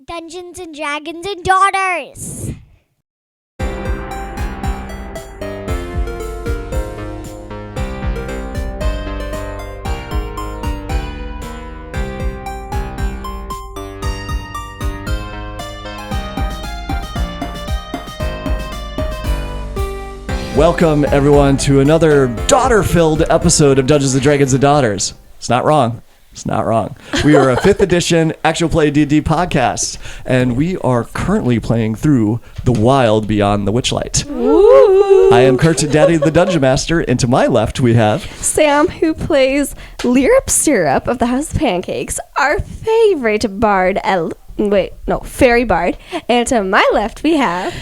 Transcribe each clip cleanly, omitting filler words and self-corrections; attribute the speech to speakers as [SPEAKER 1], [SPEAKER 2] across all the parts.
[SPEAKER 1] Dungeons and Dragons and Daughters.
[SPEAKER 2] Welcome, everyone, to another daughter-filled episode of Dungeons & Dragons and Daughters. It's not wrong. It's not wrong. We are a 5th edition actual play D&D podcast, and we are currently playing through The Wild Beyond the Witchlight.
[SPEAKER 3] Ooh.
[SPEAKER 2] I am Kurt, Daddy the Dungeon Master, and to my left we have...
[SPEAKER 3] Sam, who plays Lyrup Syrup of the House of Pancakes, our favorite bard, fairy bard. And to my left we have...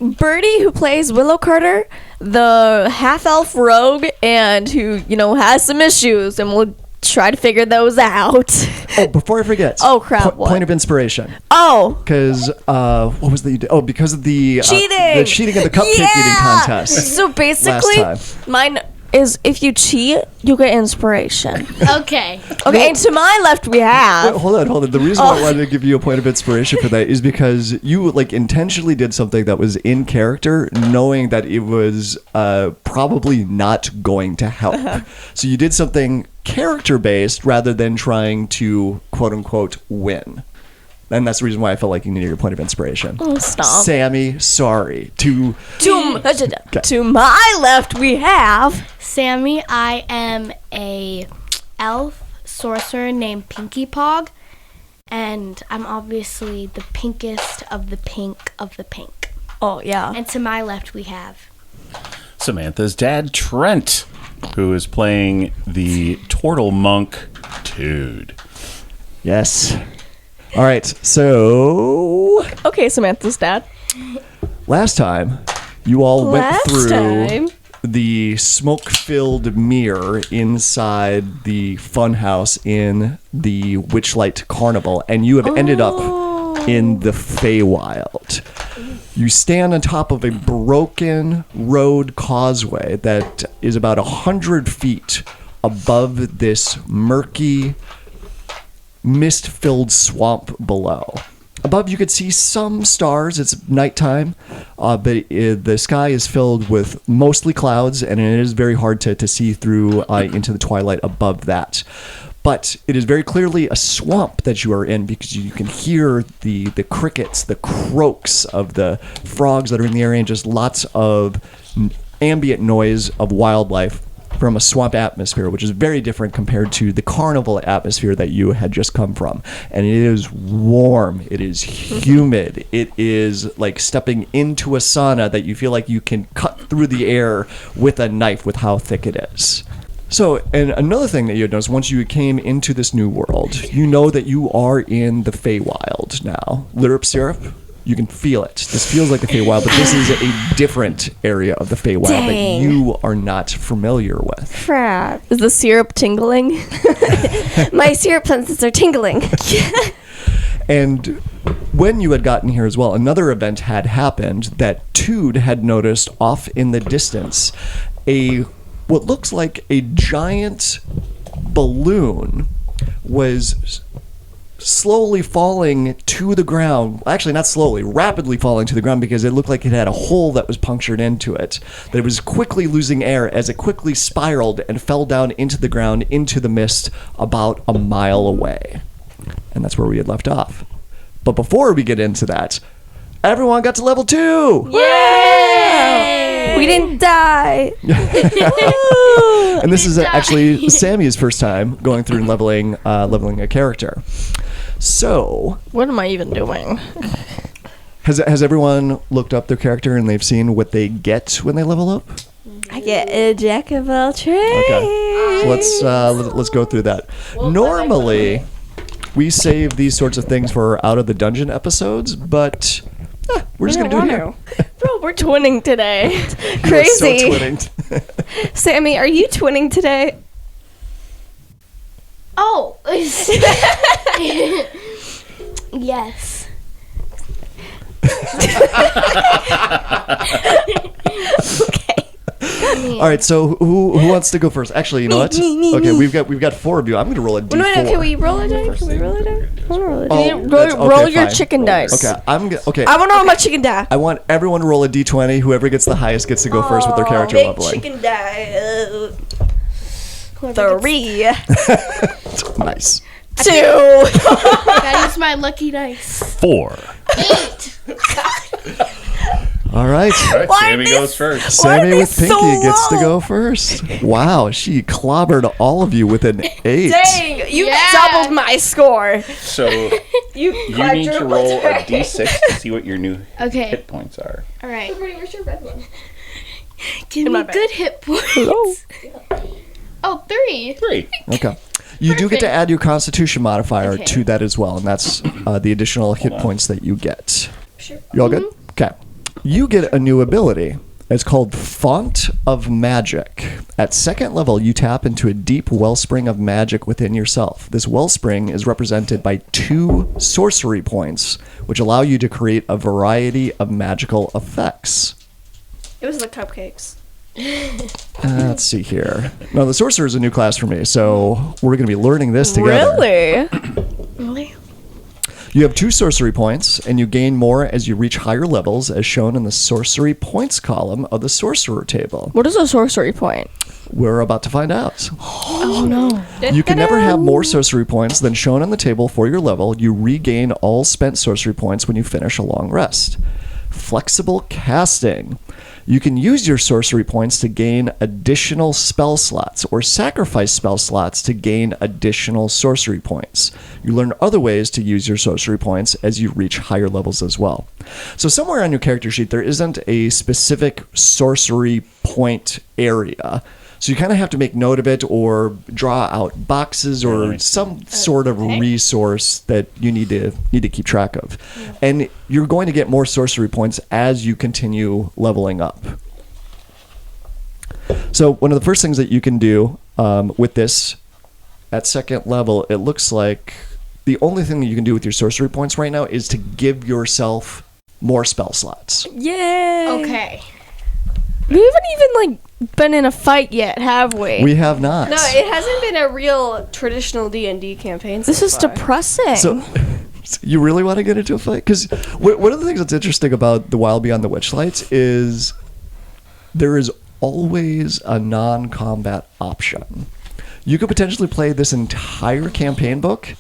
[SPEAKER 4] Birdie, who plays Willow Carter, the half-elf rogue, and who, has some issues, and we'll try to figure those out.
[SPEAKER 2] Oh, before I forget.
[SPEAKER 4] Oh, crap, what?
[SPEAKER 2] Point of inspiration.
[SPEAKER 4] Oh.
[SPEAKER 2] Because, what was that you did? Oh, because of the...
[SPEAKER 4] Cheating!
[SPEAKER 2] The cheating of the cupcake eating contest.
[SPEAKER 4] So basically, mine is if you cheat, you get inspiration.
[SPEAKER 1] Okay.
[SPEAKER 4] Okay, and to my left we have...
[SPEAKER 2] Wait, hold on. The reason why I wanted to give you a point of inspiration for that is because you intentionally did something that was in character, knowing that it was probably not going to help. So you did something character-based rather than trying to, quote-unquote, win. And that's the reason why I felt like you needed your point of inspiration.
[SPEAKER 4] Oh, stop.
[SPEAKER 2] Sammy, sorry. To
[SPEAKER 4] my left we have...
[SPEAKER 5] Sammy, I am a elf sorcerer named Pinky Pog, and I'm obviously the pinkest of the pink of the pink.
[SPEAKER 4] Oh, yeah.
[SPEAKER 5] And to my left we have...
[SPEAKER 6] Samantha's dad, Trent, who is playing the turtle monk, Toad.
[SPEAKER 2] Yes. All right, so...
[SPEAKER 4] Okay, Samantha's dad.
[SPEAKER 2] Last time, you all went through
[SPEAKER 4] time.
[SPEAKER 2] the smoke-filled mirror inside the funhouse in the Witchlight Carnival, and you have ended up in the Feywild. You stand on top of a broken road causeway that is about 100 feet above this murky, mist-filled swamp below. Above, you could see some stars. It's nighttime, but the sky is filled with mostly clouds, and it is very hard to see through into the twilight above that. But it is very clearly a swamp that you are in because you can hear the crickets, the croaks of the frogs that are in the area, and just lots of ambient noise of wildlife from a swamp atmosphere, which is very different compared to the carnival atmosphere that you had just come from. And it is warm. It is humid. It is like stepping into a sauna that you feel like you can cut through the air with a knife with how thick it is. So, and another thing that you had noticed, once you came into this new world, you know that you are in the Feywild now. Lyrup Syrup, you can feel it. This feels like the Feywild, but this is a different area of the Feywild that you are not familiar with.
[SPEAKER 3] Crap.
[SPEAKER 4] Is the syrup tingling?
[SPEAKER 3] My syrup senses are tingling.
[SPEAKER 2] And when you had gotten here as well, another event had happened that Tood had noticed off in the distance. What looks like a giant balloon was slowly falling to the ground. Actually, not slowly, rapidly falling to the ground because it looked like it had a hole that was punctured into it. That it was quickly losing air as it quickly spiraled and fell down into the ground, into the mist about a mile away. And that's where we had left off. But before we get into that, everyone got to level 2!
[SPEAKER 4] Yay! We didn't die.
[SPEAKER 2] And this is actually Sammy's first time going through and leveling a character. So,
[SPEAKER 4] what am I even doing?
[SPEAKER 2] Has everyone looked up their character and they've seen what they get when they level up?
[SPEAKER 3] I get a jack of all trades.
[SPEAKER 2] Okay, so let's go through that. Normally, we save these sorts of things for our Out of the Dungeon episodes, but we're just gonna do it here.
[SPEAKER 4] Bro, we're twinning today.
[SPEAKER 3] Crazy.
[SPEAKER 2] You are so twinning.
[SPEAKER 3] Sammy, are you twinning today?
[SPEAKER 5] Oh! Yes.
[SPEAKER 3] Okay.
[SPEAKER 2] All right, so who wants to go first? Actually, you know what?
[SPEAKER 3] Me.
[SPEAKER 2] Okay, we've got 4 of you. I'm gonna roll a d4.
[SPEAKER 3] No, can we roll a die? Can we roll a die?
[SPEAKER 6] roll.
[SPEAKER 4] Roll your chicken dice.
[SPEAKER 2] Okay, okay.
[SPEAKER 3] I want to roll my chicken die.
[SPEAKER 2] I want everyone to roll a d20. Whoever gets the highest gets to go first with their character
[SPEAKER 3] Big
[SPEAKER 2] leveling.
[SPEAKER 3] chicken die. 3.
[SPEAKER 2] Nice.
[SPEAKER 3] 2.
[SPEAKER 5] That is my lucky dice.
[SPEAKER 6] 4.
[SPEAKER 5] 8.
[SPEAKER 2] All right.
[SPEAKER 6] All right, Sammy goes first.
[SPEAKER 2] Sammy with Pinky
[SPEAKER 3] so
[SPEAKER 2] gets to
[SPEAKER 3] low?
[SPEAKER 2] go first. Wow, she clobbered all of you with an 8.
[SPEAKER 3] Dang, you
[SPEAKER 5] Yeah.
[SPEAKER 3] doubled my score.
[SPEAKER 6] So
[SPEAKER 3] You
[SPEAKER 6] you need to roll a d6 to see what your new
[SPEAKER 5] Okay.
[SPEAKER 6] hit points are.
[SPEAKER 5] All right.
[SPEAKER 3] Where's your red one?
[SPEAKER 5] Give me good hit points. Oh, 3.
[SPEAKER 6] 3.
[SPEAKER 2] Okay. You do get to
[SPEAKER 5] Perfect.
[SPEAKER 2] add your Constitution modifier
[SPEAKER 5] Okay.
[SPEAKER 2] to that as well, and that's the additional hit points that you get. You all good? Okay. You get a new ability. It's called Font of Magic. At 2nd level, you tap into a deep wellspring of magic within yourself. This wellspring is represented by 2 sorcery points, which allow you to create a variety of magical effects.
[SPEAKER 3] It was the cupcakes.
[SPEAKER 2] Let's see here. Now, the Sorcerer is a new class for me, so we're going to be learning this together.
[SPEAKER 4] Really?
[SPEAKER 5] Really?
[SPEAKER 2] You have 2 sorcery points, and you gain more as you reach higher levels, as shown in the sorcery points column of the sorcerer table.
[SPEAKER 4] What is a sorcery point?
[SPEAKER 2] We're about to find out.
[SPEAKER 4] Oh no.
[SPEAKER 2] You can never have more sorcery points than shown on the table for your level. You regain all spent sorcery points when you finish a long rest. Flexible casting. You can use your sorcery points to gain additional spell slots or sacrifice spell slots to gain additional sorcery points. You learn other ways to use your sorcery points as you reach higher levels as well. So somewhere on your character sheet, there isn't a specific sorcery point area. So you kind of have to make note of it or draw out boxes or some sort of resource that you need to keep track of. And you're going to get more sorcery points as you continue leveling up. So one of the first things that you can do with this at 2nd level, it looks like the only thing that you can do with your sorcery points right now is to give yourself more spell slots.
[SPEAKER 3] Yay.
[SPEAKER 5] Okay.
[SPEAKER 4] We haven't even like been in a fight yet, have we?
[SPEAKER 2] We have not.
[SPEAKER 3] No, it hasn't been a real traditional D&D campaign.
[SPEAKER 4] This is depressing.
[SPEAKER 2] So you really want to get into a fight? Because one of the things that's interesting about The Wild Beyond the Witchlights is there is always a non-combat option. You could potentially play this entire campaign book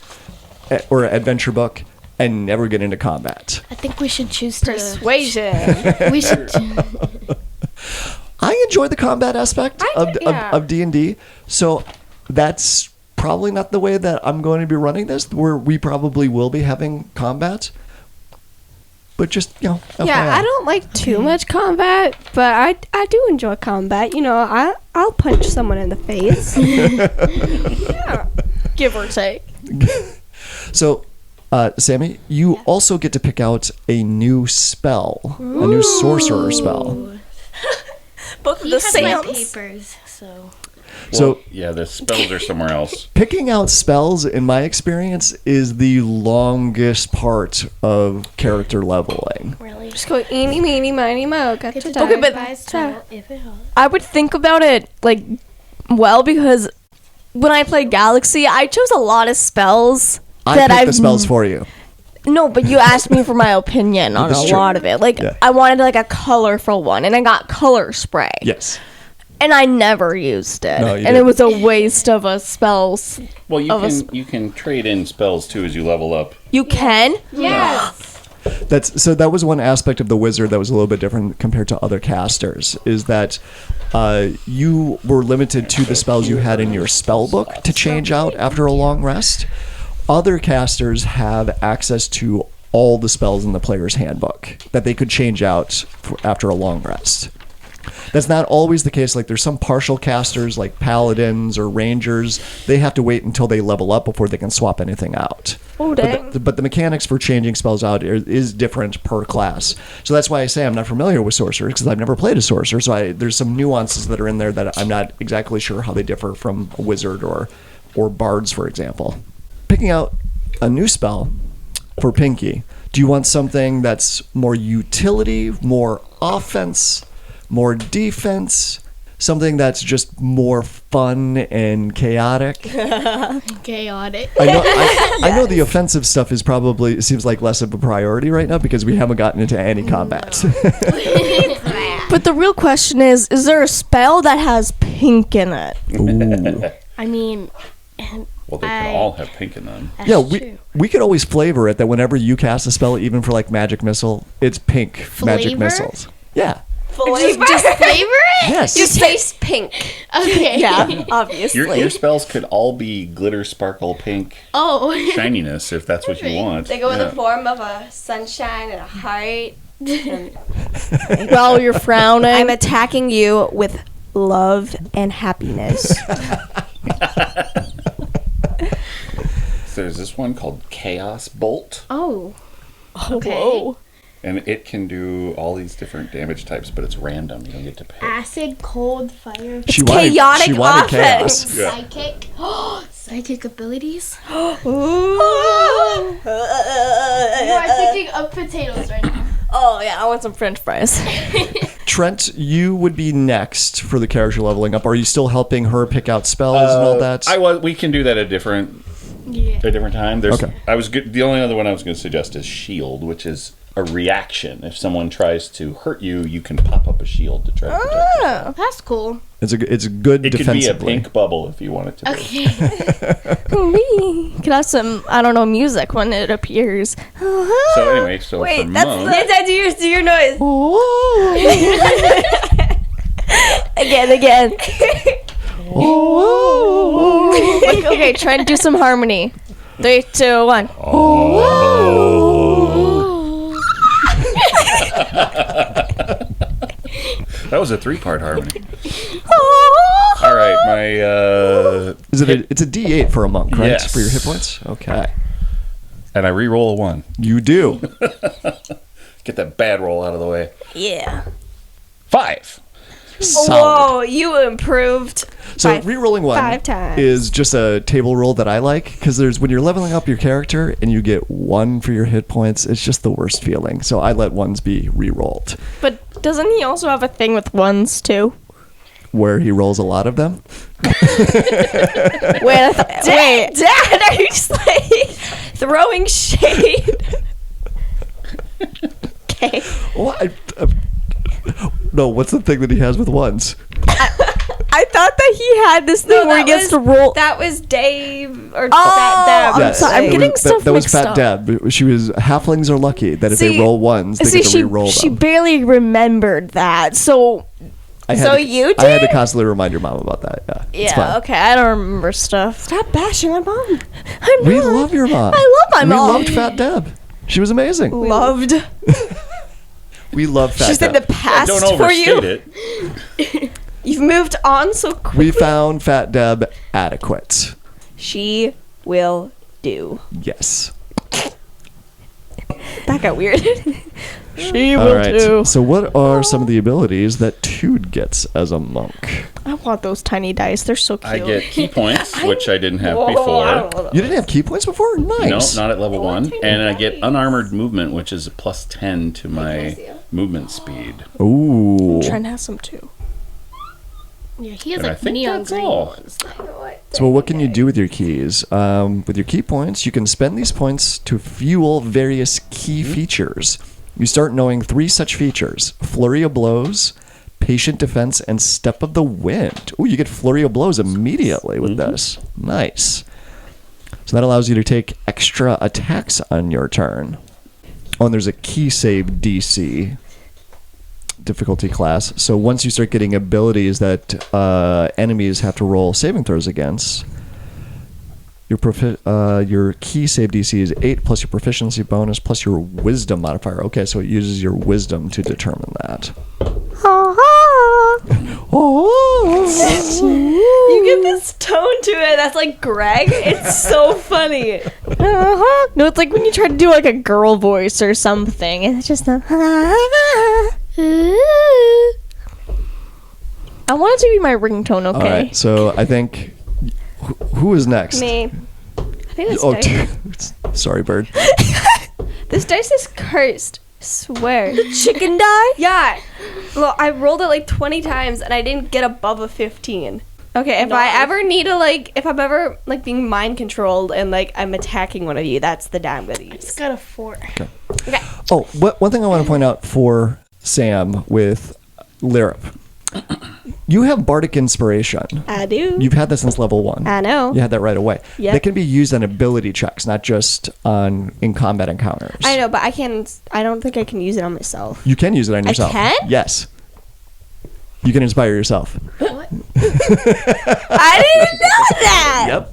[SPEAKER 2] or adventure book and never get into combat.
[SPEAKER 5] I think we should choose to.
[SPEAKER 3] Persuasion.
[SPEAKER 5] We should.
[SPEAKER 2] I enjoy the combat aspect
[SPEAKER 3] yeah.
[SPEAKER 2] of D&D, so that's probably not the way that I'm going to be running this, where we probably will be having combat. But just,
[SPEAKER 3] Yeah,
[SPEAKER 2] FYI.
[SPEAKER 3] I don't like too much combat, but I do enjoy combat. You know, I'll punch someone in the face. Yeah.
[SPEAKER 4] Give or take.
[SPEAKER 2] So, Sammy, you also get to pick out a new spell, a new sorcerer spell.
[SPEAKER 3] Both of
[SPEAKER 5] He
[SPEAKER 3] the
[SPEAKER 5] has my
[SPEAKER 3] same.
[SPEAKER 5] papers, so.
[SPEAKER 2] So,
[SPEAKER 6] Yeah, the spells are somewhere else.
[SPEAKER 2] picking out spells, in my experience, is the longest part of character leveling.
[SPEAKER 5] Really?
[SPEAKER 3] Just go eeny, meeny, miny, mo. Got to die.
[SPEAKER 4] Okay, but
[SPEAKER 5] if it helps.
[SPEAKER 4] I would think about it like well because when I played Galaxy, I chose a lot of spells
[SPEAKER 2] I
[SPEAKER 4] that
[SPEAKER 2] picked
[SPEAKER 4] I've
[SPEAKER 2] the spells for you.
[SPEAKER 4] No, but you asked me for my opinion on
[SPEAKER 2] That's
[SPEAKER 4] a
[SPEAKER 2] true.
[SPEAKER 4] lot of it. Like
[SPEAKER 2] Yeah.
[SPEAKER 4] I wanted like a colorful one, and I got color spray.
[SPEAKER 2] Yes.
[SPEAKER 4] And I never used it,
[SPEAKER 2] No, you
[SPEAKER 4] and it
[SPEAKER 2] didn't.
[SPEAKER 4] was a waste of a spells.
[SPEAKER 6] Well, you
[SPEAKER 4] Of a
[SPEAKER 6] you can trade in spells too as you level up.
[SPEAKER 4] You can.
[SPEAKER 5] Yes.
[SPEAKER 2] That was one aspect of the wizard that was a little bit different compared to other casters, is that you were limited to the spells you had in your spell book to change out after a long rest. Other casters have access to all the spells in the player's handbook that they could change out after a long rest. That's not always the case. Like, there's some partial casters like paladins or rangers. They have to wait until they level up before they can swap anything out.
[SPEAKER 3] Oh, dang.
[SPEAKER 2] But the mechanics for changing spells out is different per class. So that's why I say I'm not familiar with sorcerers, because I've never played a sorcerer. So there's some nuances that are in there that I'm not exactly sure how they differ from a wizard or bards, for example. Picking out a new spell for Pinky. Do you want something that's more utility, more offense, more defense? something that's just more fun and chaotic.
[SPEAKER 5] Chaotic.
[SPEAKER 2] I know the offensive stuff is probably seems like less of a priority right now because we haven't gotten into any combat.
[SPEAKER 4] But the real question is there a spell that has pink in it?
[SPEAKER 2] Ooh.
[SPEAKER 5] I mean,
[SPEAKER 6] Well, they can all have pink in them.
[SPEAKER 5] that's
[SPEAKER 2] Yeah,
[SPEAKER 5] true.
[SPEAKER 2] we could always flavor it that whenever you cast a spell, even for like magic missile, it's pink magic
[SPEAKER 5] Flavor?
[SPEAKER 2] missiles. Yeah.
[SPEAKER 5] Just flavor it?
[SPEAKER 2] Yes.
[SPEAKER 3] You taste pink.
[SPEAKER 5] Okay.
[SPEAKER 4] Yeah, obviously.
[SPEAKER 6] Your spells could all be glitter, sparkle, pink
[SPEAKER 5] Oh.
[SPEAKER 6] shininess if that's what you want.
[SPEAKER 3] They go in
[SPEAKER 6] Yeah.
[SPEAKER 3] the form of a sunshine and a heart.
[SPEAKER 4] While you're frowning.
[SPEAKER 3] I'm attacking you with love and happiness.
[SPEAKER 6] So there's this one called Chaos Bolt,
[SPEAKER 5] Oh.
[SPEAKER 4] Whoa.
[SPEAKER 6] and it can do all these different damage types, but it's random. You don't get to pick.
[SPEAKER 5] Acid, cold, fire,
[SPEAKER 2] She
[SPEAKER 3] chaotic
[SPEAKER 2] she wanted
[SPEAKER 3] offense.
[SPEAKER 2] chaos.
[SPEAKER 6] Yeah.
[SPEAKER 5] psychic. Psychic abilities.
[SPEAKER 3] Ooh.
[SPEAKER 5] You are thinking of potatoes right now.
[SPEAKER 4] Oh, yeah, I want some french fries.
[SPEAKER 2] Trent, you would be next for the character leveling up. Are you still helping her pick out spells and all that?
[SPEAKER 6] We can do that at a different time. There's
[SPEAKER 2] Okay.
[SPEAKER 6] The only other one I was going to suggest is shield, which is a reaction. If someone tries to hurt you, you can pop up a shield to try to protect yourself.
[SPEAKER 5] That's cool.
[SPEAKER 2] It's a good
[SPEAKER 6] It could be a
[SPEAKER 2] defensively.
[SPEAKER 6] pink bubble if you want it to be.
[SPEAKER 5] Okay.
[SPEAKER 4] Could have some, I don't know, music when it appears.
[SPEAKER 6] So anyway, for monk,
[SPEAKER 3] Do your noise.
[SPEAKER 4] Again. Like, okay, try to do some harmony. 3, 2, 1.
[SPEAKER 6] that was a 3-part harmony. All right,
[SPEAKER 2] It's a D8 for a monk, right?
[SPEAKER 6] Yes.
[SPEAKER 2] For your hit points? Okay.
[SPEAKER 6] and I re-roll a 1.
[SPEAKER 2] You do.
[SPEAKER 6] Get that bad roll out of the way.
[SPEAKER 4] Yeah.
[SPEAKER 6] 5.
[SPEAKER 2] Solid.
[SPEAKER 3] Whoa, you improved.
[SPEAKER 2] So
[SPEAKER 3] by
[SPEAKER 2] re-rolling 1
[SPEAKER 3] 5 times.
[SPEAKER 2] is just a table roll that I like because there's when you're leveling up your character and you get 1 for your hit points, it's just the worst feeling. So I let 1s be re-rolled.
[SPEAKER 4] But doesn't he also have a thing with ones, too?
[SPEAKER 2] Where he rolls a lot of them.
[SPEAKER 3] Wait, Dad, are you just like throwing shade? Okay.
[SPEAKER 2] What? No, what's the thing that he has with 1s?
[SPEAKER 4] I thought that he had this thing where he gets to roll.
[SPEAKER 3] That was Dave or
[SPEAKER 4] Oh,
[SPEAKER 3] Deb.
[SPEAKER 4] I'm sorry, I'm
[SPEAKER 2] it
[SPEAKER 4] getting
[SPEAKER 2] was-
[SPEAKER 4] stuff
[SPEAKER 2] that was
[SPEAKER 4] mixed
[SPEAKER 2] Fat
[SPEAKER 4] up.
[SPEAKER 2] Deb. She was halflings are lucky that if they
[SPEAKER 3] See-
[SPEAKER 2] roll 1s, they get to re-roll
[SPEAKER 4] she
[SPEAKER 2] them.
[SPEAKER 4] barely remembered that. So
[SPEAKER 2] I
[SPEAKER 3] so
[SPEAKER 2] had to,
[SPEAKER 3] you
[SPEAKER 2] I had to
[SPEAKER 3] did?
[SPEAKER 2] constantly remind your mom about that. Yeah. It's
[SPEAKER 4] yeah,
[SPEAKER 2] fine.
[SPEAKER 4] okay, I don't remember stuff.
[SPEAKER 3] Stop bashing my mom.
[SPEAKER 4] I'm
[SPEAKER 2] We
[SPEAKER 4] not.
[SPEAKER 2] love your mom.
[SPEAKER 4] I love my
[SPEAKER 2] we
[SPEAKER 4] mom.
[SPEAKER 2] loved Fat Deb. She was amazing.
[SPEAKER 3] Loved.
[SPEAKER 2] We love Fat
[SPEAKER 3] She's in
[SPEAKER 2] Deb.
[SPEAKER 3] the past
[SPEAKER 6] Don't
[SPEAKER 3] for you.
[SPEAKER 6] overstate it.
[SPEAKER 3] You've moved on so quickly.
[SPEAKER 2] We found Fat Deb adequate.
[SPEAKER 3] She will do.
[SPEAKER 2] Yes.
[SPEAKER 3] That got weird.
[SPEAKER 4] She
[SPEAKER 2] All
[SPEAKER 4] will
[SPEAKER 2] right.
[SPEAKER 4] too.
[SPEAKER 2] So, what are some of the abilities that Tude gets as a monk?
[SPEAKER 4] I want those tiny dice. They're so cute.
[SPEAKER 6] I get key points, which I didn't have
[SPEAKER 3] I
[SPEAKER 6] before.
[SPEAKER 3] don't know.
[SPEAKER 2] You didn't have key points before?
[SPEAKER 6] No,
[SPEAKER 2] Nice.
[SPEAKER 6] not at level 1. And I get unarmored movement, which is a plus 10 to my movement speed.
[SPEAKER 2] Ooh.
[SPEAKER 4] Trying to have some too.
[SPEAKER 5] Yeah, he has
[SPEAKER 6] And I
[SPEAKER 5] like
[SPEAKER 6] think
[SPEAKER 5] neon
[SPEAKER 6] that's
[SPEAKER 5] green
[SPEAKER 6] all.
[SPEAKER 5] ones.
[SPEAKER 2] So, what can you do with your keys? With your key points, you can spend these points to fuel various key features. You start knowing 3 such features: Flurry of Blows, Patient Defense, and Step of the Wind. Ooh, you get Flurry of Blows immediately with this. Nice. So that allows you to take extra attacks on your turn. Oh, and there's a key save DC difficulty class. So once you start getting abilities that enemies have to roll saving throws against, your key save DC is 8 plus your proficiency bonus plus your wisdom modifier. Okay, so it uses your wisdom to determine that.
[SPEAKER 3] You get this tone to it. That's like Greg. It's so funny.
[SPEAKER 4] No, it's like when you try to do like a girl voice or something. And it's just a. I want it to be my ringtone, okay?
[SPEAKER 2] All right, so I think who is next?
[SPEAKER 3] Me. I think this
[SPEAKER 2] Oh,
[SPEAKER 3] dice.
[SPEAKER 2] sorry, Bird.
[SPEAKER 3] This dice is cursed. Swear.
[SPEAKER 4] Chicken die?
[SPEAKER 3] Yeah. Well, I rolled it like 20 times and I didn't get above a 15. Okay, if I ever need to if I'm ever being mind controlled and I'm attacking one of you, that's the die I'm gonna use.
[SPEAKER 5] It's got a 4.
[SPEAKER 3] Okay.
[SPEAKER 2] Oh, one thing I want to point out for Sam with Lirip. You have bardic inspiration.
[SPEAKER 3] I do.
[SPEAKER 2] You've had that since level 1.
[SPEAKER 3] I know.
[SPEAKER 2] You had that right away.
[SPEAKER 3] Yep.
[SPEAKER 2] That can be used on ability checks, not just in combat encounters.
[SPEAKER 3] I know, but I don't think I can use it on myself.
[SPEAKER 2] You can use it on yourself.
[SPEAKER 3] can?
[SPEAKER 2] Yes. You can inspire yourself.
[SPEAKER 3] I didn't know that.
[SPEAKER 2] Yep.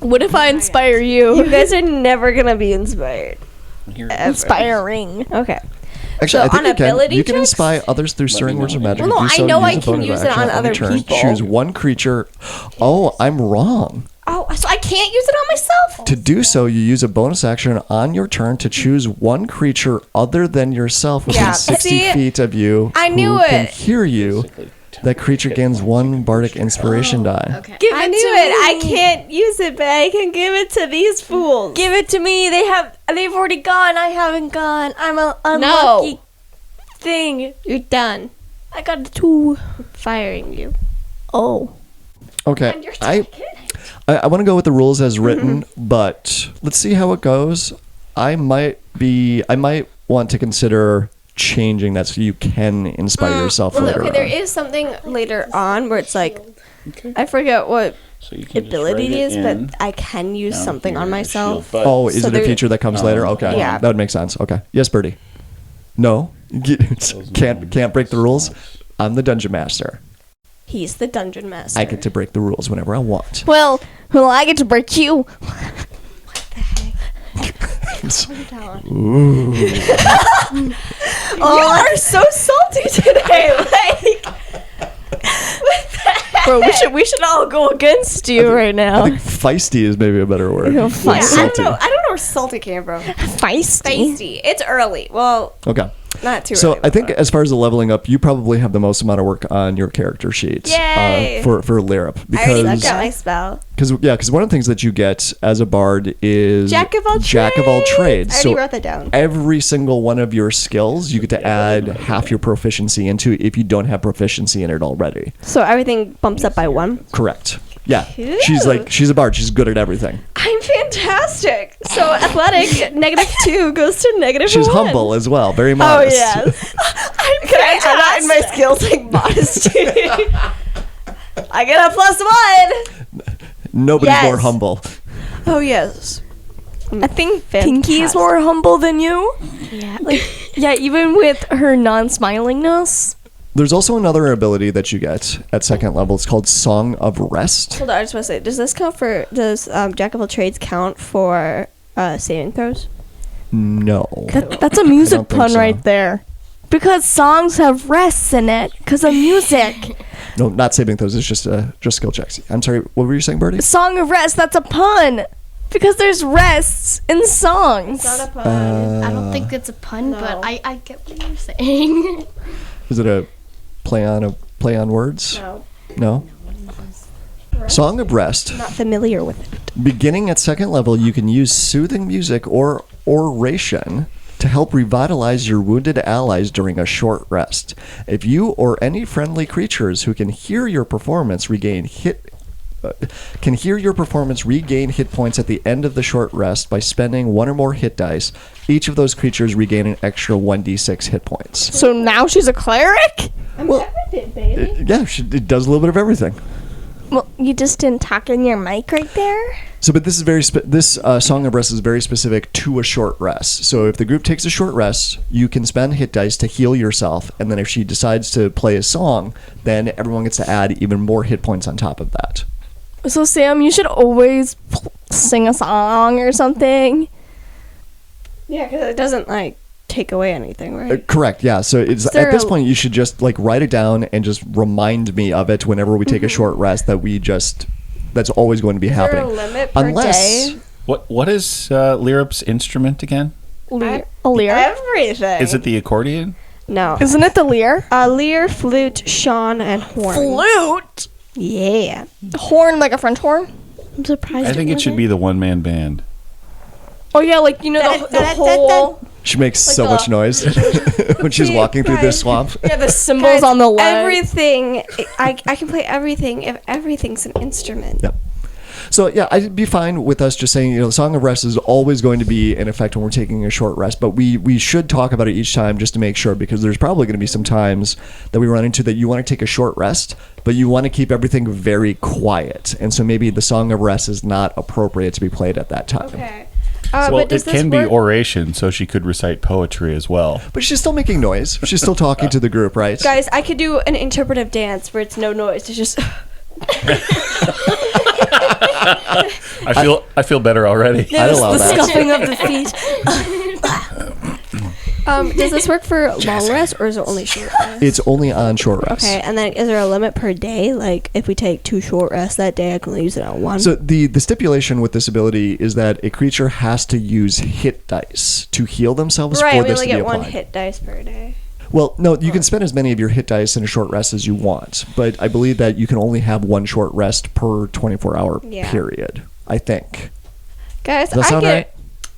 [SPEAKER 4] What if I inspire you?
[SPEAKER 3] You guys are never gonna be inspired.
[SPEAKER 4] Inspiring.
[SPEAKER 3] Okay.
[SPEAKER 2] Actually,
[SPEAKER 3] So
[SPEAKER 2] I think
[SPEAKER 3] on
[SPEAKER 2] you can.
[SPEAKER 3] ability
[SPEAKER 2] You can
[SPEAKER 3] checks?
[SPEAKER 2] inspire others through stirring words of magic.
[SPEAKER 3] Well, no,
[SPEAKER 2] Do so,
[SPEAKER 3] I know
[SPEAKER 2] use
[SPEAKER 3] I
[SPEAKER 2] a
[SPEAKER 3] can
[SPEAKER 2] bonus
[SPEAKER 3] use it
[SPEAKER 2] action
[SPEAKER 3] on
[SPEAKER 2] on
[SPEAKER 3] other
[SPEAKER 2] turn.
[SPEAKER 3] people.
[SPEAKER 2] Choose one creature. Oh, I'm wrong.
[SPEAKER 3] Oh, so I can't use it on myself?
[SPEAKER 2] To do so, you use a bonus action on your turn to choose one creature other than yourself within
[SPEAKER 3] Yeah.
[SPEAKER 2] 60
[SPEAKER 3] See,
[SPEAKER 2] feet of you
[SPEAKER 3] I knew
[SPEAKER 2] who can
[SPEAKER 3] it.
[SPEAKER 2] hear you. That creature gains 1 bardic inspiration die.
[SPEAKER 5] Okay.
[SPEAKER 4] Give
[SPEAKER 3] I
[SPEAKER 4] it
[SPEAKER 3] knew
[SPEAKER 4] to
[SPEAKER 3] it.
[SPEAKER 4] me.
[SPEAKER 3] I can't use it, but I can give it to these fools.
[SPEAKER 4] Give it to me. They've already gone. I haven't gone. I'm a unlucky thing.
[SPEAKER 3] You're done.
[SPEAKER 4] I got a 2.
[SPEAKER 3] Firing you.
[SPEAKER 4] Oh.
[SPEAKER 2] Okay. I want to go with the rules as written, but let's see how it goes. I might want to consider changing that so you can inspire yourself later.
[SPEAKER 3] Okay, there is something later on where it's I forget what
[SPEAKER 6] So you can
[SPEAKER 3] ability it
[SPEAKER 6] just
[SPEAKER 3] is,
[SPEAKER 6] write it in.
[SPEAKER 3] but I can use
[SPEAKER 6] Down
[SPEAKER 3] something
[SPEAKER 6] here,
[SPEAKER 3] on
[SPEAKER 6] the
[SPEAKER 3] myself.
[SPEAKER 6] shield, but-
[SPEAKER 2] Oh, is
[SPEAKER 3] So
[SPEAKER 2] it a
[SPEAKER 3] there-
[SPEAKER 2] feature that comes later? Okay.
[SPEAKER 3] Yeah.
[SPEAKER 2] That would make sense. Okay. Yes, Birdie. No. Can't break the rules. I'm the dungeon master.
[SPEAKER 3] He's the dungeon master.
[SPEAKER 2] I get to break the rules whenever I want.
[SPEAKER 4] Well, I get to break you.
[SPEAKER 3] You are so salty today.
[SPEAKER 4] Bro, we should all go against you right
[SPEAKER 2] I
[SPEAKER 4] now.
[SPEAKER 2] think feisty is maybe a better word. than
[SPEAKER 3] I
[SPEAKER 2] salty.
[SPEAKER 3] don't know where salty came from.
[SPEAKER 4] Feisty.
[SPEAKER 3] Feisty. It's early. Well,
[SPEAKER 2] Okay.
[SPEAKER 3] not too
[SPEAKER 2] So
[SPEAKER 3] early.
[SPEAKER 2] I think as far as the leveling up, you probably have the most amount of work on your character sheet
[SPEAKER 3] Yay!
[SPEAKER 2] for Lirip
[SPEAKER 3] I already
[SPEAKER 2] because
[SPEAKER 3] got my spell.
[SPEAKER 2] because one of the things that you get as a bard is
[SPEAKER 3] Jack of all
[SPEAKER 2] trades.
[SPEAKER 3] I already
[SPEAKER 2] So
[SPEAKER 3] wrote that down.
[SPEAKER 2] every single one of your skills you get to add half your proficiency into if you don't have proficiency in it already.
[SPEAKER 3] So everything bumps up by 1.
[SPEAKER 2] Correct. Yeah.
[SPEAKER 3] Cool.
[SPEAKER 2] She's a bard. She's good at everything.
[SPEAKER 3] I'm fantastic. So athletic -2 goes to -1.
[SPEAKER 2] She's humble as well. Very
[SPEAKER 3] Oh
[SPEAKER 2] modest.
[SPEAKER 3] yes. Can I add that in my skills modesty? I get a +1.
[SPEAKER 2] Nobody's
[SPEAKER 3] Yes.
[SPEAKER 2] more humble.
[SPEAKER 3] Oh yes.
[SPEAKER 4] I think Pinky is more humble than you.
[SPEAKER 5] Yeah.
[SPEAKER 4] Yeah, even with her non-smilingness.
[SPEAKER 2] There's also another ability that you get at second level. It's called Song of Rest.
[SPEAKER 3] Hold on, I just want to say, does Jack of all trades count for saving throws?
[SPEAKER 2] No.
[SPEAKER 4] That's a
[SPEAKER 2] I
[SPEAKER 4] music
[SPEAKER 2] don't think
[SPEAKER 4] pun
[SPEAKER 2] so.
[SPEAKER 4] right there. Because songs have rests in it. Because of music.
[SPEAKER 2] No, not saving throws. It's just skill checks. I'm sorry. What were you saying, Birdie?
[SPEAKER 4] Song of rest, that's a pun. Because there's rests in songs.
[SPEAKER 5] I don't think it's a pun, but I get what you're saying.
[SPEAKER 2] Is it a play on words? No. Song of Rest.
[SPEAKER 3] Not familiar with it.
[SPEAKER 2] Beginning at second level, you can use soothing music or oration to help revitalize your wounded allies during a short rest. If you or any friendly creatures who can hear your performance regain hit points at the end of the short rest by spending 1 or more hit dice. Each of those creatures regain an extra 1d6 hit points.
[SPEAKER 4] So now she's a cleric?
[SPEAKER 2] Yeah, it does a little bit of everything.
[SPEAKER 4] Well, you just didn't talk in your mic right there?
[SPEAKER 2] So, but this is this Song of Rest is very specific to a short rest. So, if the group takes a short rest, you can spend hit dice to heal yourself, and then if she decides to play a song, then everyone gets to add even more hit points on top of that.
[SPEAKER 4] So, Sam, you should always sing a song or something.
[SPEAKER 3] Yeah, because it doesn't take away anything, right?
[SPEAKER 2] Correct. Yeah. So it's
[SPEAKER 3] Is there
[SPEAKER 2] at this
[SPEAKER 3] a-
[SPEAKER 2] point you should just write it down and just remind me of it whenever we take a short rest. That's always going to be happening.
[SPEAKER 3] Is there a limit per
[SPEAKER 2] Unless
[SPEAKER 3] day?
[SPEAKER 6] What is Lirip's instrument again?
[SPEAKER 4] A lyre?
[SPEAKER 3] Everything.
[SPEAKER 6] Is it the accordion?
[SPEAKER 3] No.
[SPEAKER 4] Isn't it the lyre?
[SPEAKER 3] Lyre, flute, shan, and horn.
[SPEAKER 4] Flute?
[SPEAKER 3] Yeah.
[SPEAKER 4] Horn, like a French horn?
[SPEAKER 5] I'm surprised.
[SPEAKER 6] I think it should be the one-man band.
[SPEAKER 4] Oh, yeah, the whole...
[SPEAKER 2] She makes so much noise when she's walking through this swamp.
[SPEAKER 4] Yeah, the symbols on the left.
[SPEAKER 3] Everything. I can play everything if everything's an instrument.
[SPEAKER 2] Yep. So yeah, I'd be fine with us just saying, the Song of Rest is always going to be in effect when we're taking a short rest, but we should talk about it each time just to make sure, because there's probably going to be some times that we run into that you want to take a short rest, but you want to keep everything very quiet, and so maybe the Song of Rest is not appropriate to be played at that time.
[SPEAKER 3] Okay.
[SPEAKER 6] Well,
[SPEAKER 3] but does
[SPEAKER 6] it
[SPEAKER 3] this
[SPEAKER 6] can be
[SPEAKER 3] work?
[SPEAKER 6] oration, so she could recite poetry as well.
[SPEAKER 2] But she's still making noise. She's still talking to the group, right?
[SPEAKER 3] Guys, I could do an interpretive dance where it's no noise. It's just.
[SPEAKER 6] I feel better already.
[SPEAKER 2] I'd allow that.
[SPEAKER 4] Scuffing of the feet.
[SPEAKER 3] Does this work for long rest or is it only short rest?
[SPEAKER 2] It's only on short rest.
[SPEAKER 3] Okay, and then is there a limit per day? Like, if we take 2 short rests that day, I can only use it on 1.
[SPEAKER 2] So the stipulation with this ability is that a creature has to use hit dice to heal themselves
[SPEAKER 3] right,
[SPEAKER 2] for
[SPEAKER 3] we
[SPEAKER 2] this
[SPEAKER 3] only
[SPEAKER 2] to be
[SPEAKER 3] get 1
[SPEAKER 2] applied.
[SPEAKER 3] hit dice per day.
[SPEAKER 2] Well, no, you can spend as many of your hit dice in a short rest as you want, but I believe that you can only have 1 short rest per 24-hour
[SPEAKER 3] Yeah.
[SPEAKER 2] period, I think.
[SPEAKER 3] Guys,
[SPEAKER 2] Does that sound right?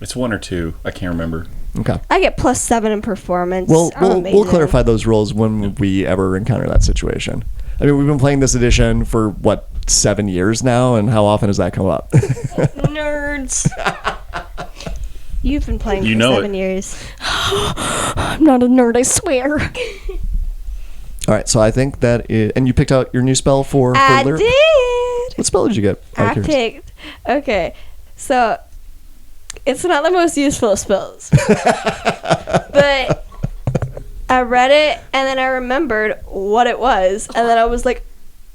[SPEAKER 6] It's 1 or 2. I can't remember.
[SPEAKER 2] Okay.
[SPEAKER 3] I get +7 in performance.
[SPEAKER 2] Well,
[SPEAKER 3] I'm
[SPEAKER 2] we'll
[SPEAKER 3] amazing.
[SPEAKER 2] clarify those rules when we ever encounter that situation. I mean, we've been playing this edition for, 7 years now, and how often has that come up?
[SPEAKER 4] Nerds.
[SPEAKER 3] You've been playing
[SPEAKER 6] You
[SPEAKER 3] for
[SPEAKER 6] know
[SPEAKER 3] 7
[SPEAKER 6] it.
[SPEAKER 3] years.
[SPEAKER 4] I'm not a nerd, I swear.
[SPEAKER 2] All right, so I think that and you picked out your new spell for
[SPEAKER 3] I
[SPEAKER 2] Lyric?
[SPEAKER 3] did.
[SPEAKER 2] What spell did you get? Out
[SPEAKER 3] I
[SPEAKER 2] of curiosity.
[SPEAKER 3] picked. Okay, so it's not the most useful of spells, but I read it and then I remembered what it was, and then I was like,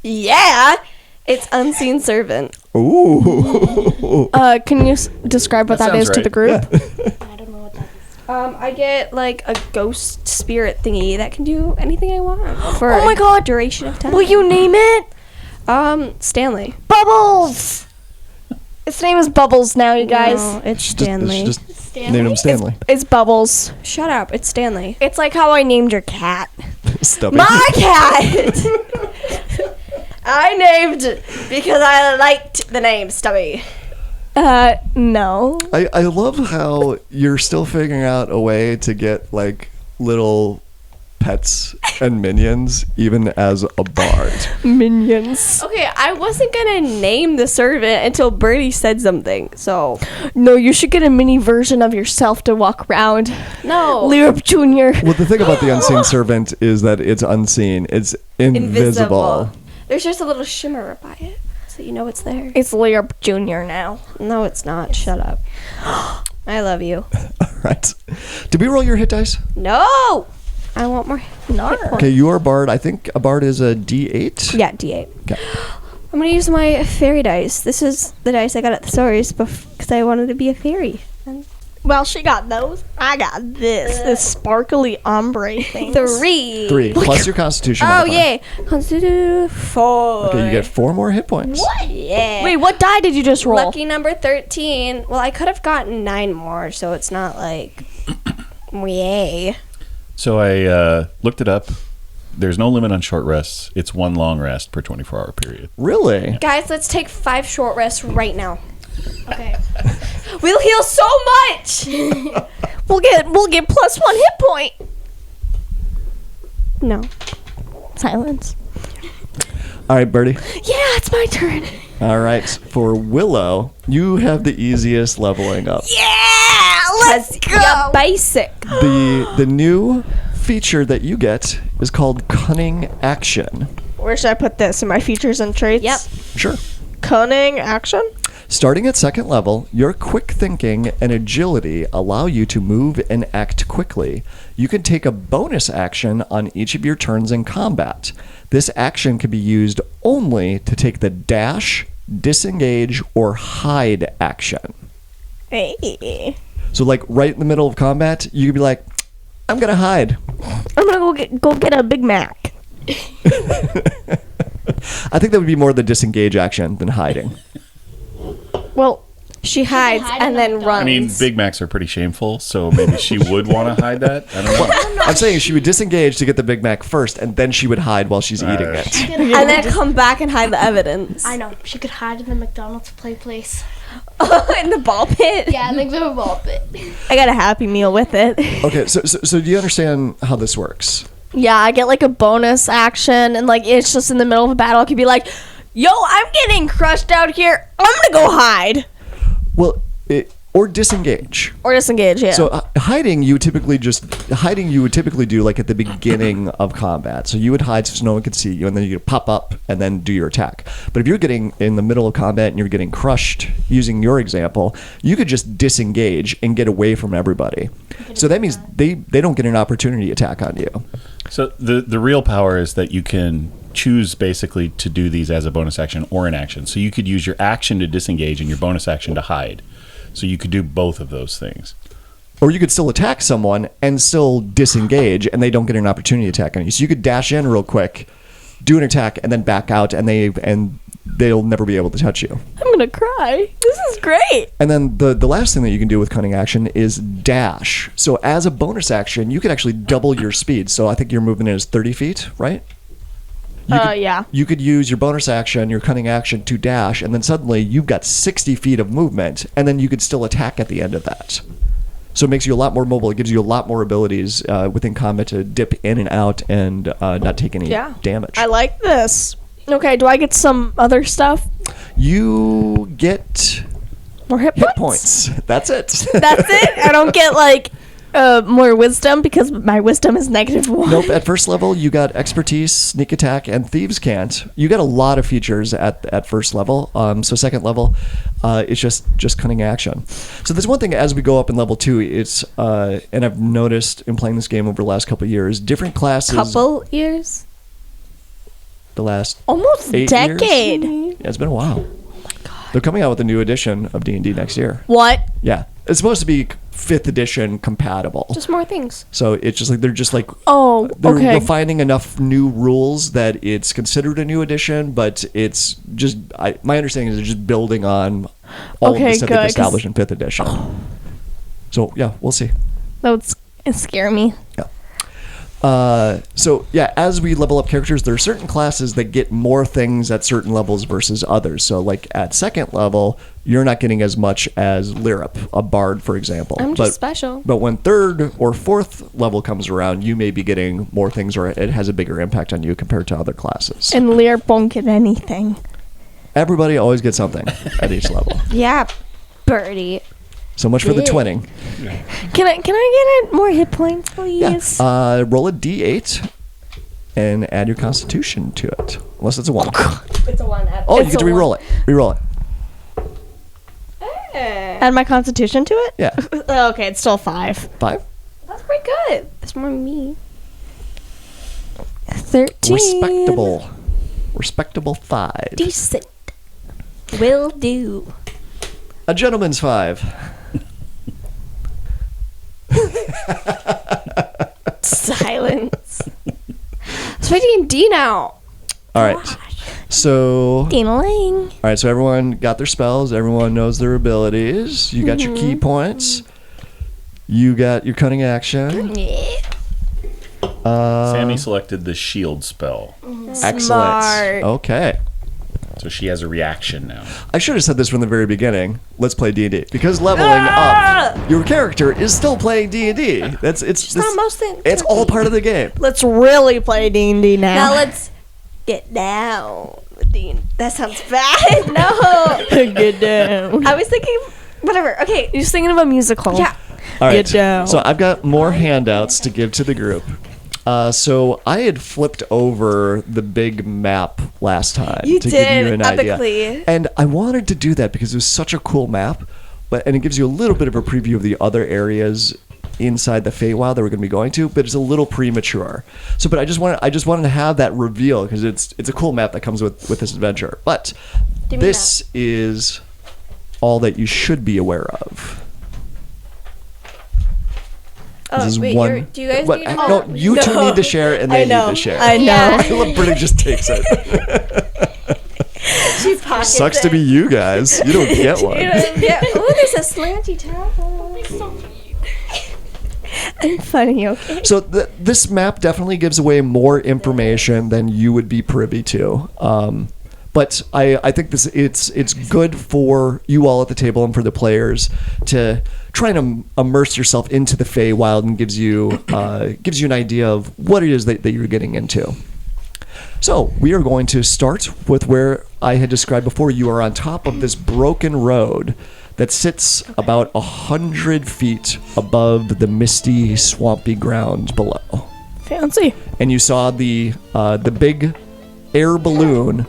[SPEAKER 3] "Yeah, it's Unseen Servant."
[SPEAKER 2] Ooh.
[SPEAKER 4] Can you describe what
[SPEAKER 6] That
[SPEAKER 4] that is
[SPEAKER 6] sounds
[SPEAKER 4] to the
[SPEAKER 6] right.
[SPEAKER 4] group?
[SPEAKER 5] I don't know what that is.
[SPEAKER 3] I get like a ghost spirit thingy that can do anything I want for
[SPEAKER 4] Oh my God.
[SPEAKER 3] duration of time.
[SPEAKER 4] Will you name it?
[SPEAKER 3] Stanley.
[SPEAKER 4] Bubbles! Its name is Bubbles now, you guys.
[SPEAKER 3] No, it's
[SPEAKER 2] Just
[SPEAKER 3] Stanley.
[SPEAKER 2] name him Stanley.
[SPEAKER 4] It's Bubbles.
[SPEAKER 3] Shut up, it's Stanley.
[SPEAKER 4] It's like how I named your cat.
[SPEAKER 2] Stubby.
[SPEAKER 3] My cat! I named because I liked the name Stubby.
[SPEAKER 4] No.
[SPEAKER 2] I love how you're still figuring out a way to get like little pets and minions even as a bard.
[SPEAKER 4] Minions.
[SPEAKER 3] Okay, I wasn't gonna name the servant until Birdie said something, so.
[SPEAKER 4] No, you should get a mini version of yourself to walk around.
[SPEAKER 3] No.
[SPEAKER 4] Lirip Jr.
[SPEAKER 2] Well, the thing about the unseen servant is that it's unseen. It's invisible.
[SPEAKER 3] There's just a little shimmer by it, so you know it's there.
[SPEAKER 4] It's Lirip Jr. now.
[SPEAKER 3] No, it's not. Shut up. I love you.
[SPEAKER 2] All right. Did we roll your hit dice?
[SPEAKER 3] No! I want more.
[SPEAKER 4] No.
[SPEAKER 2] Okay, you are a bard. I think a bard is a D8.
[SPEAKER 3] Yeah, D8.
[SPEAKER 2] Okay.
[SPEAKER 3] I'm gonna use my fairy dice. This is the dice I got at the stores because I wanted to be a fairy.
[SPEAKER 4] Well, she got those. I got this sparkly ombre thing.
[SPEAKER 3] 3.
[SPEAKER 2] 3 plus your constitution.
[SPEAKER 3] Oh,
[SPEAKER 2] modifier.
[SPEAKER 3] yay. Constitution 4.
[SPEAKER 2] Okay, you get 4 more hit points.
[SPEAKER 3] Yeah.
[SPEAKER 4] Wait, what die did you just roll?
[SPEAKER 3] Lucky number 13. Well, I could have gotten 9 more, so it's not like. Yay.
[SPEAKER 6] So I looked it up. There's no limit on short rests. It's 1 long rest per 24-hour period.
[SPEAKER 2] Really?
[SPEAKER 3] Guys, let's take 5 short rests right now.
[SPEAKER 5] Okay.
[SPEAKER 3] We'll heal so much!
[SPEAKER 4] We'll get +1 hit point.
[SPEAKER 3] No.
[SPEAKER 4] Silence.
[SPEAKER 2] All right, Birdie.
[SPEAKER 4] Yeah, it's my turn.
[SPEAKER 2] All right. For Willow, you have the easiest leveling up.
[SPEAKER 4] Yeah, let's go.
[SPEAKER 3] Yeah, basic.
[SPEAKER 2] The new feature that you get is called Cunning Action.
[SPEAKER 4] Where should I put this? In my features and traits?
[SPEAKER 3] Yep.
[SPEAKER 2] Sure.
[SPEAKER 4] Cunning action?
[SPEAKER 2] Starting at 2nd level, your quick thinking and agility allow you to move and act quickly. You can take a bonus action on each of your turns in combat. This action can be used only to take the dash, disengage, or hide action.
[SPEAKER 4] Hey.
[SPEAKER 2] So like right in the middle of combat, you could be like, I'm gonna hide.
[SPEAKER 4] I'm gonna go get a Big Mac.
[SPEAKER 2] I think that would be more the disengage action than hiding.
[SPEAKER 4] Well,
[SPEAKER 3] She hides
[SPEAKER 5] hide
[SPEAKER 3] and
[SPEAKER 5] in
[SPEAKER 3] then
[SPEAKER 5] the
[SPEAKER 3] runs.
[SPEAKER 6] I mean, Big Macs are pretty shameful, so maybe she would want to hide that. I don't know.
[SPEAKER 2] I'm saying she would disengage to get the Big Mac first, and then she would hide while she's eating it.
[SPEAKER 3] and then come back and hide the evidence.
[SPEAKER 5] I know. She could hide in the McDonald's play place.
[SPEAKER 4] In the ball pit.
[SPEAKER 5] Yeah, like the ball pit.
[SPEAKER 4] I got a Happy Meal with it.
[SPEAKER 2] Okay, so do you understand how this works?
[SPEAKER 4] Yeah, I get like a bonus action, and like it's just in the middle of a battle. I could be like, "Yo, I'm getting crushed out here. I'm gonna go hide
[SPEAKER 2] Well, or disengage.
[SPEAKER 4] or disengage." Yeah.
[SPEAKER 2] So hiding, you would typically do like at the beginning of combat. So you would hide so no one could see you, and then you would pop up and then do your attack. But if you're getting in the middle of combat and you're getting crushed, using your example, you could just disengage and get away from everybody. So that means they don't get an opportunity attack on you.
[SPEAKER 6] So the real power is that you can choose basically to do these as a bonus action or an action. So you could use your action to disengage and your bonus action to hide. So you could do both of those things.
[SPEAKER 2] Or you could still attack someone and still disengage, and they don't get an opportunity attack on you. So you could dash in real quick, do an attack, and then back out, and they'll never be able to touch you.
[SPEAKER 4] I'm gonna cry. This is great.
[SPEAKER 2] And then the last thing that you can do with cunning action is dash. So as a bonus action, you could actually double your speed. So I think your movement is 30 feet, right?
[SPEAKER 4] Yeah.
[SPEAKER 2] You could use your bonus action, your cunning action, to dash, and then suddenly you've got 60 feet of movement, and then you could still attack at the end of that. So it makes you a lot more mobile. It gives you a lot more abilities within combat to dip in and out and not take any damage.
[SPEAKER 4] I like this. Okay, do I get some other stuff?
[SPEAKER 2] You get
[SPEAKER 4] More hit
[SPEAKER 2] points. That's it.
[SPEAKER 4] That's it? I don't get like more wisdom because my wisdom is -1.
[SPEAKER 2] Nope. At first level, you got expertise, sneak attack, and thieves' cant. You got a lot of features at first level. So second level, it's just cunning action. So there's one thing as we go up in level 2. It's and I've noticed in playing this game over the last couple of years, different classes.
[SPEAKER 4] Couple years?
[SPEAKER 2] The last
[SPEAKER 4] Almost
[SPEAKER 2] 8
[SPEAKER 4] decade.
[SPEAKER 2] years? Yeah, it's been a while. Oh my god. They're coming out with a new edition of D&D next year.
[SPEAKER 4] What?
[SPEAKER 2] Yeah, it's supposed to be 5th edition compatible.
[SPEAKER 3] Just more things.
[SPEAKER 2] So it's just like they're just like
[SPEAKER 4] Oh,
[SPEAKER 2] they're
[SPEAKER 4] okay.
[SPEAKER 2] refining enough new rules that it's considered a new edition, but it's just my understanding is they're just building on all of the stuff that they established in 5th edition. So yeah, we'll see.
[SPEAKER 4] That would scare me.
[SPEAKER 2] Yeah. So yeah, as we level up characters, there are certain classes that get more things at certain levels versus others. So like at second level, you're not getting as much as Lirip, a bard, for example.
[SPEAKER 3] I'm just special.
[SPEAKER 2] But when third or fourth level comes around, you may be getting more things, or it has a bigger impact on you compared to other classes.
[SPEAKER 4] And Lear won't get anything.
[SPEAKER 2] Everybody always gets something at each level.
[SPEAKER 3] Yeah, birdie.
[SPEAKER 2] So much for the twinning.
[SPEAKER 4] Can I get more hit points, please?
[SPEAKER 2] Yeah. Roll a d8 and add your constitution to it. Unless it's a 1.
[SPEAKER 3] It's a 1.
[SPEAKER 2] Oh, you get to re-roll it. Re-roll it.
[SPEAKER 4] Add my constitution to it?
[SPEAKER 2] Yeah.
[SPEAKER 4] Okay, it's still 5.
[SPEAKER 2] 5.
[SPEAKER 3] That's pretty good. That's more me.
[SPEAKER 4] 13.
[SPEAKER 2] Respectable 5.
[SPEAKER 4] Decent. Will do.
[SPEAKER 2] A gentleman's 5.
[SPEAKER 3] Silence. It's my D&D now.
[SPEAKER 2] All right. So,
[SPEAKER 4] Ding-a-ling.
[SPEAKER 2] all right. So everyone got their spells. Everyone knows their abilities. You got your key points. You got your cunning action.
[SPEAKER 6] Sammy selected the shield spell,
[SPEAKER 2] Excellent.
[SPEAKER 4] Smart.
[SPEAKER 2] Okay.
[SPEAKER 6] so she has a reaction now.
[SPEAKER 2] I should have said this from the very beginning. Let's play D&D because leveling up, your character is still playing D&D. It's
[SPEAKER 3] not most things.
[SPEAKER 2] It's all part of the game.
[SPEAKER 4] Let's really play D&D now.
[SPEAKER 3] Now let's get down. That sounds bad. No.
[SPEAKER 4] Get down.
[SPEAKER 3] I was thinking, whatever. Okay.
[SPEAKER 4] You're just thinking of a musical.
[SPEAKER 3] Yeah.
[SPEAKER 2] All right.
[SPEAKER 4] Get down.
[SPEAKER 2] So I've got more handouts to give to the group. So I had flipped over the big map last time
[SPEAKER 3] You
[SPEAKER 2] to
[SPEAKER 3] did,
[SPEAKER 2] give you an idea,
[SPEAKER 3] epically.
[SPEAKER 2] and I wanted to do that because it was such a cool map, and it gives you a little bit of a preview of the other areas inside the Feywild that we're going to be going to, but it's a little premature. So, but I just wanted to have that reveal because it's a cool map that comes with this adventure. But this is all that you should be aware of.
[SPEAKER 3] Oh,
[SPEAKER 2] This is
[SPEAKER 3] wait,
[SPEAKER 2] one.
[SPEAKER 3] do you guys
[SPEAKER 2] What?
[SPEAKER 3] need to-
[SPEAKER 2] No, you two need to share, and they need to share.
[SPEAKER 4] I know.
[SPEAKER 3] Yeah.
[SPEAKER 2] I love Brittany just takes it.
[SPEAKER 3] She pockets
[SPEAKER 2] Sucks to be you guys. You don't get one.
[SPEAKER 3] Yeah. Oh, there's a slanty top.
[SPEAKER 4] I'm funny, okay?
[SPEAKER 2] So this map definitely gives away more information than you would be privy to. But I think it's good for you all at the table and for the players to try and immerse yourself into the Feywild, and gives you an idea of what it is that you're getting into. So we are going to start with where I had described before. You are on top of this broken road that sits about 100 feet above the misty, swampy ground below.
[SPEAKER 4] Fancy.
[SPEAKER 2] And you saw the big air balloon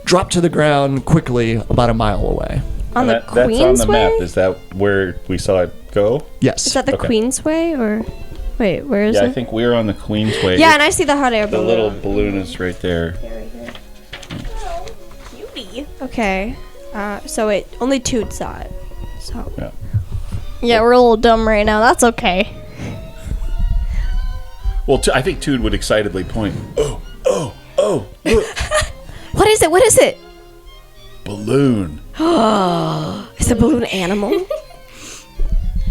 [SPEAKER 2] drop to the ground quickly about a mile away.
[SPEAKER 3] On the
[SPEAKER 6] That's on
[SPEAKER 3] Queensway?
[SPEAKER 6] the map. Is that where we saw it go?
[SPEAKER 2] Yes.
[SPEAKER 3] Is that the
[SPEAKER 6] Okay.
[SPEAKER 3] Queensway or wait, where is
[SPEAKER 6] Yeah,
[SPEAKER 3] it?
[SPEAKER 6] I think we're on the Queensway.
[SPEAKER 3] Yeah, and I see the hot air
[SPEAKER 6] The
[SPEAKER 3] balloon.
[SPEAKER 6] little balloon is right there.
[SPEAKER 3] Okay. So it only Toot saw it. So
[SPEAKER 6] Yeah.
[SPEAKER 4] Yeah, we're a little dumb right now. That's okay.
[SPEAKER 6] Well, I think Tood would excitedly point. Oh, look,
[SPEAKER 3] what is it? What is it?
[SPEAKER 6] balloon.
[SPEAKER 3] Is a balloon animal?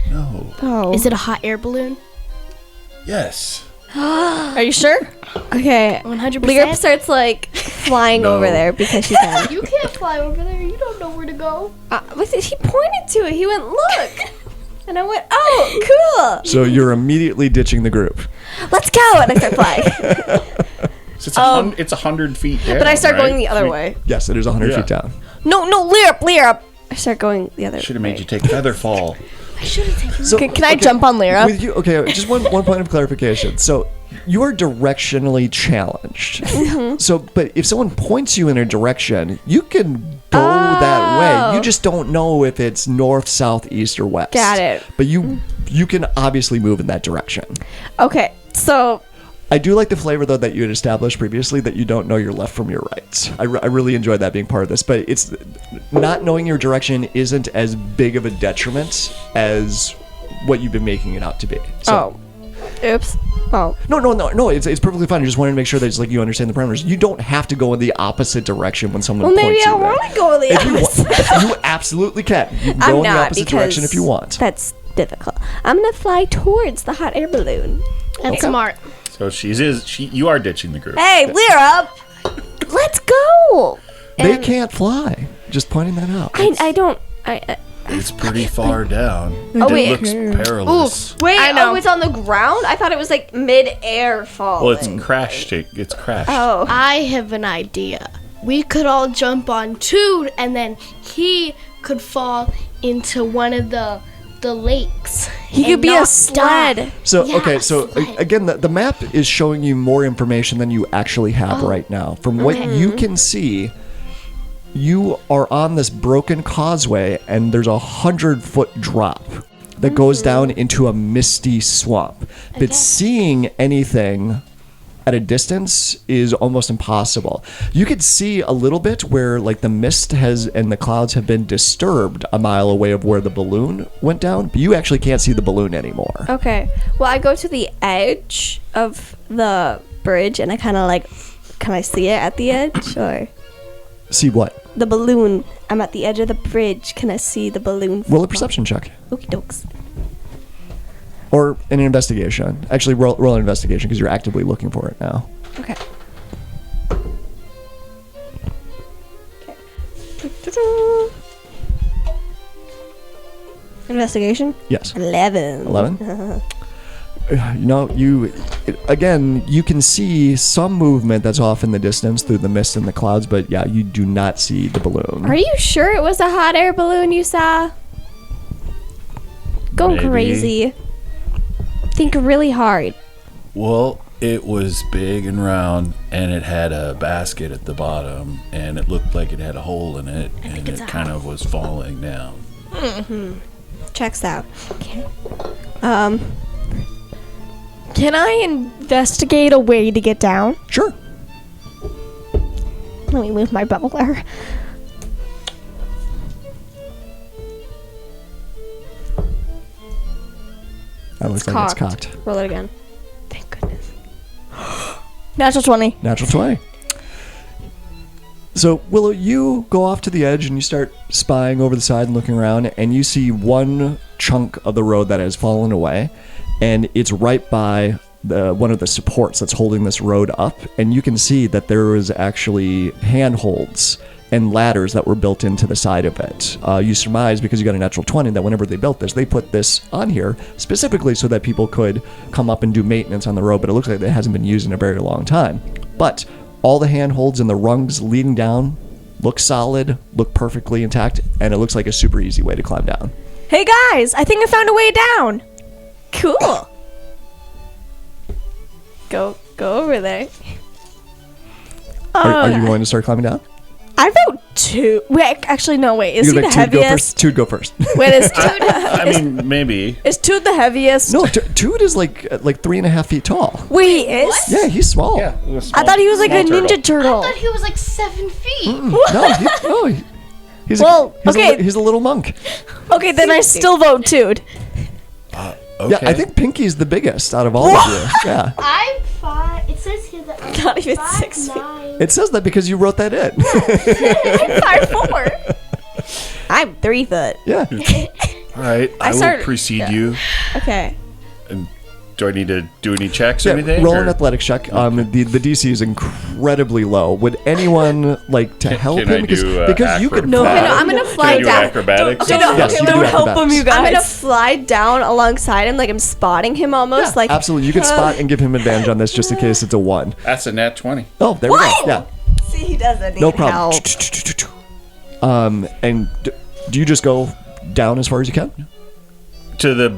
[SPEAKER 6] No.
[SPEAKER 3] Oh.
[SPEAKER 5] Is it a hot air balloon?
[SPEAKER 6] Yes.
[SPEAKER 4] Are you sure?
[SPEAKER 3] Okay.
[SPEAKER 5] 100%.
[SPEAKER 3] Lyra starts like flying
[SPEAKER 6] No.
[SPEAKER 3] over there because she can.
[SPEAKER 5] You can't fly over there. You don't know where to go.
[SPEAKER 3] He pointed to it. He went, look. And I went, oh, cool.
[SPEAKER 2] So you're immediately ditching the group.
[SPEAKER 3] Let's go. And I start flying.
[SPEAKER 6] So it's 100 feet down.
[SPEAKER 3] But I start
[SPEAKER 6] right?
[SPEAKER 3] going the other way.
[SPEAKER 2] Yes, it is 100
[SPEAKER 6] Yeah.
[SPEAKER 2] feet down.
[SPEAKER 3] No, Lyra. I start going the other way.
[SPEAKER 6] Should have made you take feather fall.
[SPEAKER 5] I should have taken.
[SPEAKER 2] So,
[SPEAKER 4] Can I jump on Lyra?
[SPEAKER 2] With you, okay, just one point of clarification. So you are directionally challenged. So, but if someone points you in a direction, you can go that way. You just don't know if it's north, south, east, or west.
[SPEAKER 3] Got it.
[SPEAKER 2] But you can obviously move in that direction.
[SPEAKER 3] Okay, so
[SPEAKER 2] I do like the flavor, though, that you had established previously, that you don't know your left from your right. I really enjoyed that being part of this. But it's not knowing your direction isn't as big of a detriment as what you've been making it out to be. So,
[SPEAKER 3] oops. Oh.
[SPEAKER 2] No. It's perfectly fine. I just wanted to make sure that it's like you understand the parameters. You don't have to go in the opposite direction when someone
[SPEAKER 3] Well, maybe
[SPEAKER 2] points
[SPEAKER 3] I
[SPEAKER 2] you there.
[SPEAKER 3] want to go the
[SPEAKER 2] If you,
[SPEAKER 3] opposite.
[SPEAKER 2] you absolutely can. You can
[SPEAKER 3] I'm
[SPEAKER 2] go in the
[SPEAKER 3] not
[SPEAKER 2] opposite
[SPEAKER 3] because
[SPEAKER 2] direction if you want.
[SPEAKER 3] That's difficult. I'm gonna fly towards the hot air balloon.
[SPEAKER 5] That's smart.
[SPEAKER 6] So you are ditching the group.
[SPEAKER 3] Hey, Lyra, let's go.
[SPEAKER 2] They
[SPEAKER 3] And
[SPEAKER 2] can't fly. Just pointing that out.
[SPEAKER 3] I don't.
[SPEAKER 6] It's pretty far down.
[SPEAKER 3] Oh, wait.
[SPEAKER 6] It looks perilous.
[SPEAKER 3] Wait.
[SPEAKER 4] I know.
[SPEAKER 3] Oh, it's on the ground. I thought it was like mid-air falling.
[SPEAKER 6] Well, it's crashed. It's crashed.
[SPEAKER 3] Oh.
[SPEAKER 5] I have an idea. We could all jump on Tood, and then he could fall into one of the lakes.
[SPEAKER 4] He could be a sled.
[SPEAKER 2] So,
[SPEAKER 5] Yeah,
[SPEAKER 2] okay, so
[SPEAKER 5] sled.
[SPEAKER 2] again, the map is showing you more information than you actually have right now. From what you can see, you are on this broken causeway, and there's 100-foot drop that goes down into a misty swamp. But seeing anything at a distance is almost impossible. You could see a little bit where like the mist has and the clouds have been disturbed a mile away of where the balloon went down, but you actually can't see the balloon anymore.
[SPEAKER 3] Okay. Well, I go to the edge of the bridge, and I kind of like, can I see it at the edge or
[SPEAKER 2] See what?
[SPEAKER 3] the balloon? I'm at the edge of the bridge. Can I see the balloon?
[SPEAKER 2] Roll a perception check.
[SPEAKER 3] Okie dokes.
[SPEAKER 2] Or an investigation. Actually, roll an investigation because you're actively looking for it now.
[SPEAKER 3] Okay. Investigation?
[SPEAKER 2] Yes.
[SPEAKER 3] 11.
[SPEAKER 2] 11? Again, you can see some movement that's off in the distance through the mist and the clouds, but yeah, you do not see the balloon.
[SPEAKER 3] Are you sure it was a hot air balloon you saw? Go
[SPEAKER 6] Maybe.
[SPEAKER 3] crazy. Think really hard.
[SPEAKER 6] Well, it was big and round, and it had a basket at the bottom, and it looked like it had a hole in it, and it kind of was falling down.
[SPEAKER 3] Checks out.
[SPEAKER 4] Can I investigate a way to get down?
[SPEAKER 2] Sure.
[SPEAKER 4] Let me move my bubbler.
[SPEAKER 2] That looks like it's cocked.
[SPEAKER 3] Roll it again. Thank goodness.
[SPEAKER 4] Natural 20.
[SPEAKER 2] Natural 20. So, Willow, you go off to the edge and you start spying over the side and looking around, and you see one chunk of the road that has fallen away, and it's right by one of the supports that's holding this road up, and you can see that there was actually handholds and ladders that were built into the side of it. You surmise, because you got a natural 20, that whenever they built this, they put this on here specifically so that people could come up and do maintenance on the road, but it looks like it hasn't been used in a very long time. But all the handholds and the rungs leading down look solid, look perfectly intact, and it looks like a super easy way to climb down.
[SPEAKER 4] Hey guys, I think I found a way down.
[SPEAKER 3] Cool. Go over there.
[SPEAKER 2] Are you going to start climbing down?
[SPEAKER 4] I vote 2. Wait, actually, no, wait. Is he
[SPEAKER 2] You're
[SPEAKER 4] the
[SPEAKER 2] like, Tood, go first.
[SPEAKER 4] heaviest?
[SPEAKER 2] Tood, go first.
[SPEAKER 4] Wait, is
[SPEAKER 6] I mean, maybe.
[SPEAKER 4] is Tood the heaviest?
[SPEAKER 2] No, Tood is like 3.5 feet tall.
[SPEAKER 4] Wait, he is?
[SPEAKER 2] Yeah, he's small.
[SPEAKER 6] Yeah.
[SPEAKER 4] I thought he was like a ninja turtle.
[SPEAKER 5] I thought he was like 7 feet.
[SPEAKER 2] He's
[SPEAKER 4] Well,
[SPEAKER 2] a, he's a little monk.
[SPEAKER 4] Okay, then I still vote Tood.
[SPEAKER 6] Okay.
[SPEAKER 2] Yeah, I think Pinky's the biggest out of all of you. Yeah.
[SPEAKER 5] I'm 5. It says here that I'm
[SPEAKER 4] Not even
[SPEAKER 5] 5'9".
[SPEAKER 4] 6 feet.
[SPEAKER 2] It says that because you wrote that in.
[SPEAKER 4] I'm 5'4". I'm 3 foot.
[SPEAKER 2] Yeah.
[SPEAKER 6] All right. I
[SPEAKER 3] started-
[SPEAKER 6] will precede you.
[SPEAKER 3] Okay.
[SPEAKER 6] And do I need to do any checks or
[SPEAKER 2] Yeah,
[SPEAKER 6] anything?
[SPEAKER 2] roll
[SPEAKER 6] or-
[SPEAKER 2] an athletics check. The DC is incredibly low. Would anyone like to help
[SPEAKER 6] can I
[SPEAKER 2] him?
[SPEAKER 6] do,
[SPEAKER 2] Because you could.
[SPEAKER 3] No,
[SPEAKER 2] fly.
[SPEAKER 3] I'm gonna
[SPEAKER 6] Can I
[SPEAKER 3] fly
[SPEAKER 6] do
[SPEAKER 3] down.
[SPEAKER 6] acrobatics?
[SPEAKER 3] Okay, no,
[SPEAKER 2] Yes, you can do
[SPEAKER 4] don't help him,
[SPEAKER 2] acrobatics.
[SPEAKER 4] you guys.
[SPEAKER 3] I'm gonna fly down alongside him, like I'm spotting him almost. Like
[SPEAKER 2] Absolutely, you could spot and give him advantage on this just in case it's a 1.
[SPEAKER 6] That's a nat 20.
[SPEAKER 2] Oh, there we go. Yeah,
[SPEAKER 4] See, he doesn't need
[SPEAKER 2] no problem.
[SPEAKER 4] help.
[SPEAKER 2] And do you just go down as far as you can?
[SPEAKER 6] To the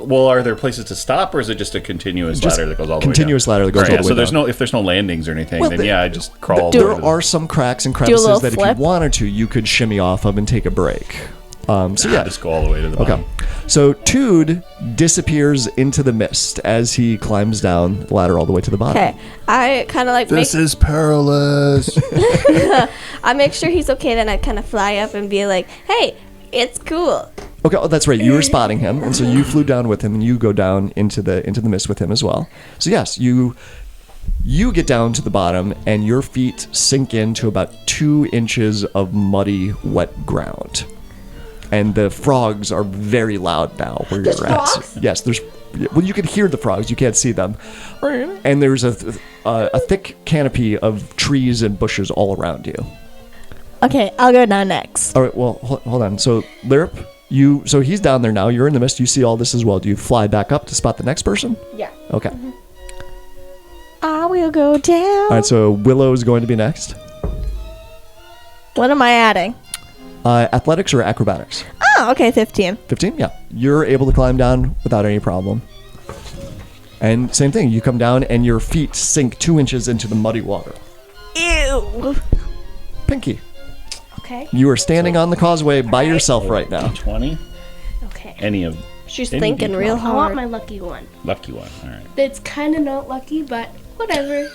[SPEAKER 6] well, are there places to stop, or is it just a continuous
[SPEAKER 2] Just
[SPEAKER 6] ladder that goes all the
[SPEAKER 2] continuous
[SPEAKER 6] way down?
[SPEAKER 2] ladder that goes all the way
[SPEAKER 6] So there's
[SPEAKER 2] down.
[SPEAKER 6] no if there's no landings or anything,
[SPEAKER 2] Well,
[SPEAKER 6] then
[SPEAKER 2] the-
[SPEAKER 6] I just crawl.
[SPEAKER 2] There
[SPEAKER 6] over
[SPEAKER 2] are some cracks and
[SPEAKER 4] a little
[SPEAKER 2] crevices that if
[SPEAKER 4] flip.
[SPEAKER 2] you wanted to, you could shimmy off of and take a break. So yeah,
[SPEAKER 6] just go all the way to the bottom.
[SPEAKER 2] okay. So Tood disappears into the mist as he climbs down the ladder all the way to the bottom.
[SPEAKER 3] okay, I kind of like make
[SPEAKER 6] is perilous.
[SPEAKER 3] I make sure he's okay. Then I kind of fly up and be like, "Hey, it's cool."
[SPEAKER 2] Okay, oh, that's right. You were spotting him, and so you flew down with him, and you go down into the mist with him as well. So yes, you get down to the bottom, and your feet sink into about 2 inches of muddy, wet ground. And the frogs are very loud now where you're at.
[SPEAKER 5] frogs?
[SPEAKER 2] Yes, there's. Well, you can hear the frogs. You can't see them. And there's a thick canopy of trees and bushes all around you.
[SPEAKER 4] Okay, I'll go down next.
[SPEAKER 2] All right. Well, hold on. So Lirp, so he's down there now. You're in the mist. You see all this as well. Do you fly back up to spot the next person?
[SPEAKER 3] Yeah.
[SPEAKER 2] Okay.
[SPEAKER 4] I will go down.
[SPEAKER 2] All right. So Willow is going to be next.
[SPEAKER 4] What am I adding?
[SPEAKER 2] Athletics or acrobatics?
[SPEAKER 4] Oh, okay, 15.
[SPEAKER 2] 15. Yeah. You're able to climb down without any problem. And same thing. You come down and your feet sink 2 inches into the muddy water.
[SPEAKER 4] Ew.
[SPEAKER 2] Pinky,
[SPEAKER 5] Okay.
[SPEAKER 2] you are standing on the causeway by yourself right now.
[SPEAKER 6] 20.
[SPEAKER 5] Okay.
[SPEAKER 6] Any of
[SPEAKER 3] She's
[SPEAKER 6] Any
[SPEAKER 3] thinking
[SPEAKER 6] D12.
[SPEAKER 3] real
[SPEAKER 5] I want
[SPEAKER 3] hard.
[SPEAKER 5] my lucky one.
[SPEAKER 6] lucky one. All right.
[SPEAKER 5] It's kind of not lucky, but whatever.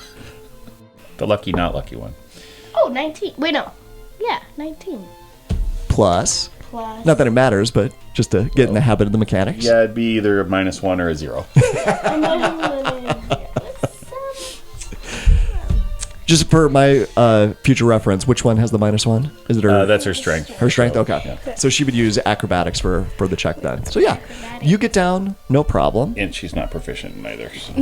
[SPEAKER 6] The lucky, not lucky one.
[SPEAKER 5] Oh, 19. Wait, no. Yeah, 19.
[SPEAKER 2] Plus,
[SPEAKER 5] Plus.
[SPEAKER 2] not that it matters, but just to get in the habit of the mechanics.
[SPEAKER 6] Yeah, it'd be either a -1 or a 0.
[SPEAKER 2] Just for my future reference, which one has the -1? Is it her?
[SPEAKER 6] That's her strength.
[SPEAKER 2] Her strength? Okay. So she would use acrobatics for the check then. So yeah, you get down, no problem.
[SPEAKER 6] And she's not proficient in either. So.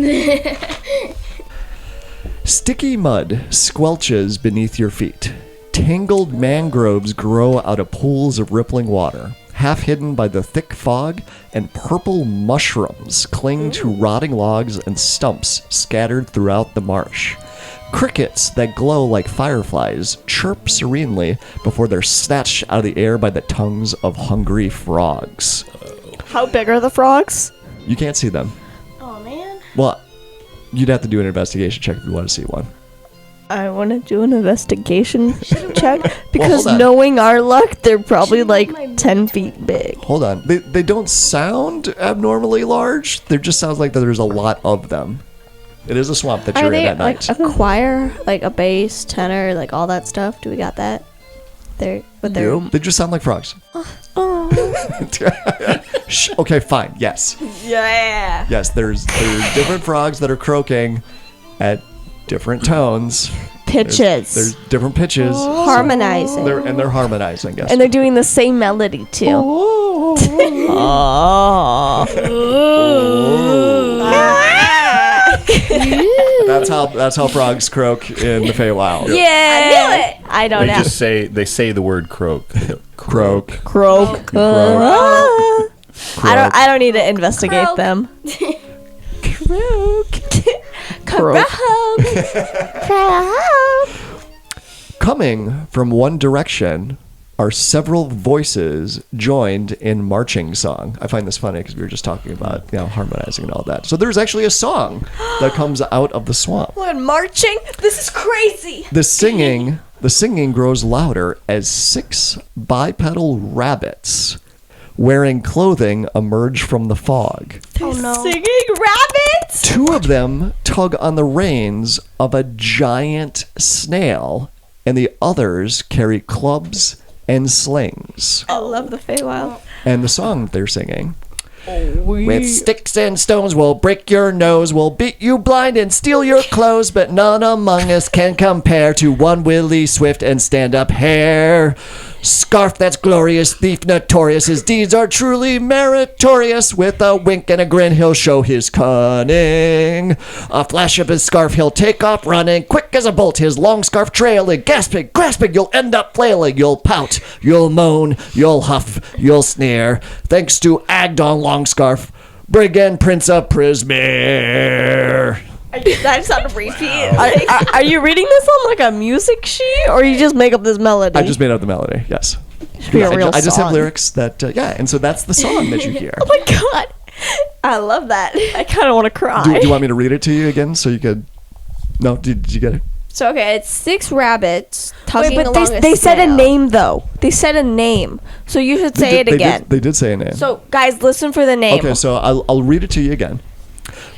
[SPEAKER 2] Sticky mud squelches beneath your feet. Tangled mangroves grow out of pools of rippling water. Half hidden by the thick fog, and purple mushrooms cling to rotting logs and stumps scattered throughout the marsh. Crickets that glow like fireflies chirp serenely before they're snatched out of the air by the tongues of hungry frogs.
[SPEAKER 4] How big are the frogs?
[SPEAKER 2] You can't see them.
[SPEAKER 5] Oh, man.
[SPEAKER 2] Well, you'd have to do an investigation check if you want to see one.
[SPEAKER 4] I want to do an investigation check because
[SPEAKER 2] hold on.
[SPEAKER 4] knowing our luck, they're probably like 10 feet big.
[SPEAKER 2] Hold on. They don't sound abnormally large. There just sounds like that there's a lot of them. It is a swamp that
[SPEAKER 3] Are
[SPEAKER 2] you're in
[SPEAKER 3] they
[SPEAKER 2] at night.
[SPEAKER 3] like a choir, like a bass, tenor, like all that stuff? Do we got that? They're
[SPEAKER 2] They just sound like frogs. Shh, okay, fine. Yes.
[SPEAKER 3] yeah.
[SPEAKER 2] Yes, there's different frogs that are croaking at different tones.
[SPEAKER 4] Pitches.
[SPEAKER 2] There's different pitches.
[SPEAKER 3] Harmonizing.
[SPEAKER 2] They're harmonizing, yes.
[SPEAKER 4] and they're doing the same melody too.
[SPEAKER 2] that's how frogs croak in the Feywild.
[SPEAKER 4] Yeah. I don't know.
[SPEAKER 6] They say the word croak.
[SPEAKER 2] Croak.
[SPEAKER 4] Croak.
[SPEAKER 2] Croak.
[SPEAKER 4] I don't need to investigate them. Croak.
[SPEAKER 2] Coming from one direction are several voices joined in marching song. I find this funny because we were just talking about harmonizing and all that. So there's actually a song that comes out of the swamp.
[SPEAKER 4] What, marching? This is crazy.
[SPEAKER 2] The singing grows louder as 6 bipedal rabbits wearing clothing emerge from the fog.
[SPEAKER 5] Oh no.
[SPEAKER 4] Singing rabbits?
[SPEAKER 2] 2 of them tug on the reins of a giant snail, and the others carry clubs and slings.
[SPEAKER 3] I love the Feywild.
[SPEAKER 2] And the song they're singing: with sticks and stones we'll break your nose, we'll beat you blind and steal your clothes, but none among us can compare to one willy swift and stand-up hare. Scarf that's glorious, thief notorious, his deeds are truly meritorious. With a wink and a grin he'll show his cunning. A flash of his scarf he'll take off running, quick as a bolt his long scarf trailing. Gasping, grasping, you'll end up flailing. You'll pout, you'll moan, you'll huff, you'll sneer. Thanks to Agdon Longscarf, brigand prince of Prismere.
[SPEAKER 4] That's on repeat. Are you reading this on like a music sheet, or you just make up this melody?
[SPEAKER 2] I just made up the melody, yes.
[SPEAKER 4] be a real
[SPEAKER 2] I just have
[SPEAKER 4] song.
[SPEAKER 2] lyrics that, and so that's the song that you hear.
[SPEAKER 4] Oh my god,
[SPEAKER 3] I love that.
[SPEAKER 4] I kind of want to cry.
[SPEAKER 2] Do you want me to read it to you again so you could... No, did you get it?
[SPEAKER 3] So, okay, it's 6 rabbits
[SPEAKER 4] Wait,
[SPEAKER 3] tugging
[SPEAKER 4] but
[SPEAKER 3] along
[SPEAKER 4] they
[SPEAKER 3] a
[SPEAKER 4] said a
[SPEAKER 3] snail.
[SPEAKER 4] name though. They said a name, so you should say it again.
[SPEAKER 2] They did say a name.
[SPEAKER 4] So guys, listen for the name.
[SPEAKER 2] Okay, so I'll read it to you again.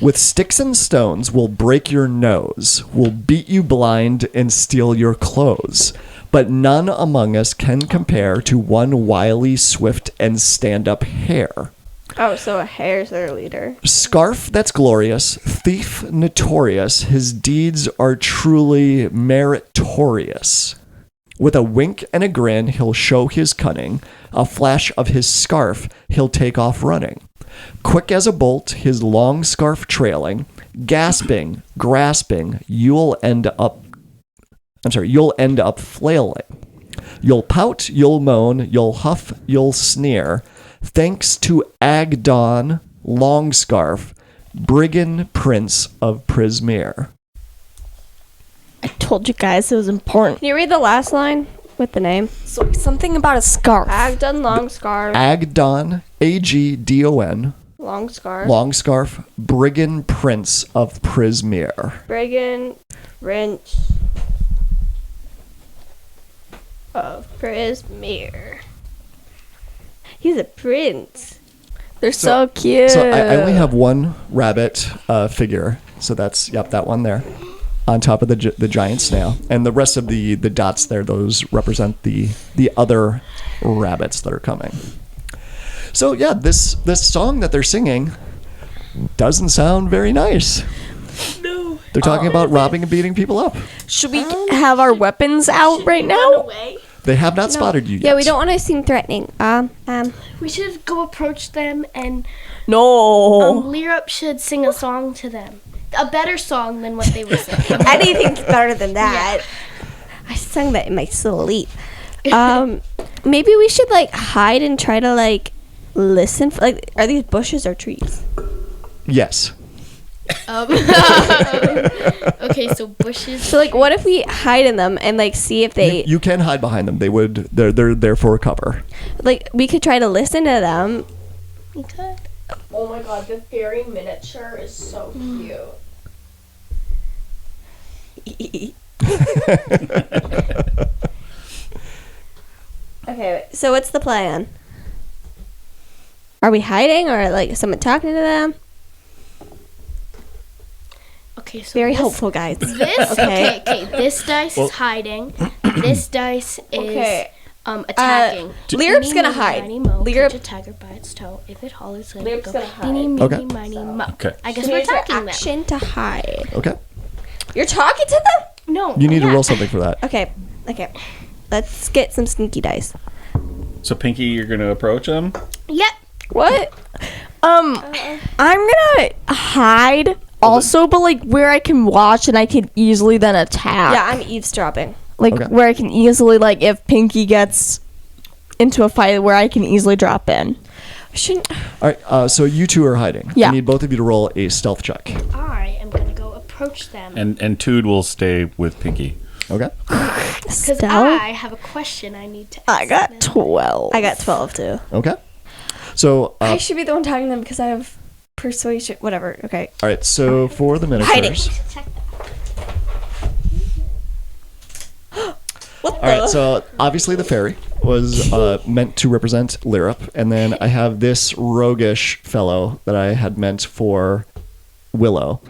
[SPEAKER 2] With sticks and stones, we'll break your nose. We'll beat you blind and steal your clothes. But none among us can compare to one wily, swift, and stand-up hare.
[SPEAKER 3] Oh, so a hare's their leader.
[SPEAKER 2] Scarf that's glorious, thief notorious, his deeds are truly meritorious. With a wink and a grin, he'll show his cunning. A flash of his scarf, he'll take off running. Quick as a bolt, his long scarf trailing, gasping, grasping, you'll end up flailing. You'll pout, you'll moan, you'll huff, you'll sneer. Thanks to Agdon Longscarf, brigand prince of Prismere.
[SPEAKER 4] I told you guys it was important.
[SPEAKER 3] Can you read the last line with the name?
[SPEAKER 4] So something about a scarf.
[SPEAKER 3] Agdon Longscarf.
[SPEAKER 2] Agdon, Agdon,
[SPEAKER 3] Longscarf.
[SPEAKER 2] Longscarf, brigand prince of Prismere.
[SPEAKER 3] Brigand Prince of Prismere. He's a prince.
[SPEAKER 4] They're so cute.
[SPEAKER 2] So I only have one rabbit figure. So that's, that one there. On top of the giant snail. And the rest of the dots there, those represent the other rabbits that are coming. So yeah, this song that they're singing doesn't sound very nice.
[SPEAKER 5] No.
[SPEAKER 2] They're talking about robbing and beating people up.
[SPEAKER 4] Should we have our weapons out right now?
[SPEAKER 2] They have not spotted you yet.
[SPEAKER 3] Yeah, we don't want to seem threatening.
[SPEAKER 5] We should go approach them and
[SPEAKER 4] No.
[SPEAKER 5] Lyrup should sing a song to them. A better song than what they were singing.
[SPEAKER 3] Anything's better than that. I sang that in my sleep. Maybe we should hide and try to listen. For, are these bushes or trees?
[SPEAKER 2] Yes.
[SPEAKER 5] Okay, so bushes.
[SPEAKER 3] So what if we hide in them and see if they
[SPEAKER 2] You can hide behind them. They're there for a cover.
[SPEAKER 3] we could try to listen to them.
[SPEAKER 5] We could.
[SPEAKER 4] Oh my god, the fairy miniature is so cute.
[SPEAKER 3] Okay, so what's the plan? Are we hiding or someone talking to them?
[SPEAKER 5] Okay, so
[SPEAKER 3] Very
[SPEAKER 5] this,
[SPEAKER 3] helpful, guys.
[SPEAKER 5] This
[SPEAKER 3] Okay.
[SPEAKER 5] okay. This dice is hiding. This dice is
[SPEAKER 3] Okay.
[SPEAKER 5] attacking.
[SPEAKER 3] Lyrup's gonna hide.
[SPEAKER 5] Lyrup
[SPEAKER 3] Lyrup-
[SPEAKER 5] a tiger by its toe. If it hollers, let
[SPEAKER 3] Lyrup's
[SPEAKER 5] it go.
[SPEAKER 3] gonna hide.
[SPEAKER 5] Eeny, meeny,
[SPEAKER 2] Okay.
[SPEAKER 5] miny, mo.
[SPEAKER 6] Okay.
[SPEAKER 5] I guess
[SPEAKER 3] So
[SPEAKER 5] we're
[SPEAKER 3] use your
[SPEAKER 5] attacking them.
[SPEAKER 3] action to hide.
[SPEAKER 2] Okay.
[SPEAKER 3] You're talking to them?
[SPEAKER 5] No.
[SPEAKER 2] You need to
[SPEAKER 5] yeah.
[SPEAKER 2] roll something for that.
[SPEAKER 3] Okay. Let's get some sneaky dice.
[SPEAKER 6] So, Pinky, you're going to approach them?
[SPEAKER 5] Yep.
[SPEAKER 3] What?
[SPEAKER 4] I'm gonna hide also, but like where I can watch and I can easily then attack.
[SPEAKER 3] Yeah, I'm eavesdropping.
[SPEAKER 4] Like
[SPEAKER 2] Okay.
[SPEAKER 4] where I can easily like if Pinky gets into a fight where I can easily drop in.
[SPEAKER 3] Shouldn't.
[SPEAKER 2] All right. So you two are hiding.
[SPEAKER 4] Yeah.
[SPEAKER 2] I need both of you to roll a stealth check.
[SPEAKER 5] I am gonna go approach them
[SPEAKER 6] And Tood will stay with Pinky.
[SPEAKER 2] Okay.
[SPEAKER 5] because I have a question I need to ask
[SPEAKER 4] I got
[SPEAKER 5] them.
[SPEAKER 4] 12.
[SPEAKER 3] I got 12 too.
[SPEAKER 2] Okay. So
[SPEAKER 3] I should be the one talking to them because I have persuasion. Whatever. Okay.
[SPEAKER 2] all right. So for the
[SPEAKER 3] Hiding.
[SPEAKER 2] miniatures.
[SPEAKER 5] Check that.
[SPEAKER 2] All right, so obviously the fairy was meant to represent Lirip, and then I have this roguish fellow that I had meant for Willow.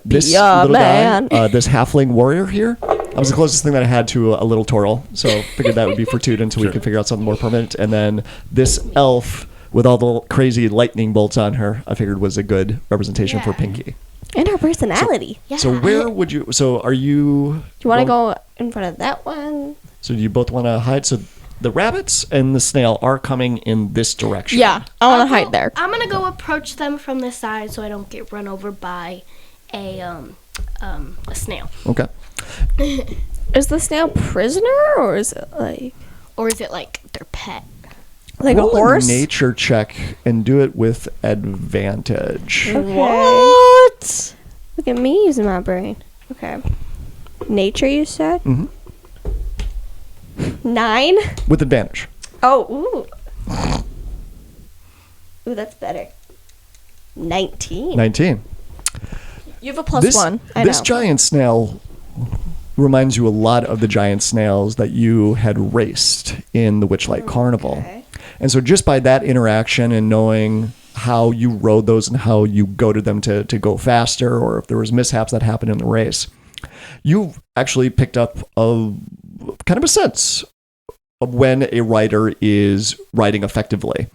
[SPEAKER 2] This
[SPEAKER 4] Yeah,
[SPEAKER 2] little
[SPEAKER 4] man.
[SPEAKER 2] guy, this halfling warrior here, that was the closest thing that I had to a little Toril, so figured that would be for Toot until we could figure out something more permanent. And then this elf with all the crazy lightning bolts on her, I figured was a good representation for
[SPEAKER 5] Yeah.
[SPEAKER 2] Pinky.
[SPEAKER 3] And her personality.
[SPEAKER 5] Yeah.
[SPEAKER 2] So where would you? So are you?
[SPEAKER 3] Do you want to go in front of that one?
[SPEAKER 2] So do you both want to hide? So the rabbits and the snail are coming in this direction.
[SPEAKER 4] Yeah, I want
[SPEAKER 5] I'll
[SPEAKER 4] to hide
[SPEAKER 5] go-
[SPEAKER 4] there.
[SPEAKER 5] I'm gonna go approach them from the side so I don't get run over by a snail.
[SPEAKER 2] Okay.
[SPEAKER 3] Is the snail prisoner or is it like
[SPEAKER 5] Or is it like their pet?
[SPEAKER 3] a
[SPEAKER 2] Roll
[SPEAKER 3] horse?
[SPEAKER 2] nature check and do it with advantage.
[SPEAKER 3] Okay.
[SPEAKER 4] What?
[SPEAKER 3] Look at me using my brain. Okay. Nature, you said?
[SPEAKER 2] Mhm.
[SPEAKER 3] 9?
[SPEAKER 2] With advantage.
[SPEAKER 3] Oh, ooh. Ooh, that's better. 19.
[SPEAKER 2] 19.
[SPEAKER 4] You have a plus
[SPEAKER 2] This,
[SPEAKER 4] one.
[SPEAKER 2] this
[SPEAKER 3] know.
[SPEAKER 2] giant snail reminds you a lot of the giant snails that you had raced in the Witchlight Carnival.
[SPEAKER 3] Okay.
[SPEAKER 2] And so just by that interaction and knowing how you rode those and how you goaded them to go faster, or if there was mishaps that happened in the race, you actually picked up a kind of a sense of when a rider is riding effectively.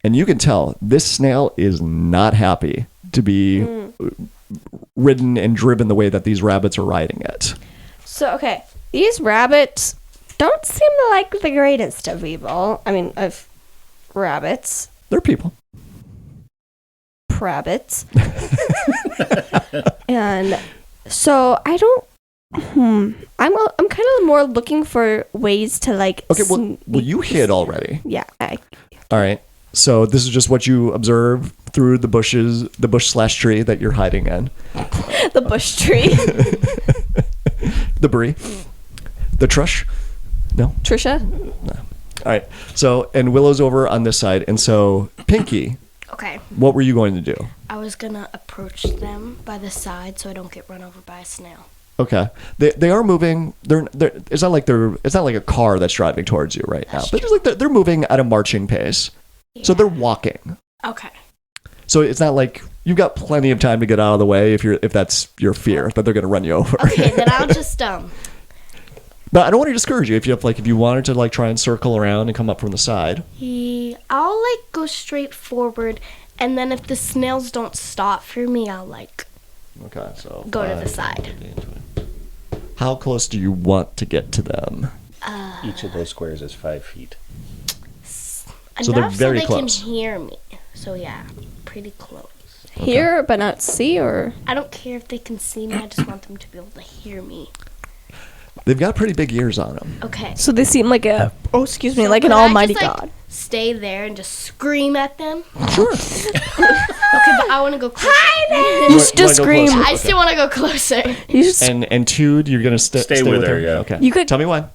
[SPEAKER 2] And you can tell this snail is not happy to be ridden and driven the way that these rabbits are riding it.
[SPEAKER 3] So, okay. These rabbits don't seem to like the greatest of evil. I mean, of rabbits.
[SPEAKER 2] They're people.
[SPEAKER 3] Rabbits. And so I don't. I'm kind of more looking for ways to like.
[SPEAKER 2] Okay, well you hid already.
[SPEAKER 3] Yeah.
[SPEAKER 2] All right. So this is just what you observe through the bushes, the bush/tree that you're hiding in.
[SPEAKER 3] The bush tree.
[SPEAKER 2] The brie. The trush. No.
[SPEAKER 3] Trisha.
[SPEAKER 2] All right. So, and Willow's over on this side. And so, Pinky,
[SPEAKER 5] Okay.
[SPEAKER 2] what were you going to do?
[SPEAKER 5] I was gonna approach them by the side so I don't get run over by a snail.
[SPEAKER 2] Okay. They are moving. They're it's not like a car that's driving towards you right now. But it's like they're moving at a marching pace. So they're walking.
[SPEAKER 5] Okay.
[SPEAKER 2] So it's not like you've got plenty of time to get out of the way if that's your fear that they're going to run you over.
[SPEAKER 5] Okay, then I'll just
[SPEAKER 2] But I don't want to discourage you if you wanted to like try and circle around and come up from the side.
[SPEAKER 5] I'll like go straight forward, and then if the snails don't stop for me, I'll like
[SPEAKER 2] Okay, so
[SPEAKER 5] go to the side.
[SPEAKER 2] How close do you want to get to them?
[SPEAKER 6] Each of those squares is 5 feet.
[SPEAKER 2] So they're
[SPEAKER 5] Enough
[SPEAKER 2] very
[SPEAKER 5] so they
[SPEAKER 2] close.
[SPEAKER 5] can hear me. So yeah, pretty close.
[SPEAKER 3] Hear but not see, or
[SPEAKER 5] I don't care if they can see me. I just want them to be able to hear me.
[SPEAKER 2] They've got pretty big ears on them.
[SPEAKER 5] Okay.
[SPEAKER 4] So they seem like a like
[SPEAKER 5] So
[SPEAKER 4] an
[SPEAKER 5] could I
[SPEAKER 4] almighty
[SPEAKER 5] just, like,
[SPEAKER 4] god.
[SPEAKER 5] Stay there and just scream at them.
[SPEAKER 2] Sure.
[SPEAKER 5] Okay, but I want to go closer.
[SPEAKER 4] You should just scream.
[SPEAKER 5] I still want to go closer.
[SPEAKER 4] You should
[SPEAKER 2] And Tood, you're gonna stay
[SPEAKER 6] with
[SPEAKER 2] with
[SPEAKER 6] her,
[SPEAKER 2] her.
[SPEAKER 6] yeah.
[SPEAKER 2] Okay.
[SPEAKER 4] You could-
[SPEAKER 2] tell me when.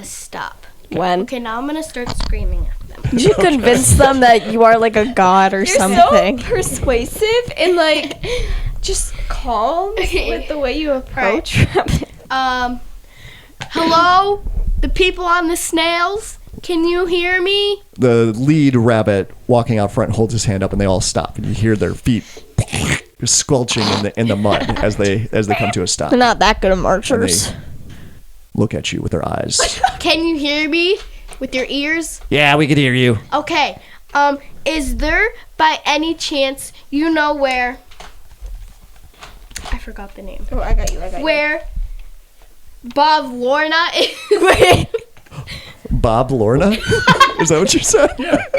[SPEAKER 5] Stop.
[SPEAKER 3] when.
[SPEAKER 5] Okay, now I'm gonna start screaming at them.
[SPEAKER 4] you should convince them that you are like a god or something.
[SPEAKER 3] so persuasive and like just calm
[SPEAKER 5] Okay.
[SPEAKER 3] with the way you approach.
[SPEAKER 5] Hello, the people on the snails. Can you hear me?
[SPEAKER 2] The lead rabbit walking out front holds his hand up, and they all stop, and you hear their feet squelching in the mud as they come to a stop.
[SPEAKER 4] They're not that good at
[SPEAKER 2] And
[SPEAKER 4] marchers.
[SPEAKER 2] they look at you with their eyes.
[SPEAKER 5] Can you hear me with your ears?
[SPEAKER 2] Yeah, we could hear you.
[SPEAKER 5] Okay. Is there by any chance you know where? I forgot the name.
[SPEAKER 3] Oh, I got you.
[SPEAKER 5] Where Bob Lorna is?
[SPEAKER 2] Bob Lorna? Is that what you said? Yeah.
[SPEAKER 5] No,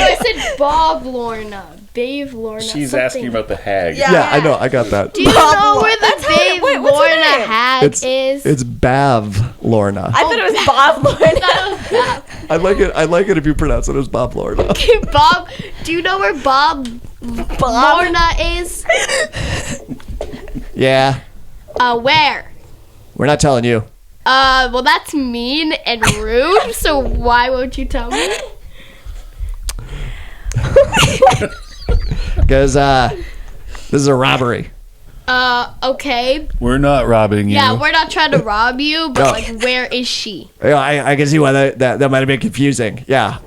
[SPEAKER 5] I said Bob Lorna. Babe Lorna.
[SPEAKER 6] She's
[SPEAKER 5] something.
[SPEAKER 6] asking about the hag.
[SPEAKER 2] Yeah, I know. I got that.
[SPEAKER 5] Do you know where the Babe
[SPEAKER 4] Wait, what's her
[SPEAKER 5] Lorna
[SPEAKER 4] name?
[SPEAKER 5] hag is?
[SPEAKER 2] It's Bav Lorna.
[SPEAKER 4] I thought it was Bob Lorna.
[SPEAKER 2] I like it if you pronounce it as Bob Lorna.
[SPEAKER 5] Okay, Bob. Do you know where Bob Lorna is?
[SPEAKER 2] Yeah,
[SPEAKER 5] Where?
[SPEAKER 2] we're not telling you.
[SPEAKER 5] Well, that's mean and rude. So why won't you tell me?
[SPEAKER 2] Because this is a robbery.
[SPEAKER 5] Okay.
[SPEAKER 6] We're not robbing you.
[SPEAKER 5] Yeah, we're not trying to rob you, but
[SPEAKER 2] No.
[SPEAKER 5] like, where is she?
[SPEAKER 2] Yeah, I can see why that might have been confusing. Yeah.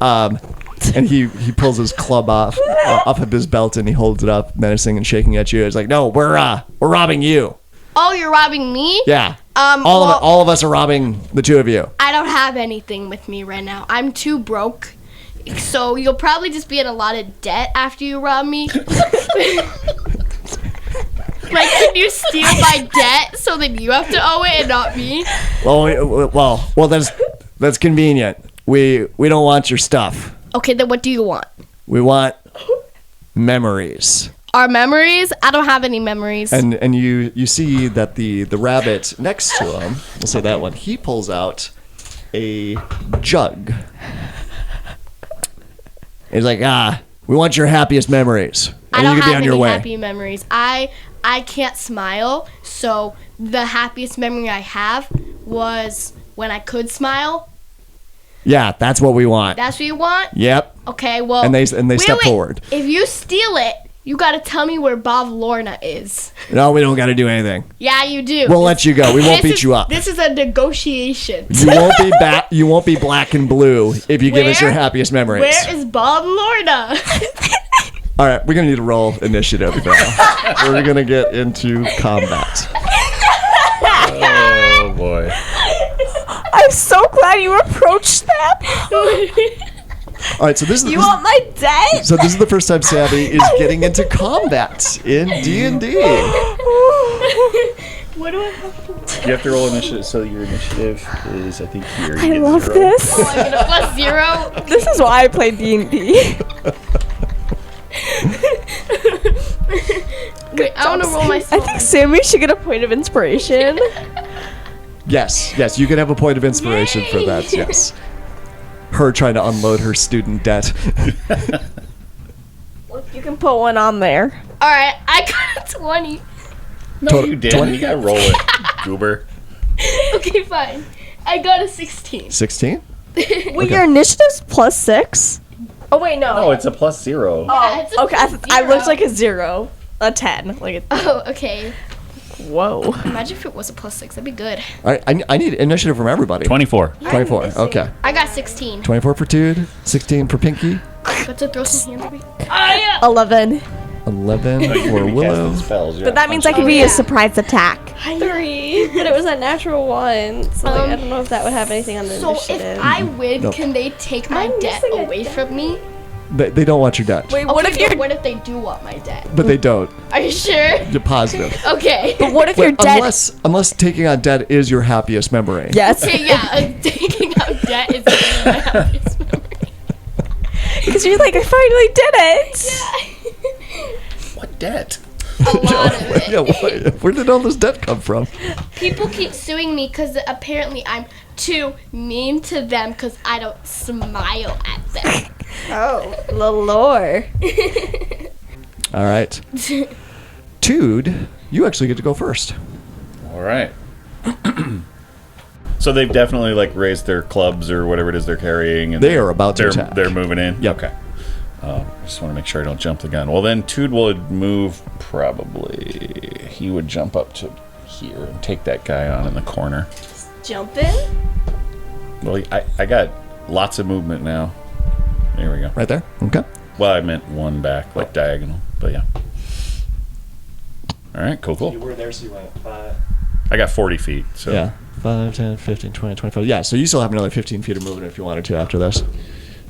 [SPEAKER 2] And he pulls his club off of his belt and he holds it up, menacing and shaking at you. It's like, no, we're robbing you.
[SPEAKER 5] Oh, you're robbing me?
[SPEAKER 2] Yeah.
[SPEAKER 5] Well,
[SPEAKER 2] All of us are robbing the two of you.
[SPEAKER 5] I don't have anything with me right now. I'm too broke. So you'll probably just be in a lot of debt after you rob me. Like, can you steal my debt so then you have to owe it and not me?
[SPEAKER 2] Well, that's convenient. We don't want your stuff.
[SPEAKER 5] Okay, then what do you want?
[SPEAKER 2] We want memories.
[SPEAKER 5] Our memories? I don't have any memories.
[SPEAKER 2] And you see that the rabbit next to him, we'll say that one, he pulls out a jug. He's like, we want your happiest memories.
[SPEAKER 5] I
[SPEAKER 2] And
[SPEAKER 5] don't
[SPEAKER 2] you can
[SPEAKER 5] have
[SPEAKER 2] be on your
[SPEAKER 5] any
[SPEAKER 2] way.
[SPEAKER 5] happy memories. I can't smile, so the happiest memory I have was when I could smile.
[SPEAKER 2] Yeah, that's what we want.
[SPEAKER 5] That's what you want?
[SPEAKER 2] Yep.
[SPEAKER 5] Okay, well.
[SPEAKER 2] And they step forward.
[SPEAKER 5] If you steal it, you gotta tell me where Bob Lorna is.
[SPEAKER 2] No, we don't got to do anything.
[SPEAKER 5] Yeah, you do.
[SPEAKER 2] We'll let you go. We won't
[SPEAKER 5] This
[SPEAKER 2] beat
[SPEAKER 5] is-
[SPEAKER 2] you up.
[SPEAKER 5] This is a negotiation.
[SPEAKER 2] You won't be black and blue if you give us your happiest memories.
[SPEAKER 5] Where is Bob Lorna?
[SPEAKER 2] All right, we're gonna need to roll initiative now. We're gonna get into combat.
[SPEAKER 6] Oh boy.
[SPEAKER 4] I'm so glad you approached that.
[SPEAKER 2] All right, so this is
[SPEAKER 4] You want my debt?
[SPEAKER 2] so this is the first time Savvy is getting into combat in D&D.
[SPEAKER 5] What do I have?
[SPEAKER 6] You have to roll initiative. So your initiative is, I think, here.
[SPEAKER 4] I love this.
[SPEAKER 5] Oh, I'm gonna plus 0.
[SPEAKER 4] This is why I play D&D.
[SPEAKER 5] Wait, I wanna roll my
[SPEAKER 4] I think Sammy should get a point of inspiration.
[SPEAKER 2] Yes, you can have a point of inspiration for that. Yes, her trying to unload her student debt.
[SPEAKER 4] You can put one on there.
[SPEAKER 5] Alright, I got a 20.
[SPEAKER 6] No, you didn't. You gotta roll it, goober.
[SPEAKER 5] Okay, fine. I got a 16.
[SPEAKER 2] 16.
[SPEAKER 4] Wait, your initiative's +6? Oh wait, no.
[SPEAKER 6] No, it's a plus 0.
[SPEAKER 5] Yeah, it's a
[SPEAKER 4] Okay, I looked like a 0, a 10, like a.
[SPEAKER 5] Oh, okay.
[SPEAKER 4] Whoa.
[SPEAKER 5] Imagine if it was a +6. That'd be good.
[SPEAKER 2] All right, I need initiative from everybody.
[SPEAKER 6] 24.
[SPEAKER 2] 24. Okay.
[SPEAKER 5] I got 16.
[SPEAKER 2] 24 for Tude, 16 for Pinky,
[SPEAKER 5] Got to throw some hands at me.
[SPEAKER 4] 11.
[SPEAKER 2] 11
[SPEAKER 6] Oh, you're
[SPEAKER 2] for
[SPEAKER 6] gonna be
[SPEAKER 2] Willow.
[SPEAKER 6] casting spells.
[SPEAKER 4] But that means I can be a surprise attack.
[SPEAKER 3] 3, but it was a natural 1, so like, I don't know if that would have anything on the
[SPEAKER 5] So
[SPEAKER 3] initiative.
[SPEAKER 5] if I win,
[SPEAKER 2] No.
[SPEAKER 5] can they take my
[SPEAKER 3] I'm
[SPEAKER 5] debt
[SPEAKER 3] missing a
[SPEAKER 5] away from me?
[SPEAKER 2] They don't want your debt,
[SPEAKER 4] Wait,
[SPEAKER 5] Okay,
[SPEAKER 4] what if you're.
[SPEAKER 5] what if they do want my debt?
[SPEAKER 2] but they don't.
[SPEAKER 5] Are you sure?
[SPEAKER 2] You're positive.
[SPEAKER 5] Okay.
[SPEAKER 4] But what if you're
[SPEAKER 2] Wait,
[SPEAKER 4] dead?
[SPEAKER 2] unless taking on debt is your happiest memory.
[SPEAKER 4] Yes.
[SPEAKER 5] Okay, yeah, taking out debt is my happiest memory.
[SPEAKER 4] Because you're like, I finally did it.
[SPEAKER 6] What debt?
[SPEAKER 5] A lot of it.
[SPEAKER 2] Yeah, where did all this debt come from?
[SPEAKER 5] People keep suing me because apparently I'm too mean to them because I don't smile at them.
[SPEAKER 3] Oh, the lore.
[SPEAKER 2] All right. Tude, you actually get to go first.
[SPEAKER 6] All right. So they've definitely like raised their clubs or whatever it is they're carrying, and
[SPEAKER 2] They are about to
[SPEAKER 6] they're,
[SPEAKER 2] attack.
[SPEAKER 6] They're moving in.
[SPEAKER 2] Yep.
[SPEAKER 6] Okay. I just want to make sure I don't jump the gun. Well, then Tude would move. Probably he would jump up to here and take that guy on in the corner.
[SPEAKER 3] Jump in?
[SPEAKER 6] Well, I got lots of movement now. There we go.
[SPEAKER 2] Right there. Okay.
[SPEAKER 6] Well, I meant one back, like diagonal, but yeah. All right, cool.
[SPEAKER 2] were there, so you went 5.
[SPEAKER 6] I got 40 feet. So
[SPEAKER 2] Yeah. 5, 10, 15, 20, 25. Yeah, so you still have another 15 feet of movement if you wanted to after this.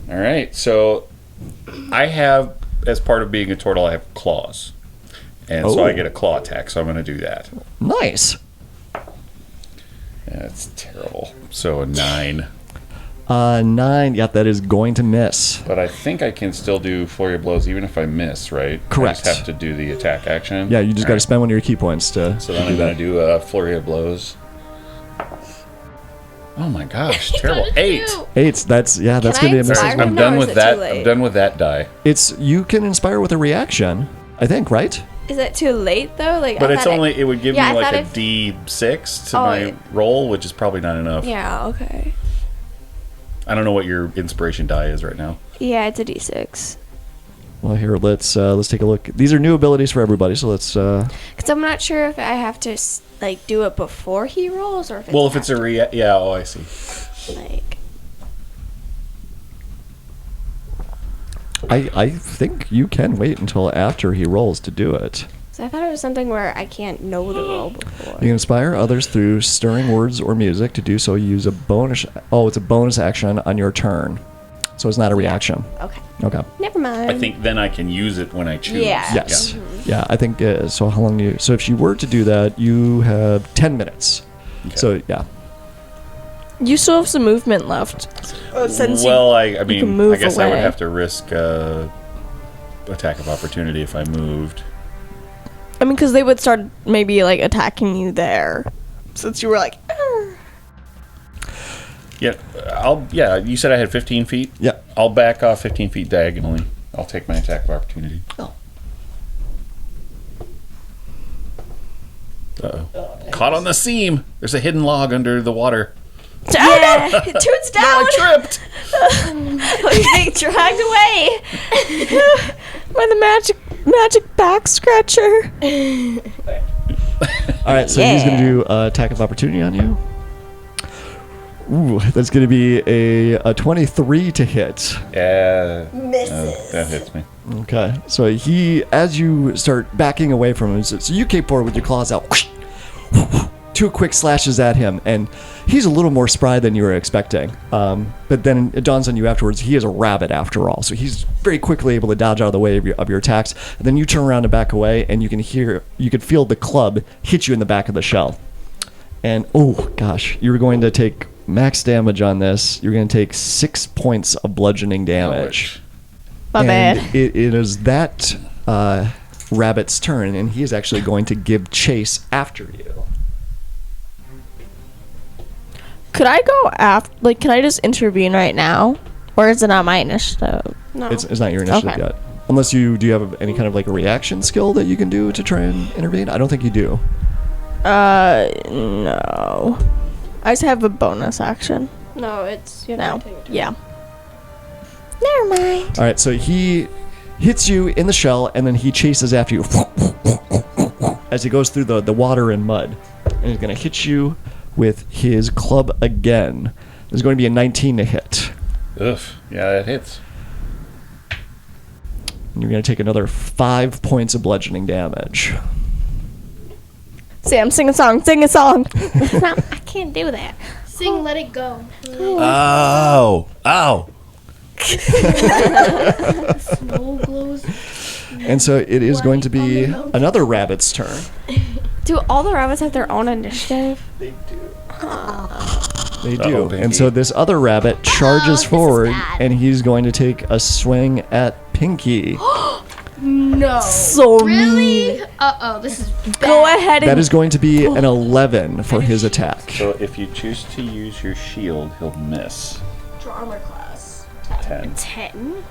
[SPEAKER 6] All right, so I have, as part of being a turtle, I have claws. And so
[SPEAKER 2] Oh.
[SPEAKER 6] I get a claw attack, so I'm going to do that.
[SPEAKER 2] Nice.
[SPEAKER 6] That's terrible. So a 9.
[SPEAKER 2] 9. Yep, that is going to miss.
[SPEAKER 6] But I think I can still do flurry of blows even if I miss, right?
[SPEAKER 2] Correct.
[SPEAKER 6] I just have to do the attack action.
[SPEAKER 2] Yeah, you just got to
[SPEAKER 6] Alright.
[SPEAKER 2] spend one of your key points to.
[SPEAKER 6] So then I'm going to do a flurry of blows. Oh my gosh, terrible. 8.
[SPEAKER 2] 8. That's
[SPEAKER 3] Can
[SPEAKER 2] gonna
[SPEAKER 3] I
[SPEAKER 2] be a miss.
[SPEAKER 3] inspire
[SPEAKER 2] as
[SPEAKER 3] him?
[SPEAKER 2] well.
[SPEAKER 6] I'm
[SPEAKER 3] now,
[SPEAKER 6] done
[SPEAKER 3] or
[SPEAKER 6] with
[SPEAKER 3] is it
[SPEAKER 6] that.
[SPEAKER 3] too late?
[SPEAKER 6] I'm done with that die.
[SPEAKER 2] It's you can inspire with a reaction, I think, right?
[SPEAKER 3] Is it too late though? Like,
[SPEAKER 6] But
[SPEAKER 3] I
[SPEAKER 6] it's
[SPEAKER 3] thought
[SPEAKER 6] only, it would give
[SPEAKER 3] Yeah,
[SPEAKER 6] me
[SPEAKER 3] I
[SPEAKER 6] like a
[SPEAKER 3] thought
[SPEAKER 6] D6 to
[SPEAKER 3] Oh,
[SPEAKER 6] my
[SPEAKER 3] it-
[SPEAKER 6] roll, which is probably not enough.
[SPEAKER 3] Yeah. Okay.
[SPEAKER 6] I don't know what your inspiration die is right now.
[SPEAKER 3] Yeah, it's a D6.
[SPEAKER 2] Well, here let's take a look. These are new abilities for everybody, so let's.
[SPEAKER 3] Because I'm not sure if I have to like do it before he rolls or if it's
[SPEAKER 6] Well, if it's a yeah, oh, I see.
[SPEAKER 3] like.
[SPEAKER 2] I think you can wait until after he rolls to do it.
[SPEAKER 3] So I thought it was something where I can't know the roll before.
[SPEAKER 2] You can inspire others through stirring words or music. To do so, use a bonus. Oh, it's a bonus action on your turn, so it's not a reaction.
[SPEAKER 3] Okay.
[SPEAKER 2] Okay.
[SPEAKER 3] Never mind.
[SPEAKER 6] I think then I can use it when I choose.
[SPEAKER 3] Yeah.
[SPEAKER 2] Yes. Yeah, I think so. How long do you? So if you were to do that, you have 10 minutes.
[SPEAKER 6] Okay.
[SPEAKER 2] So yeah.
[SPEAKER 4] You still have some movement left. Since
[SPEAKER 6] Well, I
[SPEAKER 4] can
[SPEAKER 6] mean,
[SPEAKER 4] move
[SPEAKER 6] I guess I would
[SPEAKER 4] away.
[SPEAKER 6] have to risk attack of opportunity if I moved.
[SPEAKER 4] I mean, because they would start maybe like attacking you there, since you were like.
[SPEAKER 6] Yeah, Yeah, you said I had 15 feet.
[SPEAKER 2] Yeah.
[SPEAKER 6] I'll back off 15 feet diagonally. I'll take my attack of opportunity.
[SPEAKER 2] Oh.
[SPEAKER 6] Uh-oh. Caught on the seam. There's a hidden log under the water.
[SPEAKER 4] Yeah, Toots down.
[SPEAKER 6] I tripped.
[SPEAKER 3] He's being dragged away.
[SPEAKER 4] By the magic back scratcher.
[SPEAKER 2] All right. So he's gonna do attack of opportunity on you. Ooh, that's gonna be a 23 to hit.
[SPEAKER 6] Yeah. Misses. That hits me.
[SPEAKER 2] Okay. So he, as you start backing away from him, so you cape forward with your claws out. 2 quick slashes at him, and he's a little more spry than you were expecting. But then it dawns on you afterwards, he is a rabbit after all. So he's very quickly able to dodge out of the way of your attacks. And then you turn around and back away, and you can feel the club hit you in the back of the shell. And oh gosh, you're going to take max damage on this. You're going to take 6 points of bludgeoning damage.
[SPEAKER 4] My
[SPEAKER 2] And
[SPEAKER 4] bad.
[SPEAKER 2] it is that rabbit's turn, and he is actually going to give chase after you.
[SPEAKER 4] Could I go after? Like, can I just intervene right now, or is it not my initiative?
[SPEAKER 3] No.
[SPEAKER 2] It's not your initiative
[SPEAKER 4] Okay.
[SPEAKER 2] yet. Unless do you have any kind of like a reaction skill that you can do to try and intervene? I don't think you do.
[SPEAKER 4] No. I just have a bonus action.
[SPEAKER 3] No, it's
[SPEAKER 4] No. Yeah.
[SPEAKER 3] Never mind.
[SPEAKER 2] All right, so he hits you in the shell, and then he chases after you as he goes through the water and mud, and he's going to hit you with his club again. There's going to be a 19 to hit.
[SPEAKER 6] Ugh. Yeah, that hits.
[SPEAKER 2] And you're going to take another 5 points of bludgeoning damage.
[SPEAKER 4] Sam, sing a song. Sing a song.
[SPEAKER 3] I can't do that.
[SPEAKER 5] Sing Let It Go.
[SPEAKER 6] Oh. Ow.
[SPEAKER 5] Snow glows.
[SPEAKER 2] And so it is going to be another rabbit's turn.
[SPEAKER 3] Do all the rabbits have their own initiative?
[SPEAKER 2] They
[SPEAKER 6] Uh-oh,
[SPEAKER 2] do.
[SPEAKER 6] baby.
[SPEAKER 2] And so this other rabbit charges
[SPEAKER 1] this is
[SPEAKER 2] forward,
[SPEAKER 1] bad.
[SPEAKER 2] and he's going to take a swing at Pinky.
[SPEAKER 5] No.
[SPEAKER 4] So
[SPEAKER 5] Really? Uh-oh, this is bad.
[SPEAKER 4] Go ahead and
[SPEAKER 2] That is going to be an 11 for his attack.
[SPEAKER 6] So if you choose to use your shield, he'll miss.
[SPEAKER 5] Draw armor class.
[SPEAKER 6] 10.
[SPEAKER 5] 10?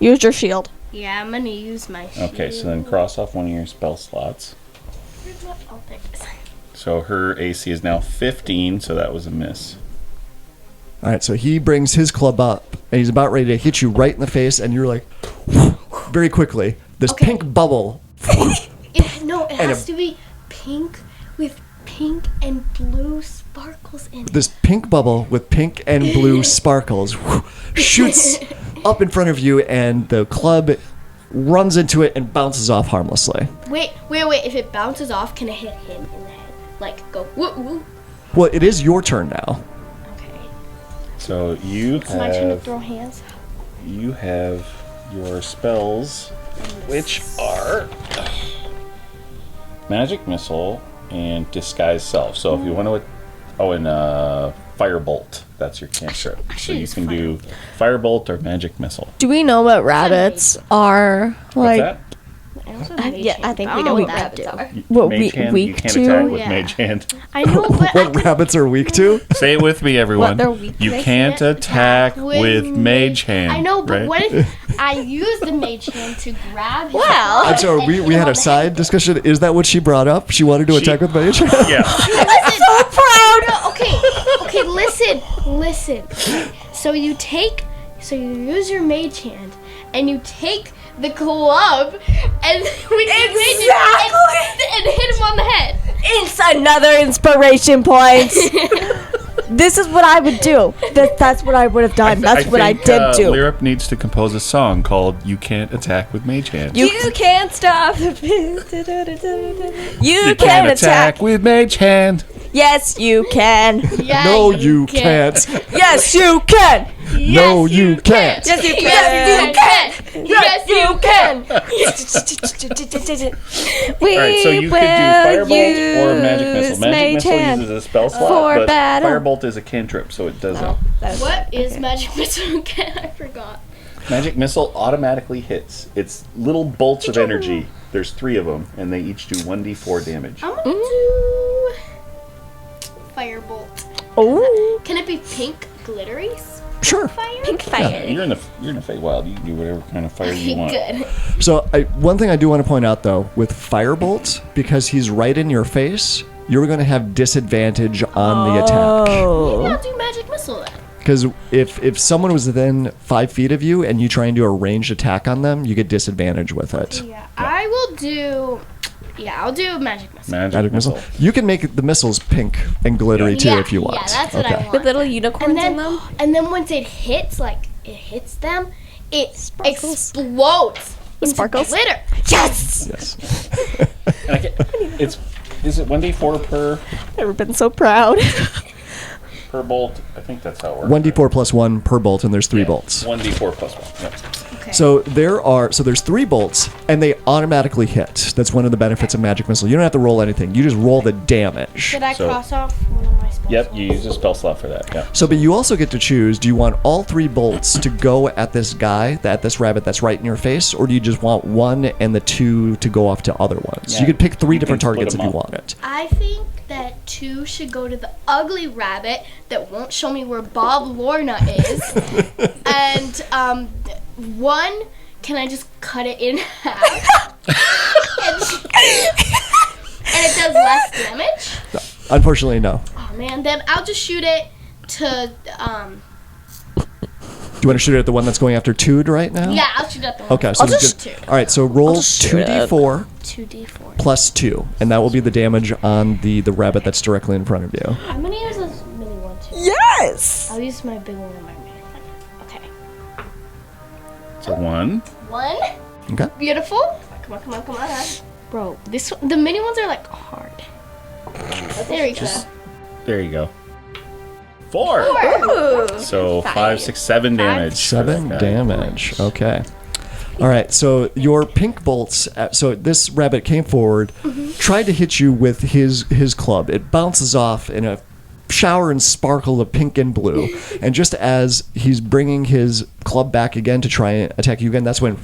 [SPEAKER 4] use your shield.
[SPEAKER 5] Yeah, I'm gonna use my shield.
[SPEAKER 6] Okay, so then cross off one of your spell slots.
[SPEAKER 5] I'll pick this.
[SPEAKER 6] So her AC is now 15, so that was a miss.
[SPEAKER 2] All right, so he brings his club up, and he's about ready to hit you right in the face, and you're like, very quickly, this
[SPEAKER 5] Okay.
[SPEAKER 2] pink bubble.
[SPEAKER 5] It
[SPEAKER 2] And
[SPEAKER 5] has to be pink with pink and blue sparkles in it.
[SPEAKER 2] This pink bubble with pink and blue sparkles shoots up in front of you, and the club runs into it and bounces off harmlessly.
[SPEAKER 5] Wait. If it bounces off, can it hit him in the head? Like, go woo woo.
[SPEAKER 2] Well, it is your turn now.
[SPEAKER 5] Okay.
[SPEAKER 6] So you
[SPEAKER 5] It's my turn to
[SPEAKER 6] have
[SPEAKER 5] throw hands.
[SPEAKER 6] your spells, which are Magic Missile and Disguise Self. So if you want to, Firebolt. That's your cantrip. So
[SPEAKER 5] should
[SPEAKER 6] you
[SPEAKER 5] use
[SPEAKER 6] can do Firebolt or Magic Missile.
[SPEAKER 4] Do we know what rabbits are?
[SPEAKER 6] What's that?
[SPEAKER 3] Yeah, I think we know what rabbits are.
[SPEAKER 4] What
[SPEAKER 6] Mage hand,
[SPEAKER 4] weak
[SPEAKER 6] you can't
[SPEAKER 4] to?
[SPEAKER 6] attack with
[SPEAKER 5] Yeah.
[SPEAKER 6] Mage Hand.
[SPEAKER 5] I know, but
[SPEAKER 2] What rabbits are weak to?
[SPEAKER 6] Say it with me, everyone.
[SPEAKER 3] they're weak
[SPEAKER 6] You
[SPEAKER 3] to?
[SPEAKER 6] can't attack with Mage Hand.
[SPEAKER 5] I know, but
[SPEAKER 6] right?
[SPEAKER 5] what if I use the mage hand to grab?
[SPEAKER 3] Well,
[SPEAKER 2] I'm sorry, we had a side discussion. Is that what she brought up? She wanted to attack with mage?
[SPEAKER 6] Yeah.
[SPEAKER 5] Listen, so proud. Okay, listen. So you use your mage hand, and you take the club, and we can and hit him on the head.
[SPEAKER 4] It's another inspiration point. This is what I would do. That's what I would have done. That's what I
[SPEAKER 6] think,
[SPEAKER 4] did do.
[SPEAKER 6] Lyrup needs to compose a song called "You Can't Attack with Mage Hand."
[SPEAKER 3] you can't stop the
[SPEAKER 4] You
[SPEAKER 6] You
[SPEAKER 4] can attack.
[SPEAKER 6] with Mage Hand.
[SPEAKER 4] Yes, you can.
[SPEAKER 5] Yeah,
[SPEAKER 2] No, you can't.
[SPEAKER 4] Yes, you can.
[SPEAKER 2] No, you can't.
[SPEAKER 4] Yes, you can.
[SPEAKER 5] Yes, you can.
[SPEAKER 3] We
[SPEAKER 6] All right, so you could do Firebolt or Magic Missile. Magic Missile uses a spell slot,
[SPEAKER 3] for
[SPEAKER 6] but
[SPEAKER 3] battle.
[SPEAKER 6] Firebolt is a cantrip, so it doesn't.
[SPEAKER 5] What is magic missile again? I forgot.
[SPEAKER 6] Magic Missile automatically hits. It's little bolts of energy. There's 3 of them, and they each do 1d4 damage.
[SPEAKER 5] I'm gonna do firebolt.
[SPEAKER 4] Oh.
[SPEAKER 5] Can it be pink glittery?
[SPEAKER 2] Sure.
[SPEAKER 5] Fire?
[SPEAKER 3] Pink fire.
[SPEAKER 6] You're in the Feywild. You can do whatever kind of fire you want.
[SPEAKER 5] Good.
[SPEAKER 2] So one thing I do want to point out, though, with Firebolt, because he's right in your face, you're going to have disadvantage on the attack.
[SPEAKER 5] Maybe I'll do magic missile then.
[SPEAKER 2] Because if someone was within 5 feet of you and you try and do a ranged attack on them, you get disadvantage with it.
[SPEAKER 5] Yeah, I will do. Yeah, I'll do magic missile.
[SPEAKER 2] Magic missile. You can make the missiles pink and glittery too
[SPEAKER 5] Yeah,
[SPEAKER 2] if you want.
[SPEAKER 5] Yeah, that's what I
[SPEAKER 3] With
[SPEAKER 5] want.
[SPEAKER 3] little unicorns
[SPEAKER 5] And then,
[SPEAKER 3] in them.
[SPEAKER 5] and then once it hits, them, it
[SPEAKER 3] Sparkles.
[SPEAKER 5] explodes. into
[SPEAKER 3] Sparkles?
[SPEAKER 5] Glitter.
[SPEAKER 3] Yes.
[SPEAKER 2] Yes.
[SPEAKER 6] And is it 1d4 per
[SPEAKER 3] Never been so proud.
[SPEAKER 6] bolt? I think that's how it works.
[SPEAKER 2] 1d4 plus 1 per bolt, and there's 3 bolts.
[SPEAKER 6] 1d4 plus 1. Yep.
[SPEAKER 2] So there's 3 bolts, and they automatically hit. That's one of the benefits of Magic Missile. You don't have to roll anything. You just roll the damage.
[SPEAKER 5] Should I
[SPEAKER 6] So-
[SPEAKER 5] cross off one of my spells?
[SPEAKER 6] Yep, you use a spell slot for that. Yeah.
[SPEAKER 2] So, but you also get to choose, do you want all 3 bolts to go at this guy, at this rabbit that's right in your face, or do you just want 1 and the 2 to go off to other ones?
[SPEAKER 6] Yeah.
[SPEAKER 2] You could pick 3
[SPEAKER 6] You
[SPEAKER 2] different
[SPEAKER 6] can split
[SPEAKER 2] targets if
[SPEAKER 6] them
[SPEAKER 2] you
[SPEAKER 6] up.
[SPEAKER 2] want it.
[SPEAKER 5] I think that 2 should go to the ugly rabbit that won't show me where Bob Lorna is. And 1, can I just cut it in half? and it does less damage?
[SPEAKER 2] Unfortunately, no.
[SPEAKER 5] Oh man, then I'll just shoot it to,
[SPEAKER 2] Do you want to shoot it at the one that's going after Tude right now?
[SPEAKER 5] yeah, I'll shoot at the one.
[SPEAKER 2] Okay, so
[SPEAKER 5] I'll
[SPEAKER 2] just
[SPEAKER 5] just shoot.
[SPEAKER 2] all right. So roll
[SPEAKER 4] just shoot it.
[SPEAKER 2] 2d4
[SPEAKER 5] 2d4.
[SPEAKER 2] plus 2, and that will be the damage on the rabbit that's directly in front of you.
[SPEAKER 5] I'm gonna use this mini one too.
[SPEAKER 4] Yes.
[SPEAKER 5] I'll use my big one and my mini one. Okay.
[SPEAKER 6] So 1.
[SPEAKER 5] 1.
[SPEAKER 2] Okay.
[SPEAKER 5] Beautiful. Come on. Bro, the mini ones are like hard. There we go.
[SPEAKER 6] There you go. 4. So 5, 6, 7 damage.
[SPEAKER 2] 7
[SPEAKER 6] Okay.
[SPEAKER 2] damage. Okay. All right. So your pink bolts. So this rabbit came forward, tried to hit you with his club. It bounces off in a shower and sparkle of pink and blue. And just as he's bringing his club back again to try and attack you again, that's when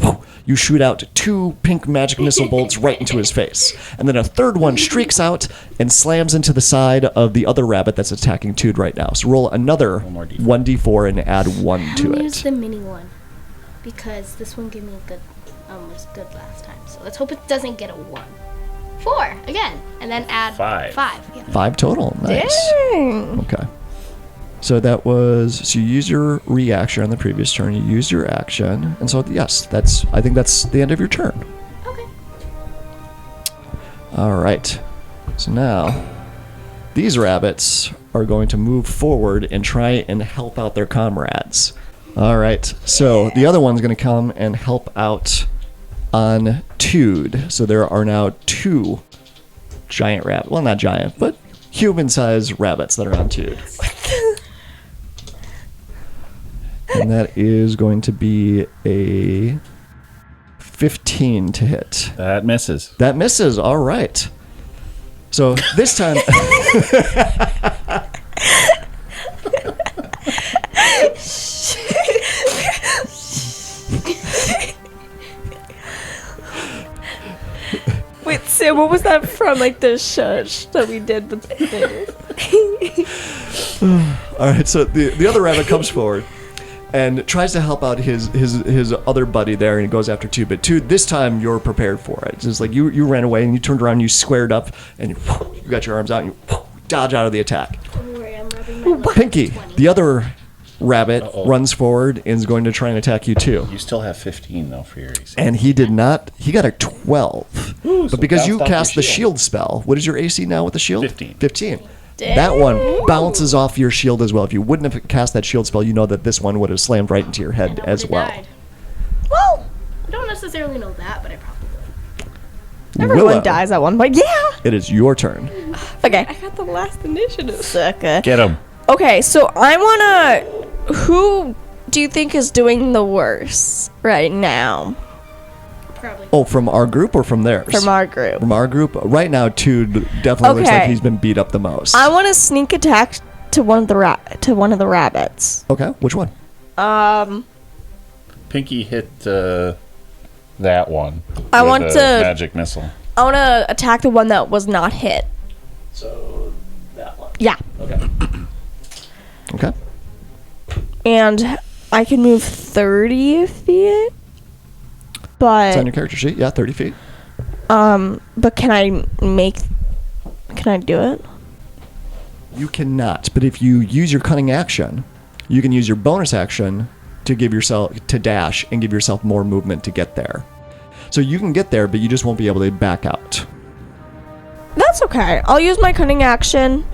[SPEAKER 2] you shoot out 2 pink magic missile bolts right into his face. And then a third one streaks out and slams into the side of the other rabbit that's attacking Tude right now. So roll another
[SPEAKER 6] more D4.
[SPEAKER 2] 1d4 and add 1
[SPEAKER 5] I'm
[SPEAKER 2] to
[SPEAKER 5] gonna use
[SPEAKER 2] it.
[SPEAKER 5] the mini one because this one gave me a good, was good last time. So let's hope it doesn't get a 1. 4 again, and then add
[SPEAKER 6] 5.
[SPEAKER 5] 5. Yeah.
[SPEAKER 2] 5 total. Nice. Okay. So that was, so you used your reaction on the previous turn, you used your action, and so yes, I think that's the end of your turn.
[SPEAKER 5] Okay.
[SPEAKER 2] All right. So now, these rabbits are going to move forward and try and help out their comrades. All right. So the other one's going to come and help out on Tude. So there are now 2 giant rabbits. Well, not giant, but human-sized rabbits that are on Tude. And that is going to be a 15 to hit.
[SPEAKER 6] That misses.
[SPEAKER 2] That misses. All right. So this time,
[SPEAKER 4] Sam, what was that from? Like the shush that we did with the thing.
[SPEAKER 2] All right, so the other rabbit comes forward and tries to help out his other buddy there, and he goes after Two. But Two, this time you're prepared for it. It's just like you ran away and you turned around, and you squared up, and you got your arms out, and you dodge out of the attack.
[SPEAKER 5] Don't worry, I'm rubbing my
[SPEAKER 2] Pinky, the other rabbit, runs forward and is going to try and attack you too.
[SPEAKER 6] You still have 15 though for your AC.
[SPEAKER 2] And he did not. He got a 12.
[SPEAKER 6] Ooh,
[SPEAKER 2] but
[SPEAKER 6] so
[SPEAKER 2] because
[SPEAKER 6] bounced
[SPEAKER 2] you
[SPEAKER 6] off
[SPEAKER 2] cast
[SPEAKER 6] your
[SPEAKER 2] the
[SPEAKER 6] shield.
[SPEAKER 2] shield spell, what is your AC now with the shield?
[SPEAKER 6] 15.
[SPEAKER 2] 15. That one bounces off your shield as well. If you wouldn't have cast that shield spell, you know that this one would have slammed right into your head
[SPEAKER 5] I
[SPEAKER 2] as
[SPEAKER 5] would've
[SPEAKER 2] well.
[SPEAKER 5] died.
[SPEAKER 4] Well,
[SPEAKER 5] I don't necessarily know that, but I probably would.
[SPEAKER 4] everyone
[SPEAKER 2] Willow,
[SPEAKER 4] dies at one point. Yeah.
[SPEAKER 2] it is your turn.
[SPEAKER 4] Okay.
[SPEAKER 3] I got the last initiative.
[SPEAKER 4] Sucker.
[SPEAKER 6] Get him.
[SPEAKER 4] Okay, so I wanna. Who do you think is doing the worst right now?
[SPEAKER 5] Probably.
[SPEAKER 2] Oh, from our group or from theirs?
[SPEAKER 4] From our group.
[SPEAKER 2] From our group. Right now, Two definitely looks like
[SPEAKER 4] Okay.
[SPEAKER 2] he's been beat up the most.
[SPEAKER 4] I want to sneak attack to one of the rabbits.
[SPEAKER 2] Okay, which one?
[SPEAKER 6] Pinky hit that one.
[SPEAKER 4] I
[SPEAKER 6] with
[SPEAKER 4] want
[SPEAKER 6] a
[SPEAKER 4] to-
[SPEAKER 6] magic missile.
[SPEAKER 4] I want to attack the one that was not hit.
[SPEAKER 2] So that one.
[SPEAKER 4] Yeah,
[SPEAKER 2] Okay.
[SPEAKER 4] and I can move 30 feet.
[SPEAKER 2] It's
[SPEAKER 4] But
[SPEAKER 2] on your character sheet. Yeah, 30 feet.
[SPEAKER 4] but can I do it?
[SPEAKER 2] You cannot, but if you use your cunning action, you can use your bonus action to dash and give yourself more movement to get there. So you can get there, but you just won't be able to back out.
[SPEAKER 4] That's okay. I'll use my cunning action.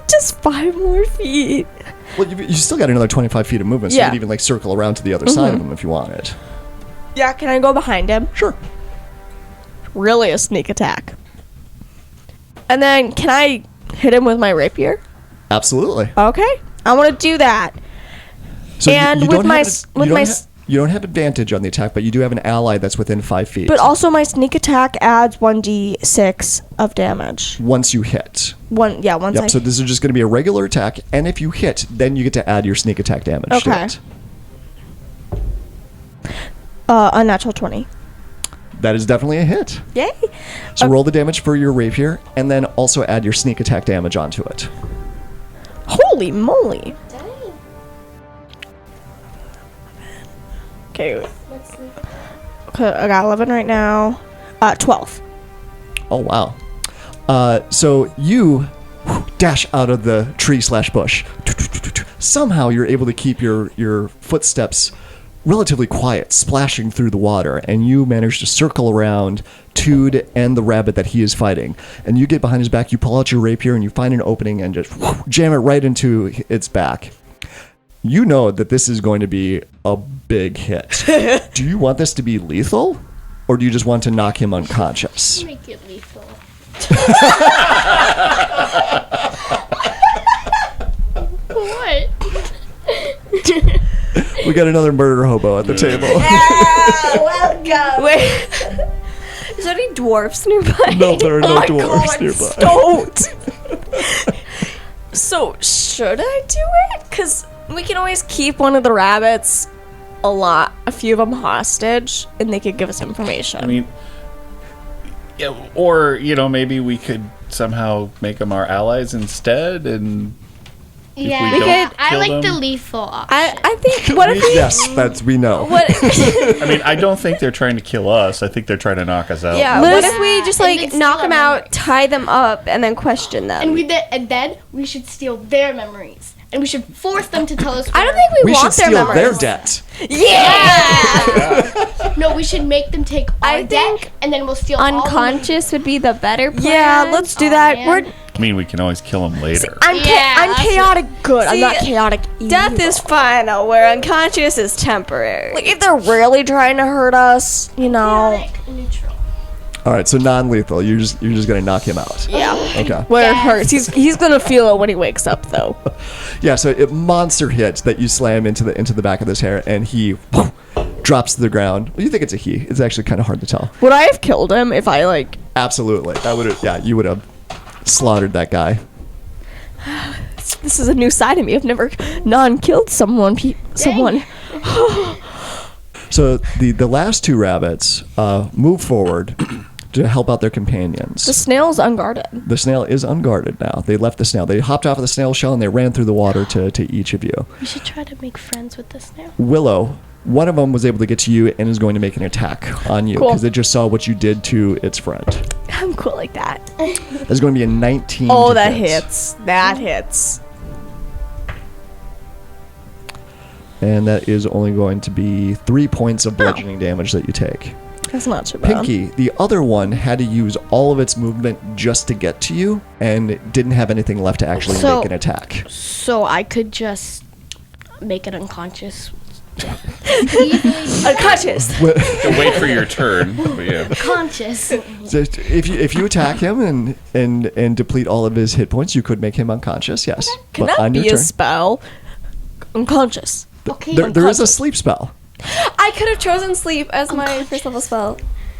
[SPEAKER 4] Just 5 more feet.
[SPEAKER 2] Well, you still got another 25 feet of movement, so you
[SPEAKER 4] Yeah.
[SPEAKER 2] can even circle around to the other side of him if you wanted.
[SPEAKER 4] Yeah, can I go behind him?
[SPEAKER 2] Sure.
[SPEAKER 4] Really a sneak attack. And then can I hit him with my rapier?
[SPEAKER 2] Absolutely.
[SPEAKER 4] Okay. I want to do that.
[SPEAKER 2] So
[SPEAKER 4] And with
[SPEAKER 2] don't
[SPEAKER 4] my
[SPEAKER 2] have
[SPEAKER 4] s-
[SPEAKER 2] you
[SPEAKER 4] with
[SPEAKER 2] don't
[SPEAKER 4] my
[SPEAKER 2] ha-
[SPEAKER 4] s-
[SPEAKER 2] you don't have advantage on the attack, but you do have an ally that's within 5 feet.
[SPEAKER 4] But also my sneak attack adds 1d6 of damage.
[SPEAKER 2] once you hit.
[SPEAKER 4] Once
[SPEAKER 2] Yep.
[SPEAKER 4] I
[SPEAKER 2] So this is just going to be a regular attack, and if you hit, then you get to add your sneak attack damage to
[SPEAKER 4] Okay.
[SPEAKER 2] it.
[SPEAKER 4] unnatural 20.
[SPEAKER 2] That is definitely a hit.
[SPEAKER 4] Yay.
[SPEAKER 2] So roll the damage for your rapier, and then also add your sneak attack damage onto it.
[SPEAKER 4] Holy moly.
[SPEAKER 5] Dang.
[SPEAKER 4] Okay.
[SPEAKER 5] Let's see.
[SPEAKER 4] Okay, I got 11 right now. 12.
[SPEAKER 2] Oh wow! So you dash out of the tree/bush. Somehow you're able to keep your footsteps relatively quiet, splashing through the water, and you manage to circle around Tood and the rabbit that he is fighting. And you get behind his back, you pull out your rapier, and you find an opening and just jam it right into its back. You know that this is going to be a big hit. Do you want this to be lethal, or do you just want to knock him unconscious?
[SPEAKER 5] Make it lethal. What?
[SPEAKER 2] We got another murder hobo at the table.
[SPEAKER 4] Welcome. Wait.
[SPEAKER 3] Is there any dwarfs nearby?
[SPEAKER 2] No, there are no
[SPEAKER 4] Oh my
[SPEAKER 2] dwarves
[SPEAKER 4] God,
[SPEAKER 2] nearby.
[SPEAKER 4] Don't. So, should I do it? Because we can always keep one of the rabbits, a few of them hostage, and they could give us information.
[SPEAKER 6] I mean, yeah, or maybe we could somehow make them our allies instead, and
[SPEAKER 5] Yeah,
[SPEAKER 6] we don't
[SPEAKER 5] I
[SPEAKER 6] kill
[SPEAKER 5] like the
[SPEAKER 6] them?
[SPEAKER 5] lethal option.
[SPEAKER 4] I think, what if we...
[SPEAKER 2] Yes, we know.
[SPEAKER 4] What,
[SPEAKER 6] I mean, I don't think they're trying to kill us. I think they're trying to knock us out.
[SPEAKER 3] Yeah,
[SPEAKER 4] Liz-
[SPEAKER 3] what if we just
[SPEAKER 5] And
[SPEAKER 3] like
[SPEAKER 5] then steal
[SPEAKER 3] knock them
[SPEAKER 5] our
[SPEAKER 3] out,
[SPEAKER 5] memories.
[SPEAKER 3] tie them up, and then question them?
[SPEAKER 5] and then we should steal their memories, and we should force them to tell us.
[SPEAKER 3] I don't think we
[SPEAKER 2] We should
[SPEAKER 3] want their
[SPEAKER 2] steal their
[SPEAKER 3] memories.
[SPEAKER 2] debt.
[SPEAKER 5] No, we should make them take our
[SPEAKER 3] I
[SPEAKER 5] debt,
[SPEAKER 3] think
[SPEAKER 5] and then we'll steal all the
[SPEAKER 3] Unconscious would be the better plan.
[SPEAKER 4] yeah, let's do
[SPEAKER 5] Oh,
[SPEAKER 4] that.
[SPEAKER 5] man.
[SPEAKER 6] I mean, we can always kill them later.
[SPEAKER 4] I'm
[SPEAKER 5] Yeah,
[SPEAKER 4] that's chaotic good. I'm not
[SPEAKER 3] See,
[SPEAKER 4] chaotic evil.
[SPEAKER 3] Death is final, where unconscious is temporary.
[SPEAKER 4] Like, if they're really trying to hurt us,
[SPEAKER 5] Chaotic neutral.
[SPEAKER 2] All right, so non-lethal. You're just gonna knock him out.
[SPEAKER 4] Yeah.
[SPEAKER 2] Okay.
[SPEAKER 4] Where it
[SPEAKER 5] Yes.
[SPEAKER 4] hurts. He's gonna feel it when he wakes up, though.
[SPEAKER 2] Yeah. So it monster hit that you slam into the back of this hair, and he drops to the ground. Well, you think it's a he? It's actually kind of hard to tell.
[SPEAKER 4] Would I have killed him if I, like...
[SPEAKER 2] Absolutely. That would have. Yeah, you would have slaughtered that guy.
[SPEAKER 4] This is a new side of me. I've never non-killed someone.
[SPEAKER 2] So the last two rabbits move forward to help out their companions.
[SPEAKER 4] The snail's unguarded.
[SPEAKER 2] The snail is unguarded now. They left the snail. They hopped off of the snail shell and they ran through the water to each of you.
[SPEAKER 5] We should try to make friends with the snail.
[SPEAKER 2] Willow, one of them was able to get to you and is going to make an attack on you
[SPEAKER 4] Cool.
[SPEAKER 2] because it just saw what you did to its friend.
[SPEAKER 4] I'm cool like that.
[SPEAKER 2] There's going to be a 19.
[SPEAKER 4] Oh,
[SPEAKER 2] to
[SPEAKER 4] that
[SPEAKER 2] hit.
[SPEAKER 4] hits. That hits.
[SPEAKER 2] And that is only going to be 3 points of bludgeoning damage that you take.
[SPEAKER 4] That's not too bad.
[SPEAKER 2] Pinky, the other one, had to use all of its movement just to get to you and didn't have anything left to actually
[SPEAKER 5] So-
[SPEAKER 2] make an attack.
[SPEAKER 5] So I could just make it unconscious.
[SPEAKER 4] Unconscious.
[SPEAKER 6] To wait for your turn. But yeah.
[SPEAKER 5] Conscious.
[SPEAKER 2] So if you attack him and deplete all of his hit points, you could make him unconscious, yes.
[SPEAKER 4] Can
[SPEAKER 2] But
[SPEAKER 4] that
[SPEAKER 2] on your
[SPEAKER 4] be a
[SPEAKER 2] turn,
[SPEAKER 4] spell? Unconscious.
[SPEAKER 5] Okay.
[SPEAKER 2] there is a sleep spell.
[SPEAKER 3] I could have chosen sleep as my first level spell.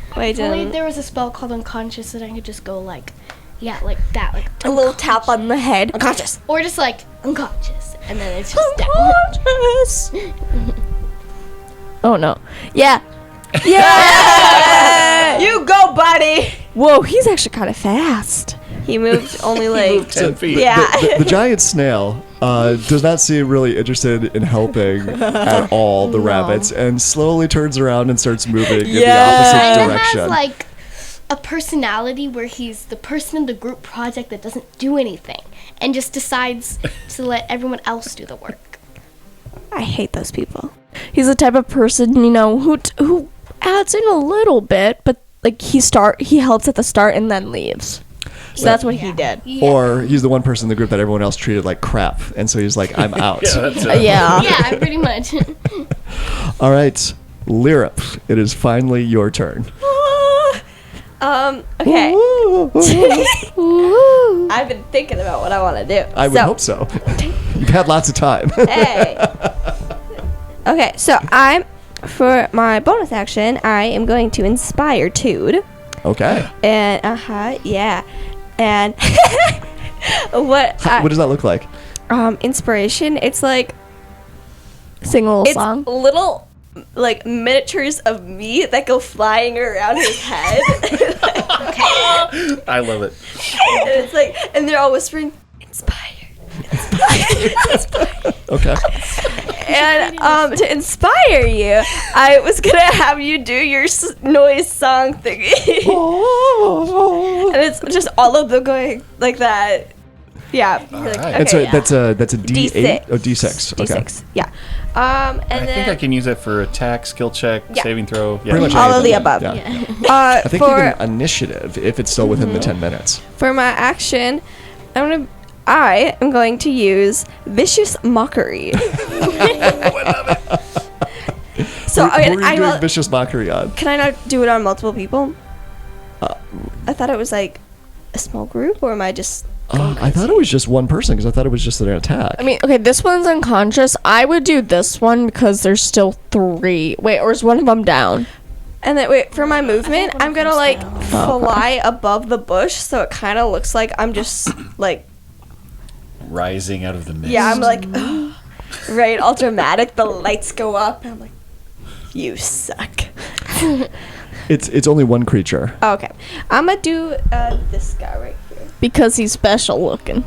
[SPEAKER 3] But I
[SPEAKER 5] If only
[SPEAKER 3] didn't.
[SPEAKER 5] there was a spell called unconscious that I could just go like, yeah, like that, like
[SPEAKER 4] A little tap on the head. Unconscious.
[SPEAKER 5] or just like unconscious, and then it's just down.
[SPEAKER 4] Unconscious. Oh no. Yeah. Yeah.
[SPEAKER 3] You go, buddy!
[SPEAKER 4] Whoa, he's actually kind of fast.
[SPEAKER 3] He moved only like
[SPEAKER 6] 10 feet.
[SPEAKER 3] Yeah.
[SPEAKER 2] The giant snail does not seem really interested in helping at all the rabbits and slowly turns around and starts moving in the opposite
[SPEAKER 5] Kinda
[SPEAKER 2] direction.
[SPEAKER 5] has like a personality where he's the person in the group project that doesn't do anything and just decides to let everyone else do the work.
[SPEAKER 4] I hate those people. He's the type of person, you know, who adds in a little bit, but like he helps at the start and then leaves. So that's what he did.
[SPEAKER 2] Or he's the one person in the group that everyone else treated like crap, and so he's like, I'm out.
[SPEAKER 6] Yeah, that's it.
[SPEAKER 4] Yeah.
[SPEAKER 5] Yeah, pretty much.
[SPEAKER 2] All right, Lyrip, it is finally your turn.
[SPEAKER 3] Okay. I've been thinking about what I want to do.
[SPEAKER 2] I would hope so. You've had lots of time.
[SPEAKER 3] Hey. Okay, so for my bonus action, I am going to inspire Tude.
[SPEAKER 2] Okay.
[SPEAKER 3] And yeah. And what
[SPEAKER 2] What does that look like?
[SPEAKER 3] inspiration, it's like
[SPEAKER 4] Sing a little
[SPEAKER 3] it's
[SPEAKER 4] song.
[SPEAKER 3] little like miniatures of me that go flying around his head.
[SPEAKER 6] I love it.
[SPEAKER 3] And it's like, and they're all whispering, inspired.
[SPEAKER 2] Okay.
[SPEAKER 3] And to inspire you, I was gonna have you do your noise song thingy. And it's just all of them going like that. Yeah. Like,
[SPEAKER 6] right.
[SPEAKER 2] And so that's a D8
[SPEAKER 3] D6.
[SPEAKER 2] or D6. Okay.
[SPEAKER 3] D6. Yeah. And
[SPEAKER 6] I
[SPEAKER 3] then
[SPEAKER 6] think I can use it for attack, skill check,
[SPEAKER 3] Yeah.
[SPEAKER 6] saving throw.
[SPEAKER 2] Pretty much
[SPEAKER 3] all of the
[SPEAKER 2] anything.
[SPEAKER 3] above.
[SPEAKER 2] Yeah.
[SPEAKER 3] I
[SPEAKER 2] I think even initiative if it's still within the 10 minutes.
[SPEAKER 3] for my action, I am going to use vicious mockery. So
[SPEAKER 2] Who are you
[SPEAKER 3] I
[SPEAKER 2] doing
[SPEAKER 3] will,
[SPEAKER 2] vicious mockery on?
[SPEAKER 3] can I not do it on multiple people? I thought it was like a small group, or am I just?
[SPEAKER 2] I thought it was just one person because I thought it was just an attack.
[SPEAKER 4] I mean, okay, this one's unconscious. I would do this one because there's still 3. Wait, or is one of them down?
[SPEAKER 3] And then wait, for my movement, I'm gonna like
[SPEAKER 4] Oh,
[SPEAKER 3] fly above the bush, so it kind of looks like I'm just like,
[SPEAKER 6] Rising out of the mist.
[SPEAKER 3] yeah, I'm like, right, all dramatic. The lights go up, and I'm like, you suck.
[SPEAKER 2] It's only one creature.
[SPEAKER 3] Okay, I'm gonna do this guy right here.
[SPEAKER 4] Because he's special looking.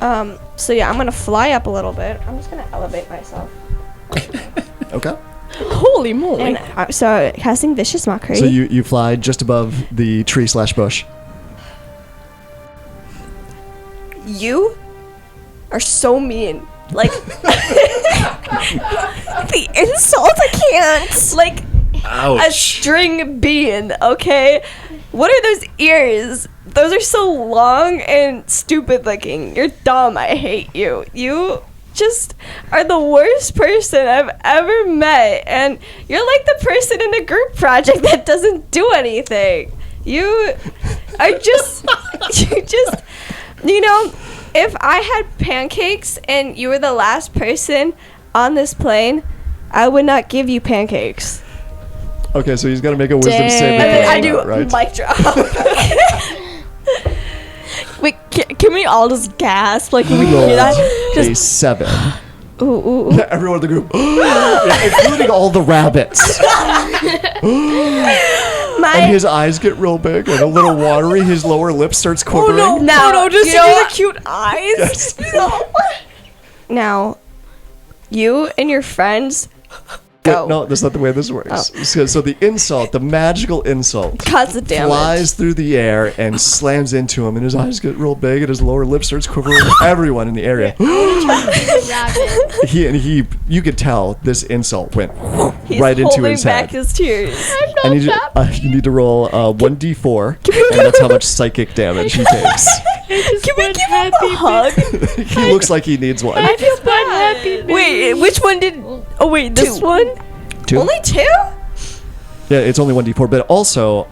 [SPEAKER 3] So yeah, I'm gonna fly up a little bit. I'm just gonna elevate myself.
[SPEAKER 2] Okay.
[SPEAKER 4] Holy moly.
[SPEAKER 3] And so casting vicious mockery.
[SPEAKER 2] So you fly just above the tree/bush.
[SPEAKER 3] You are so mean. Like the insult, I can't. Like a
[SPEAKER 6] Ouch.
[SPEAKER 3] string bean, okay? What are those ears? Those are so long and stupid looking. You're dumb. I hate you. You just are the worst person I've ever met. And you're like the person in a group project that doesn't do anything. You are just, you know, if I had pancakes and you were the last person on this plane, I would not give you pancakes.
[SPEAKER 2] Okay, so he's got to make a wisdom
[SPEAKER 4] Dang.
[SPEAKER 2] saving
[SPEAKER 3] And then I
[SPEAKER 2] throw,
[SPEAKER 3] do
[SPEAKER 2] right?
[SPEAKER 3] mic drop.
[SPEAKER 4] Wait, can we all just gasp? Like, when we
[SPEAKER 2] Roll
[SPEAKER 4] hear that?
[SPEAKER 2] a 7. Everyone in the group, including all the rabbits. And his eyes get real big and a little watery. His lower lip starts quivering.
[SPEAKER 4] No, just do the cute eyes.
[SPEAKER 3] Now, you and your friends go.
[SPEAKER 2] No, that's not the way this works. So the insult, the magical insult,
[SPEAKER 3] Cause the damage.
[SPEAKER 2] flies through the air and slams into him, and his eyes get real big, and his lower lip starts quivering. Everyone in the area,
[SPEAKER 5] Rabbit.
[SPEAKER 2] you could tell this insult went
[SPEAKER 3] He's
[SPEAKER 2] right into
[SPEAKER 3] holding
[SPEAKER 2] his
[SPEAKER 3] back
[SPEAKER 2] head.
[SPEAKER 3] his tears.
[SPEAKER 2] I need you need to roll 1d4, and that's how much psychic damage he takes.
[SPEAKER 4] Can we give him a hug?
[SPEAKER 2] He looks like he needs one.
[SPEAKER 4] I feel bad. Wait, which one did? Oh wait, this one.
[SPEAKER 2] 2?
[SPEAKER 3] Only 2?
[SPEAKER 2] Yeah, it's only 1d4, but also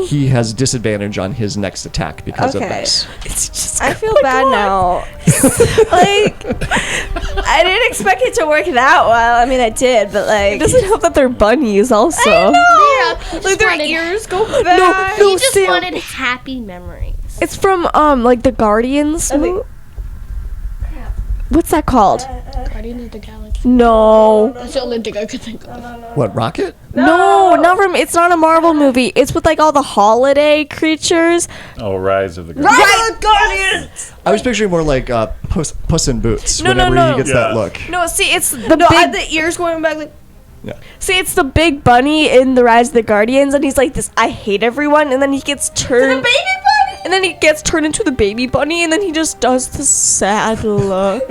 [SPEAKER 2] he has disadvantage on his next attack because of
[SPEAKER 3] Okay.
[SPEAKER 2] this.
[SPEAKER 4] It's just.
[SPEAKER 3] I feel bad now. Like, I didn't expect it to work that well. I mean, I did, but like,
[SPEAKER 4] It doesn't help that they're bunnies, also.
[SPEAKER 5] Yeah,
[SPEAKER 3] like their ears go back.
[SPEAKER 5] He just
[SPEAKER 4] Sam.
[SPEAKER 5] wanted happy memories.
[SPEAKER 4] It's from like the Guardians. What's that called?
[SPEAKER 5] Guardians of the Galaxy.
[SPEAKER 4] No.
[SPEAKER 5] That's the only thing I could think of.
[SPEAKER 2] What, Rocket?
[SPEAKER 4] No, not from. It's not a Marvel movie. It's with like all the holiday creatures.
[SPEAKER 6] Oh, Rise of the Guardians.
[SPEAKER 3] Right, Guardians.
[SPEAKER 2] I was picturing more like Puss in Boots
[SPEAKER 4] No,
[SPEAKER 2] whenever
[SPEAKER 4] no.
[SPEAKER 2] he gets
[SPEAKER 6] Yeah.
[SPEAKER 2] that look.
[SPEAKER 4] No, see, it's the
[SPEAKER 3] No, I had
[SPEAKER 4] big.
[SPEAKER 3] the ears going back. Like,
[SPEAKER 4] See, it's the big bunny in the Rise of the Guardians, and he's like this. I hate everyone, and then he gets turned.
[SPEAKER 3] baby bunny.
[SPEAKER 4] And then he gets turned into the baby bunny, and then he just does the sad look.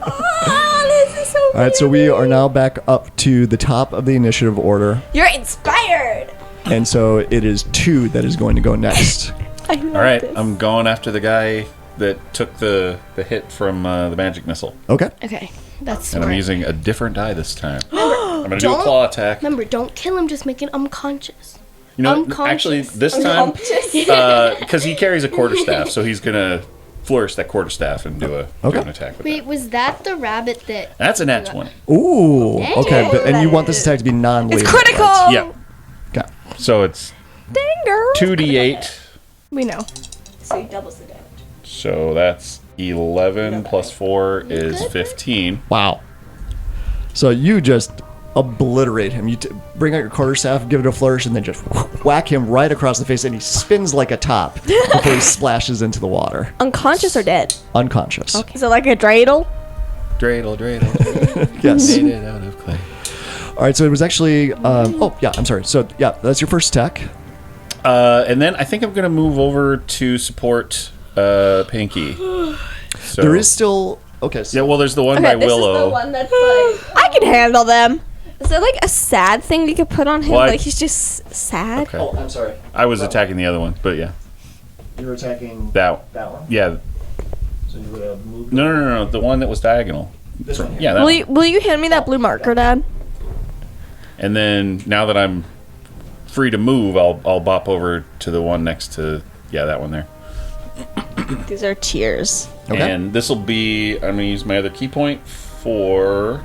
[SPEAKER 4] Oh, this is so
[SPEAKER 2] All right, so we are now back up to the top of the initiative order,
[SPEAKER 3] You're inspired.
[SPEAKER 2] and so it is 2 that is going to go next.
[SPEAKER 4] I love
[SPEAKER 6] All right,
[SPEAKER 4] this.
[SPEAKER 6] I'm going after the guy that took the hit from the magic missile.
[SPEAKER 2] Okay.
[SPEAKER 5] Okay, that's
[SPEAKER 6] And I'm
[SPEAKER 5] smart.
[SPEAKER 6] using a different die this time. I'm going to do a claw attack.
[SPEAKER 5] Remember, don't kill him, just make it unconscious.
[SPEAKER 6] You know,
[SPEAKER 5] unconscious.
[SPEAKER 6] actually, this time, because he carries a quarterstaff, so he's going to flourish that quarterstaff and do an attack with
[SPEAKER 5] Wait,
[SPEAKER 6] that.
[SPEAKER 5] was that the rabbit that...
[SPEAKER 6] That's a nat 20.
[SPEAKER 2] Ooh. Okay, and you want this attack to be non-lethal.
[SPEAKER 4] It's critical.
[SPEAKER 2] right?
[SPEAKER 6] Yeah.
[SPEAKER 2] Okay.
[SPEAKER 6] So it's
[SPEAKER 4] Dang girl.
[SPEAKER 6] 2d8.
[SPEAKER 4] We know.
[SPEAKER 3] So he doubles the damage.
[SPEAKER 6] So that's 11 plus 4 is 15.
[SPEAKER 2] Wow. So you just obliterate him. You bring out your quarterstaff, give it a flourish, and then just whack him right across the face, and he spins like a top before he splashes into the water.
[SPEAKER 3] Unconscious or dead?
[SPEAKER 2] Unconscious.
[SPEAKER 3] Okay. So like a dreidel.
[SPEAKER 6] Dreidel.
[SPEAKER 2] Yes.
[SPEAKER 6] Made it out of clay.
[SPEAKER 2] All right, so it was actually... oh, yeah, I'm sorry. So, yeah, that's your first attack.
[SPEAKER 6] And then I think I'm going to move over to support Pinky. So,
[SPEAKER 2] There is still... Okay, so...
[SPEAKER 6] Yeah, well, there's the one by
[SPEAKER 3] This
[SPEAKER 6] Willow.
[SPEAKER 3] is the one that's like, I can handle them. Is there like a sad thing you could put on him?
[SPEAKER 6] What?
[SPEAKER 3] Like he's just sad?
[SPEAKER 6] Okay.
[SPEAKER 2] Oh, I'm sorry.
[SPEAKER 6] I was attacking the other one, but yeah.
[SPEAKER 2] You're attacking
[SPEAKER 6] That.
[SPEAKER 2] one.
[SPEAKER 6] Yeah.
[SPEAKER 2] So you would have moved...
[SPEAKER 6] No. The one that was diagonal.
[SPEAKER 2] This one.
[SPEAKER 6] Yeah, that one.
[SPEAKER 4] Will you hand me that blue marker, Dad?
[SPEAKER 6] And then now that I'm free to move, I'll bop over to the one next to that one there.
[SPEAKER 4] These are tears.
[SPEAKER 2] Okay.
[SPEAKER 6] And this will be I'm gonna use my other key point for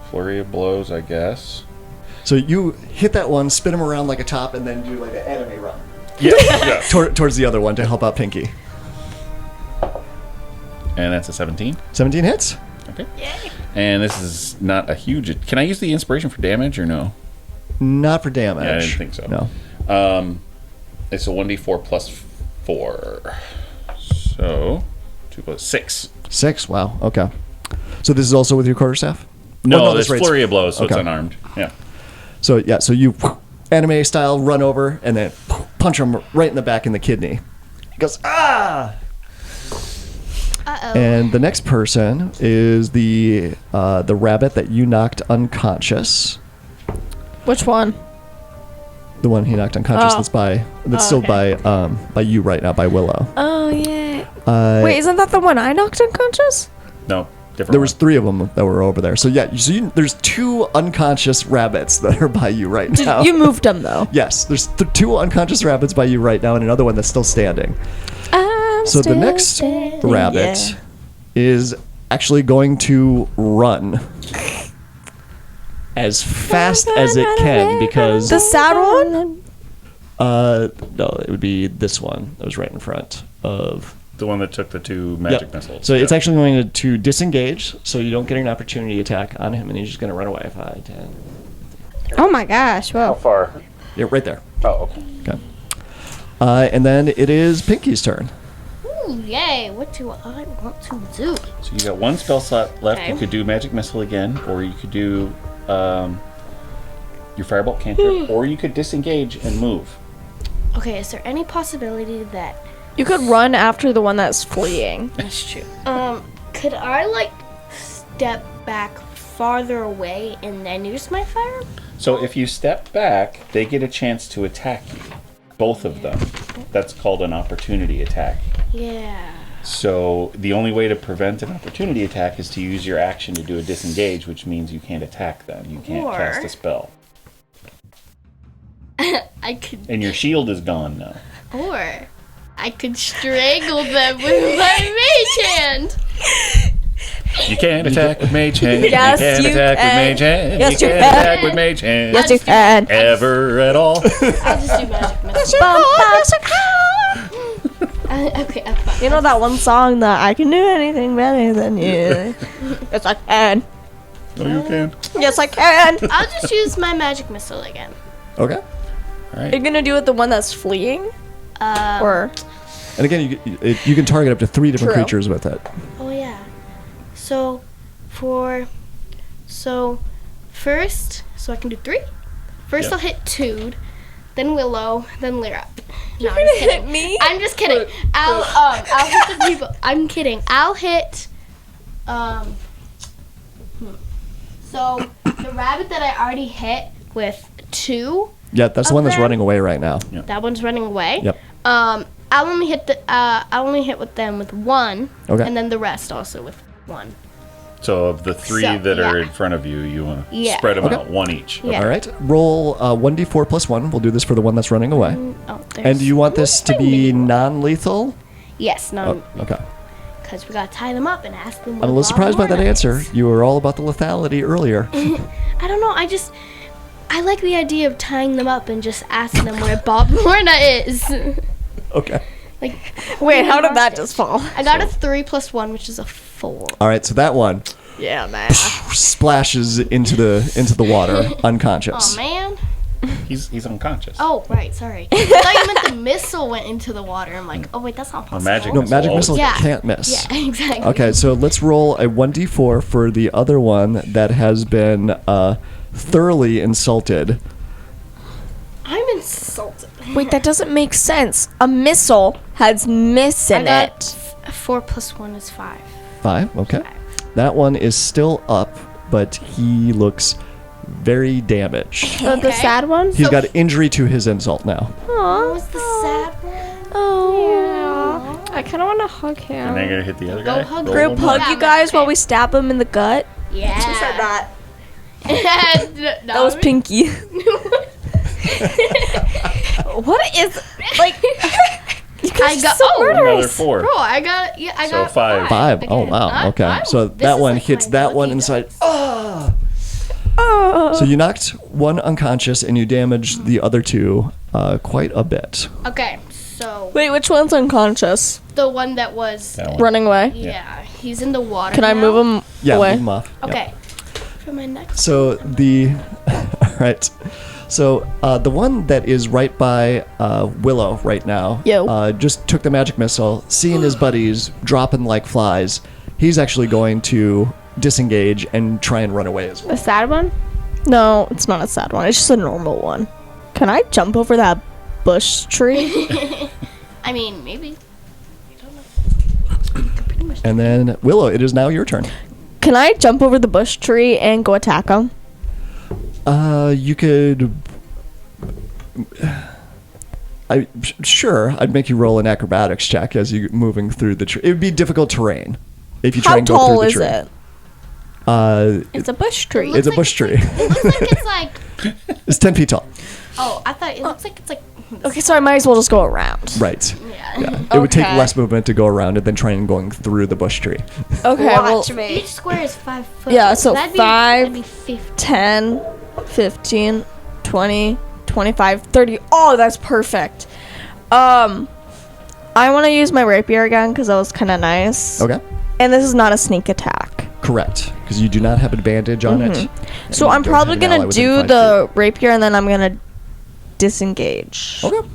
[SPEAKER 6] flurry of blows, I guess.
[SPEAKER 2] So you hit that one, spin him around like a top, and then do like an anime run.
[SPEAKER 6] Yeah.
[SPEAKER 2] Towards the other one to help out Pinky.
[SPEAKER 6] And that's a 17.
[SPEAKER 2] 17 hits?
[SPEAKER 6] Okay. Yay. And this is not a huge. Can I use the inspiration for damage or no?
[SPEAKER 2] Not for damage.
[SPEAKER 6] Yeah, I didn't think so.
[SPEAKER 2] No.
[SPEAKER 6] It's a 1d4 plus 4. So 2 plus 6.
[SPEAKER 2] 6, wow, okay. So this is also with your quarterstaff?
[SPEAKER 6] No,
[SPEAKER 2] Oh,
[SPEAKER 6] there's
[SPEAKER 2] that's right.
[SPEAKER 6] flurry of blows, so it's
[SPEAKER 2] Okay.
[SPEAKER 6] unarmed. Yeah.
[SPEAKER 2] So yeah, so you anime style run over and then punch him right in the back in the kidney. He goes, ah!
[SPEAKER 5] Uh-oh.
[SPEAKER 2] And the next person is the rabbit that you knocked unconscious.
[SPEAKER 4] Which one?
[SPEAKER 2] The one he knocked unconscious that's still by you right now, by Willow.
[SPEAKER 4] Oh yeah.
[SPEAKER 2] Wait,
[SPEAKER 4] Wait, isn't that the one I knocked unconscious?
[SPEAKER 6] No, different.
[SPEAKER 2] there was
[SPEAKER 6] one.
[SPEAKER 2] 3 of them that were over there. So yeah, there's 2 unconscious rabbits that are by you right now.
[SPEAKER 4] You moved them though.
[SPEAKER 2] Yes, there's 2 unconscious rabbits by you right now, and another one that's still standing. So the next rabbit is actually going to run as fast as it can because
[SPEAKER 4] The sad one?
[SPEAKER 2] no, it would be this one that was right in front of
[SPEAKER 6] The one that took the 2 magic missiles.
[SPEAKER 2] So it's actually going to disengage, so you don't get an opportunity attack on him, and he's just going to run away. 5, 10.
[SPEAKER 3] Oh my gosh!
[SPEAKER 6] How
[SPEAKER 3] Whoa.
[SPEAKER 6] far?
[SPEAKER 2] Yeah, right there.
[SPEAKER 6] Oh, okay.
[SPEAKER 2] Okay. And then it is Pinky's turn.
[SPEAKER 5] Ooh, yay! What do I want to do?
[SPEAKER 6] So you got 1 spell slot left.
[SPEAKER 5] Okay.
[SPEAKER 6] You could do magic missile again, or you could do your firebolt cantrip, or you could disengage and move.
[SPEAKER 5] Okay, is there any possibility that
[SPEAKER 4] You could run after the one that's fleeing.
[SPEAKER 5] that's true? Could I like step back farther away and then use my fire?
[SPEAKER 6] So if you step back, they get a chance to attack you. Both of them. That's called an opportunity attack.
[SPEAKER 5] Yeah.
[SPEAKER 6] So the only way to prevent an opportunity attack is to use your action to do a disengage, which means you can't attack them. You can't
[SPEAKER 5] Or-
[SPEAKER 6] cast a spell.
[SPEAKER 5] I could,
[SPEAKER 6] And your shield is gone now.
[SPEAKER 5] or I could strangle them with my mage hand.
[SPEAKER 6] You can't attack with mage hand.
[SPEAKER 4] Yes,
[SPEAKER 6] you can't
[SPEAKER 4] you
[SPEAKER 6] attack
[SPEAKER 4] can.
[SPEAKER 6] with mage hand.
[SPEAKER 4] Yes,
[SPEAKER 6] you
[SPEAKER 4] you
[SPEAKER 6] can't
[SPEAKER 4] can.
[SPEAKER 6] attack with mage hand.
[SPEAKER 4] Yes, you can.
[SPEAKER 6] Ever at all.
[SPEAKER 5] I'll just do magic missile. Okay, I'm fine.
[SPEAKER 4] You know that one song that I can do anything better than you? Yes, I can.
[SPEAKER 6] Oh, you can.
[SPEAKER 4] Yes, I can.
[SPEAKER 5] I'll just use my magic missile again.
[SPEAKER 2] Okay.
[SPEAKER 6] All
[SPEAKER 4] Are you
[SPEAKER 6] right.
[SPEAKER 4] gonna do it the one that's fleeing? Or
[SPEAKER 2] And again, you can target up to 3 different
[SPEAKER 4] True.
[SPEAKER 2] creatures with it.
[SPEAKER 5] Oh yeah. So first, so I can do 3. First
[SPEAKER 6] Yeah.
[SPEAKER 5] I'll hit Tude, then Willow, then Lyra. No, I'm
[SPEAKER 4] gonna
[SPEAKER 5] just
[SPEAKER 4] hit
[SPEAKER 5] kidding.
[SPEAKER 4] me?
[SPEAKER 5] I'm just kidding. I'll hit the people. I'm kidding. I'll hit So the rabbit that I already hit with 2,
[SPEAKER 2] Yeah, that's the one that's
[SPEAKER 5] Okay.
[SPEAKER 2] running away right now.
[SPEAKER 5] that one's running away.
[SPEAKER 2] Yep.
[SPEAKER 5] I'll only hit with them with 1,
[SPEAKER 2] Okay.
[SPEAKER 5] and then the rest also with 1.
[SPEAKER 6] So of the 3
[SPEAKER 5] So,
[SPEAKER 6] that are
[SPEAKER 5] yeah.
[SPEAKER 6] in front of you, you want to
[SPEAKER 5] Yeah.
[SPEAKER 6] spread them
[SPEAKER 2] Okay.
[SPEAKER 6] out, 1 each.
[SPEAKER 5] Yeah.
[SPEAKER 2] All right. Roll 1d4 plus 1. We'll do this for the one that's running away.
[SPEAKER 5] Oh,
[SPEAKER 2] And do you want this to be non-lethal?
[SPEAKER 5] Yes, no,
[SPEAKER 2] Oh, okay.
[SPEAKER 5] because we gotta tie them up and ask them.
[SPEAKER 2] I'm a little surprised by that answer. You were all about the lethality earlier.
[SPEAKER 5] I don't know. I like the idea of tying them up and just asking them where Bob Lorna is.
[SPEAKER 2] Okay.
[SPEAKER 5] Like,
[SPEAKER 4] wait, how did that just fall?
[SPEAKER 5] I got a 3 plus 1, which is a 4.
[SPEAKER 2] All right. So that one
[SPEAKER 4] Yeah, man.
[SPEAKER 2] splashes into the water, unconscious.
[SPEAKER 5] Oh man.
[SPEAKER 6] He's unconscious.
[SPEAKER 5] Oh right, sorry. I thought you meant the missile went into the water. I'm like, oh wait, that's not possible.
[SPEAKER 6] magic
[SPEAKER 2] No,
[SPEAKER 6] missile.
[SPEAKER 2] magic missile
[SPEAKER 5] Yeah.
[SPEAKER 2] can't miss.
[SPEAKER 5] Yeah, exactly.
[SPEAKER 2] Okay, so let's roll a 1d4 for the other one that has been thoroughly insulted.
[SPEAKER 5] I'm insulted.
[SPEAKER 4] Wait, that doesn't make sense. A missile has miss in
[SPEAKER 5] I
[SPEAKER 4] it.
[SPEAKER 5] got 4 plus 1 is 5.
[SPEAKER 2] 5, okay. That one is still up, but he looks very damaged.
[SPEAKER 4] The
[SPEAKER 5] Okay.
[SPEAKER 4] sad one?
[SPEAKER 2] He's got injury to his insult now.
[SPEAKER 5] What was the sad one?
[SPEAKER 4] Oh.
[SPEAKER 3] I kind of want to hug him.
[SPEAKER 6] And then you're going to hit the other
[SPEAKER 5] Go
[SPEAKER 6] guy.
[SPEAKER 5] hug
[SPEAKER 6] Roll
[SPEAKER 4] Group
[SPEAKER 6] one
[SPEAKER 4] hug
[SPEAKER 6] more.
[SPEAKER 4] you guys while we stab him in the gut.
[SPEAKER 5] Yeah.
[SPEAKER 4] Who said that?
[SPEAKER 5] that
[SPEAKER 4] That was Pinky. What is like? You guys
[SPEAKER 5] I got-
[SPEAKER 4] are so
[SPEAKER 5] oh,
[SPEAKER 6] Another
[SPEAKER 4] murderous.
[SPEAKER 6] 4.
[SPEAKER 5] Bro, I got I
[SPEAKER 6] So
[SPEAKER 5] got
[SPEAKER 6] 5.
[SPEAKER 2] 5. Oh,
[SPEAKER 5] Again.
[SPEAKER 2] wow. Okay. So
[SPEAKER 5] This
[SPEAKER 2] that
[SPEAKER 5] is
[SPEAKER 2] one
[SPEAKER 5] like
[SPEAKER 2] hits
[SPEAKER 5] my
[SPEAKER 2] that one
[SPEAKER 5] lucky
[SPEAKER 2] inside.
[SPEAKER 5] dice.
[SPEAKER 4] Oh.
[SPEAKER 2] So you knocked one unconscious and you damaged the other 2 quite a bit.
[SPEAKER 5] Okay, so
[SPEAKER 4] Wait, which one's unconscious?
[SPEAKER 5] the one that was
[SPEAKER 6] That one.
[SPEAKER 4] Running away.
[SPEAKER 5] yeah, he's in the water.
[SPEAKER 4] Can I
[SPEAKER 5] now.
[SPEAKER 4] move him
[SPEAKER 2] Yeah,
[SPEAKER 4] away?
[SPEAKER 2] move him off. Yep.
[SPEAKER 5] Okay. For my next
[SPEAKER 2] So all right. So the one that is right by Willow right now
[SPEAKER 4] Yo.
[SPEAKER 2] just took the magic missile, seeing his buddies dropping like flies. He's actually going to disengage and try and run away as well.
[SPEAKER 3] The sad one?
[SPEAKER 4] No, it's not a sad one. It's just a normal one. Can I jump over that bush tree?
[SPEAKER 5] I mean, maybe.
[SPEAKER 2] And then Willow, it is now your turn.
[SPEAKER 4] Can I jump over the bush tree and go attack him?
[SPEAKER 2] You could. Sure, I'd make you roll an acrobatics check as you're moving through the tree. It would be difficult terrain if you try
[SPEAKER 4] How
[SPEAKER 2] and go through
[SPEAKER 4] tall
[SPEAKER 2] the
[SPEAKER 4] is
[SPEAKER 2] tree.
[SPEAKER 4] it? It's a bush tree.
[SPEAKER 2] It's a bush tree.
[SPEAKER 5] It looks like it's like
[SPEAKER 2] It's 10 feet tall.
[SPEAKER 5] oh, I thought it looks like it's like
[SPEAKER 4] Okay, so I might as well just go around.
[SPEAKER 2] Right.
[SPEAKER 5] yeah.
[SPEAKER 2] Yeah. It would take
[SPEAKER 4] Okay.
[SPEAKER 2] less movement to go around it than trying going through the bush tree.
[SPEAKER 4] Okay, well,
[SPEAKER 5] Each square is 5 foot.
[SPEAKER 4] Yeah, so
[SPEAKER 5] that'd
[SPEAKER 4] 5,
[SPEAKER 5] That'd be 50.
[SPEAKER 4] 10, 15, 20, 25, 30. Oh, that's perfect. I I want to use my rapier again because that was kind of nice.
[SPEAKER 2] Okay.
[SPEAKER 4] And this is not a sneak attack.
[SPEAKER 2] Correct. Because you do not have advantage on it. and
[SPEAKER 4] So
[SPEAKER 2] you
[SPEAKER 4] I'm
[SPEAKER 2] don't
[SPEAKER 4] probably
[SPEAKER 2] have an
[SPEAKER 4] going
[SPEAKER 2] ally
[SPEAKER 4] to
[SPEAKER 2] within
[SPEAKER 4] do
[SPEAKER 2] 5
[SPEAKER 4] the rapier and then I'm going to disengage.
[SPEAKER 2] feet. Okay.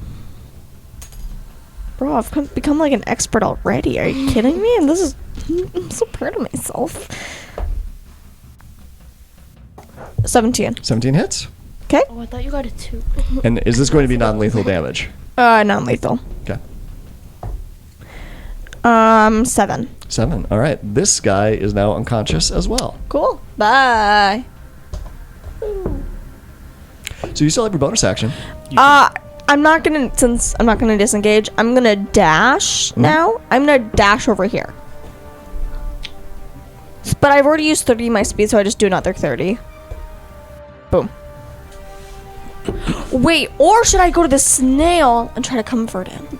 [SPEAKER 4] Bro, I've become like an expert already. Are you kidding me? And this is... I'm so proud of myself. 17.
[SPEAKER 2] 17 hits.
[SPEAKER 4] Okay.
[SPEAKER 5] Oh, I thought you got a 2.
[SPEAKER 2] And is this going to be non-lethal damage?
[SPEAKER 4] Non-lethal.
[SPEAKER 2] Okay.
[SPEAKER 4] 7.
[SPEAKER 2] 7. All right. This guy is now unconscious as well.
[SPEAKER 4] Cool. Bye.
[SPEAKER 2] So you still have your bonus action.
[SPEAKER 4] I'm not gonna, since I'm not gonna disengage, I'm gonna dash now. I'm gonna dash over here. But I've already used 30 of my speed, so I just do another 30. Boom. Wait, or should I go to the snail and try to comfort him?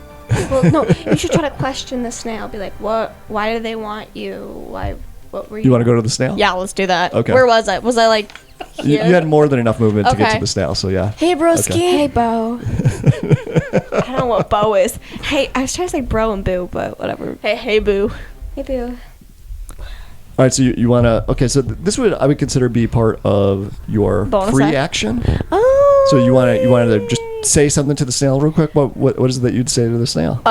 [SPEAKER 3] Well, no, you should try to question the snail. Be like, what? Why do they want you? Why? What were you?
[SPEAKER 2] You want to go to the snail?
[SPEAKER 4] Yeah, let's do that.
[SPEAKER 2] Okay.
[SPEAKER 4] Where was I? Was I like
[SPEAKER 2] You had more than enough movement to get
[SPEAKER 4] Okay.
[SPEAKER 2] to the snail, so yeah.
[SPEAKER 4] hey broski?
[SPEAKER 2] Okay.
[SPEAKER 3] Hey, Bo. I don't know what Bo is. Hey, I was trying to say bro and boo, but whatever.
[SPEAKER 4] Hey boo.
[SPEAKER 3] Hey, boo.
[SPEAKER 2] All right, so you want to... Okay, so this I would consider be part of your
[SPEAKER 4] Bonus
[SPEAKER 2] free action.
[SPEAKER 4] Oh.
[SPEAKER 2] So you wanted to just say something to the snail real quick? What is it that you'd say to the snail?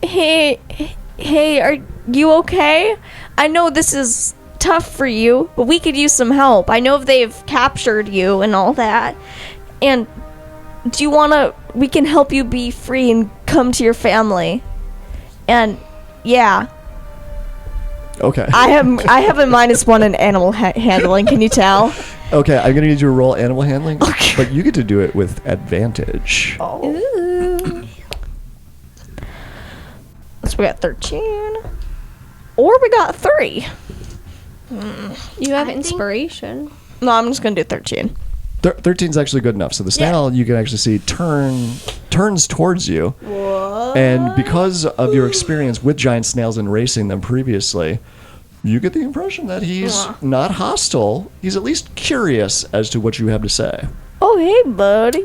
[SPEAKER 4] Hey, are you okay? I know this is tough for you, but we could use some help. I know they've captured you and all that. And do you wanna... We can help you be free and come to your family. And, yeah.
[SPEAKER 2] Okay.
[SPEAKER 4] I have a -1 in animal handling, can you tell?
[SPEAKER 2] Okay, I'm going to need you to roll animal handling.
[SPEAKER 4] Okay.
[SPEAKER 2] But you get to do it with advantage.
[SPEAKER 3] Ooh.
[SPEAKER 4] So we got 13. Or we got 3.
[SPEAKER 3] You have
[SPEAKER 5] I think-
[SPEAKER 3] inspiration.
[SPEAKER 4] No, I'm just gonna do 13.
[SPEAKER 2] 13 is actually good enough. So the snail, you can actually see, turns towards you. What? And because of your experience with giant snails and racing them previously, you get the impression that he's not hostile. He's at least curious as to what you have to say.
[SPEAKER 4] Oh, hey, buddy.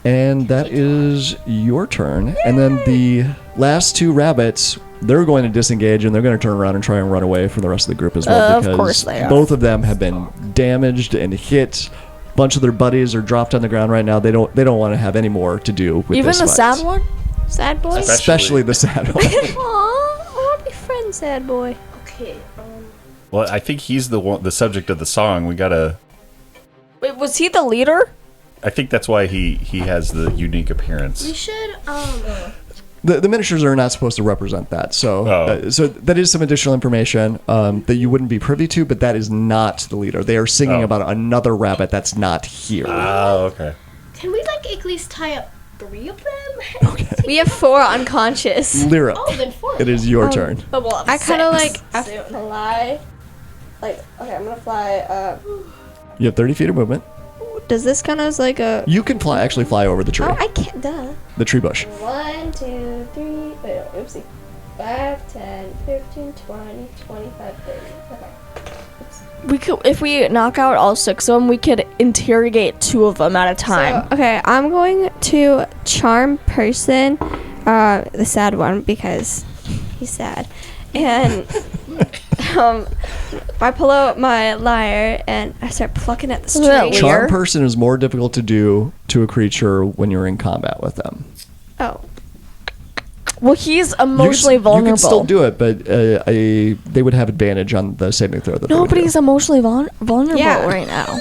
[SPEAKER 2] And that is your turn. And then the last 2 rabbits, they're going to disengage and they're going to turn around and try and run away from the rest of the group as well.
[SPEAKER 4] Of course they are.
[SPEAKER 2] Both of them have been damaged and hit. A bunch of their buddies are dropped on the ground right now. They don't want to have any more to do with
[SPEAKER 4] Even
[SPEAKER 2] this
[SPEAKER 4] the
[SPEAKER 2] fight.
[SPEAKER 4] sad one?
[SPEAKER 3] Sad boy?
[SPEAKER 2] Especially the sad one.
[SPEAKER 3] Aw, I want to be friends, sad boy.
[SPEAKER 5] Okay.
[SPEAKER 6] Well, I think he's the subject of the song. We gotta.
[SPEAKER 4] Wait, was he the leader?
[SPEAKER 6] I think that's why he has the unique
[SPEAKER 5] We
[SPEAKER 6] appearance.
[SPEAKER 5] should
[SPEAKER 2] The miniatures are not supposed to represent that, so so that is some additional information that you wouldn't be privy to, but that is not the leader. They are singing about another rabbit that's not here.
[SPEAKER 6] Oh, okay.
[SPEAKER 5] Can we like at least tie up 3 of them?
[SPEAKER 2] Okay.
[SPEAKER 3] We have 4 unconscious.
[SPEAKER 2] Lyra,
[SPEAKER 5] Oh, then 4.
[SPEAKER 2] it is your turn.
[SPEAKER 4] But we'll have
[SPEAKER 3] I kind of
[SPEAKER 4] 6.
[SPEAKER 3] like fly. Like, okay, I'm gonna fly.
[SPEAKER 2] You have 30 feet of movement.
[SPEAKER 3] Does this count as like a?
[SPEAKER 2] You can actually fly over the tree,
[SPEAKER 3] Oh, I can't. Duh.
[SPEAKER 2] the tree bush.
[SPEAKER 3] 1, 2, 3. Wait, no, oopsie. 5, 10, 15, 20, 25, 30. Okay.
[SPEAKER 4] We could, if we knock out all 6 of them, we could interrogate 2 of them at a time.
[SPEAKER 3] So, okay, I'm going to charm person, the sad one because he's sad, and I pull out my lyre and I start plucking at the
[SPEAKER 4] Isn't that
[SPEAKER 3] string.
[SPEAKER 4] weird?
[SPEAKER 2] Charm person is more difficult to do to a creature when you're in combat with them.
[SPEAKER 3] Oh,
[SPEAKER 4] Well, he's emotionally vulnerable.
[SPEAKER 2] You can still do it, but they would have advantage on the saving throw. That they
[SPEAKER 4] No,
[SPEAKER 2] would
[SPEAKER 4] but
[SPEAKER 2] do.
[SPEAKER 4] he's emotionally vulnerable
[SPEAKER 3] Yeah.
[SPEAKER 4] right now.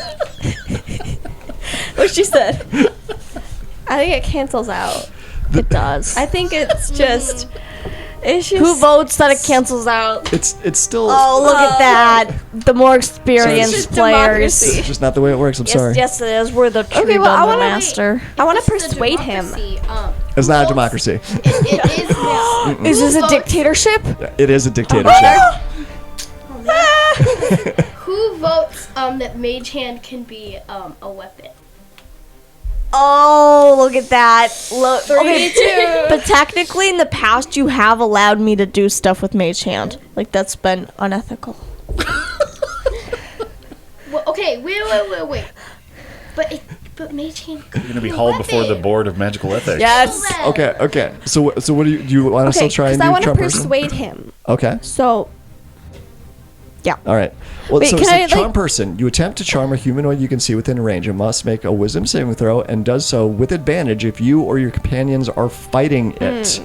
[SPEAKER 3] what she said. I think it cancels out.
[SPEAKER 4] It does.
[SPEAKER 3] I think it's just. It's just.
[SPEAKER 4] Who votes that it cancels out?
[SPEAKER 2] It's still.
[SPEAKER 4] Oh, look at that. The more
[SPEAKER 3] It's
[SPEAKER 4] experienced
[SPEAKER 3] just
[SPEAKER 4] players.
[SPEAKER 3] democracy.
[SPEAKER 2] It's just not the way it works. I'm sorry.
[SPEAKER 4] Yes, it is. We're the true
[SPEAKER 3] Okay, well, I wanna-
[SPEAKER 4] master.
[SPEAKER 3] I want to
[SPEAKER 5] This is a
[SPEAKER 3] persuade him.
[SPEAKER 5] democracy,
[SPEAKER 2] It's not a democracy.
[SPEAKER 5] It is now.
[SPEAKER 4] Is this a
[SPEAKER 5] votes-
[SPEAKER 4] dictatorship?
[SPEAKER 2] It is a dictatorship.
[SPEAKER 5] Who votes that Mage Hand can be a weapon?
[SPEAKER 4] Oh, look at that. Look. Okay. But technically, in the past, you have allowed me to do stuff with Mage Hand. Like, that's been unethical.
[SPEAKER 5] Well, okay, wait. But Mage Hand.
[SPEAKER 6] You're gonna be hauled before the board of magical ethics.
[SPEAKER 4] Yes.
[SPEAKER 2] Okay. So what do you want to still try and do?
[SPEAKER 3] I want to
[SPEAKER 2] charm person?
[SPEAKER 3] persuade him.
[SPEAKER 2] Okay.
[SPEAKER 3] So
[SPEAKER 2] All right. Well,
[SPEAKER 3] Wait,
[SPEAKER 2] so
[SPEAKER 3] can
[SPEAKER 2] it's
[SPEAKER 3] I,
[SPEAKER 2] a charm person. You attempt to charm a humanoid you can see within range and must make a wisdom saving throw and does so with advantage if you or your companions are fighting it.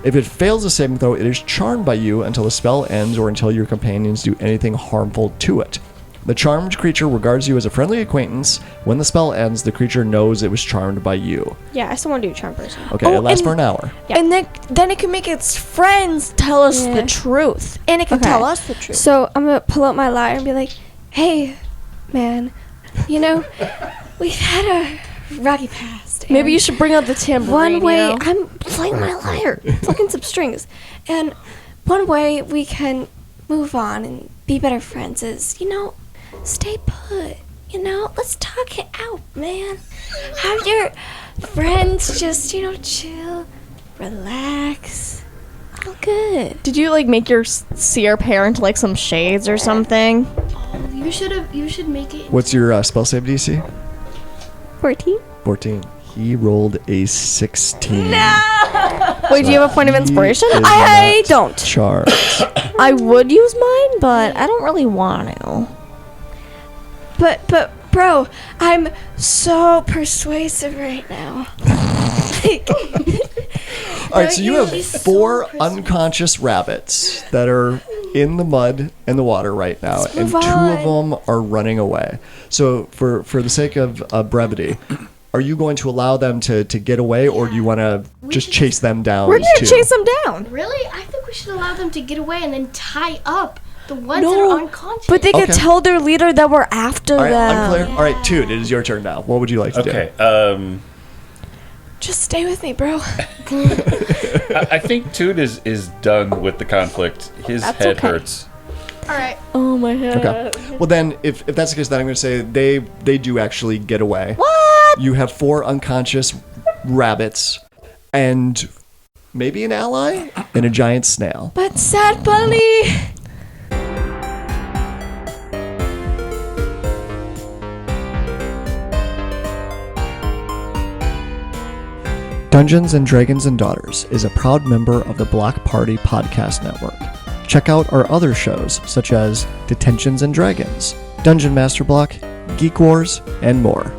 [SPEAKER 2] If it fails the saving throw, it is charmed by you until the spell ends or until your companions do anything harmful to it. The charmed creature regards you as a friendly acquaintance. When the spell ends, the creature knows it was charmed by you.
[SPEAKER 3] yeah, I still want to do charm person.
[SPEAKER 2] Okay, it lasts
[SPEAKER 4] and-
[SPEAKER 2] for an hour.
[SPEAKER 4] And then it can make its friends tell us the truth. And it can
[SPEAKER 3] Okay.
[SPEAKER 4] tell us the truth.
[SPEAKER 3] So I'm gonna pull out my lyre and be like, "Hey, man, you know, we've had a rocky past.
[SPEAKER 4] Maybe
[SPEAKER 3] and
[SPEAKER 4] you should bring out the tambourine.
[SPEAKER 3] one way
[SPEAKER 4] you know?
[SPEAKER 3] I'm playing my lyre, plucking some strings, and one way we can move on and be better friends is, you know, stay put. You know, let's talk it out, man. Have your friends just, you know, chill, relax, all good."
[SPEAKER 4] Did you like make your seer parent like some shades or something?
[SPEAKER 5] Oh, you should make it.
[SPEAKER 2] What's your spell save DC?
[SPEAKER 3] 14.
[SPEAKER 2] 14. He rolled a 16.
[SPEAKER 4] Wait, do you have a point of inspiration?
[SPEAKER 2] He is
[SPEAKER 3] I
[SPEAKER 2] not
[SPEAKER 3] don't.
[SPEAKER 2] Charmed.
[SPEAKER 4] I would use mine, but I don't really want to.
[SPEAKER 3] But bro, I'm so persuasive right now.
[SPEAKER 2] All right, so you have
[SPEAKER 5] He's so
[SPEAKER 2] 4
[SPEAKER 5] persuasive.
[SPEAKER 2] unconscious rabbits that are in the mud and the water right now, and 2 of them are running away. So for the sake of brevity, are you going to allow them to get away, or do you want to just chase them down?
[SPEAKER 4] We're gonna
[SPEAKER 2] too?
[SPEAKER 4] chase them down.
[SPEAKER 5] Really? I think we should allow them to get away and then tie up the ones that are unconscious.
[SPEAKER 4] But they could
[SPEAKER 2] Okay.
[SPEAKER 4] tell their leader that we're after
[SPEAKER 2] All right,
[SPEAKER 4] them.
[SPEAKER 2] unclear. All right, Toot, it is your turn now. What would you like to do?
[SPEAKER 6] Okay.
[SPEAKER 3] Just stay with me, bro.
[SPEAKER 6] I think Toot is done with the conflict. His head
[SPEAKER 3] okay.
[SPEAKER 6] hurts.
[SPEAKER 5] All right.
[SPEAKER 4] Oh my god.
[SPEAKER 2] Okay. Well, then, if that's the case, then I'm going to say they do actually get away.
[SPEAKER 4] What?
[SPEAKER 2] You have 4 unconscious rabbits and maybe an ally and a giant snail.
[SPEAKER 4] But sad bunny.
[SPEAKER 2] Dungeons and Dragons and Daughters is a proud member of the Block Party Podcast Network. Check out our other shows such as Detentions and Dragons, Dungeon Master Block, Geek Wars, and more.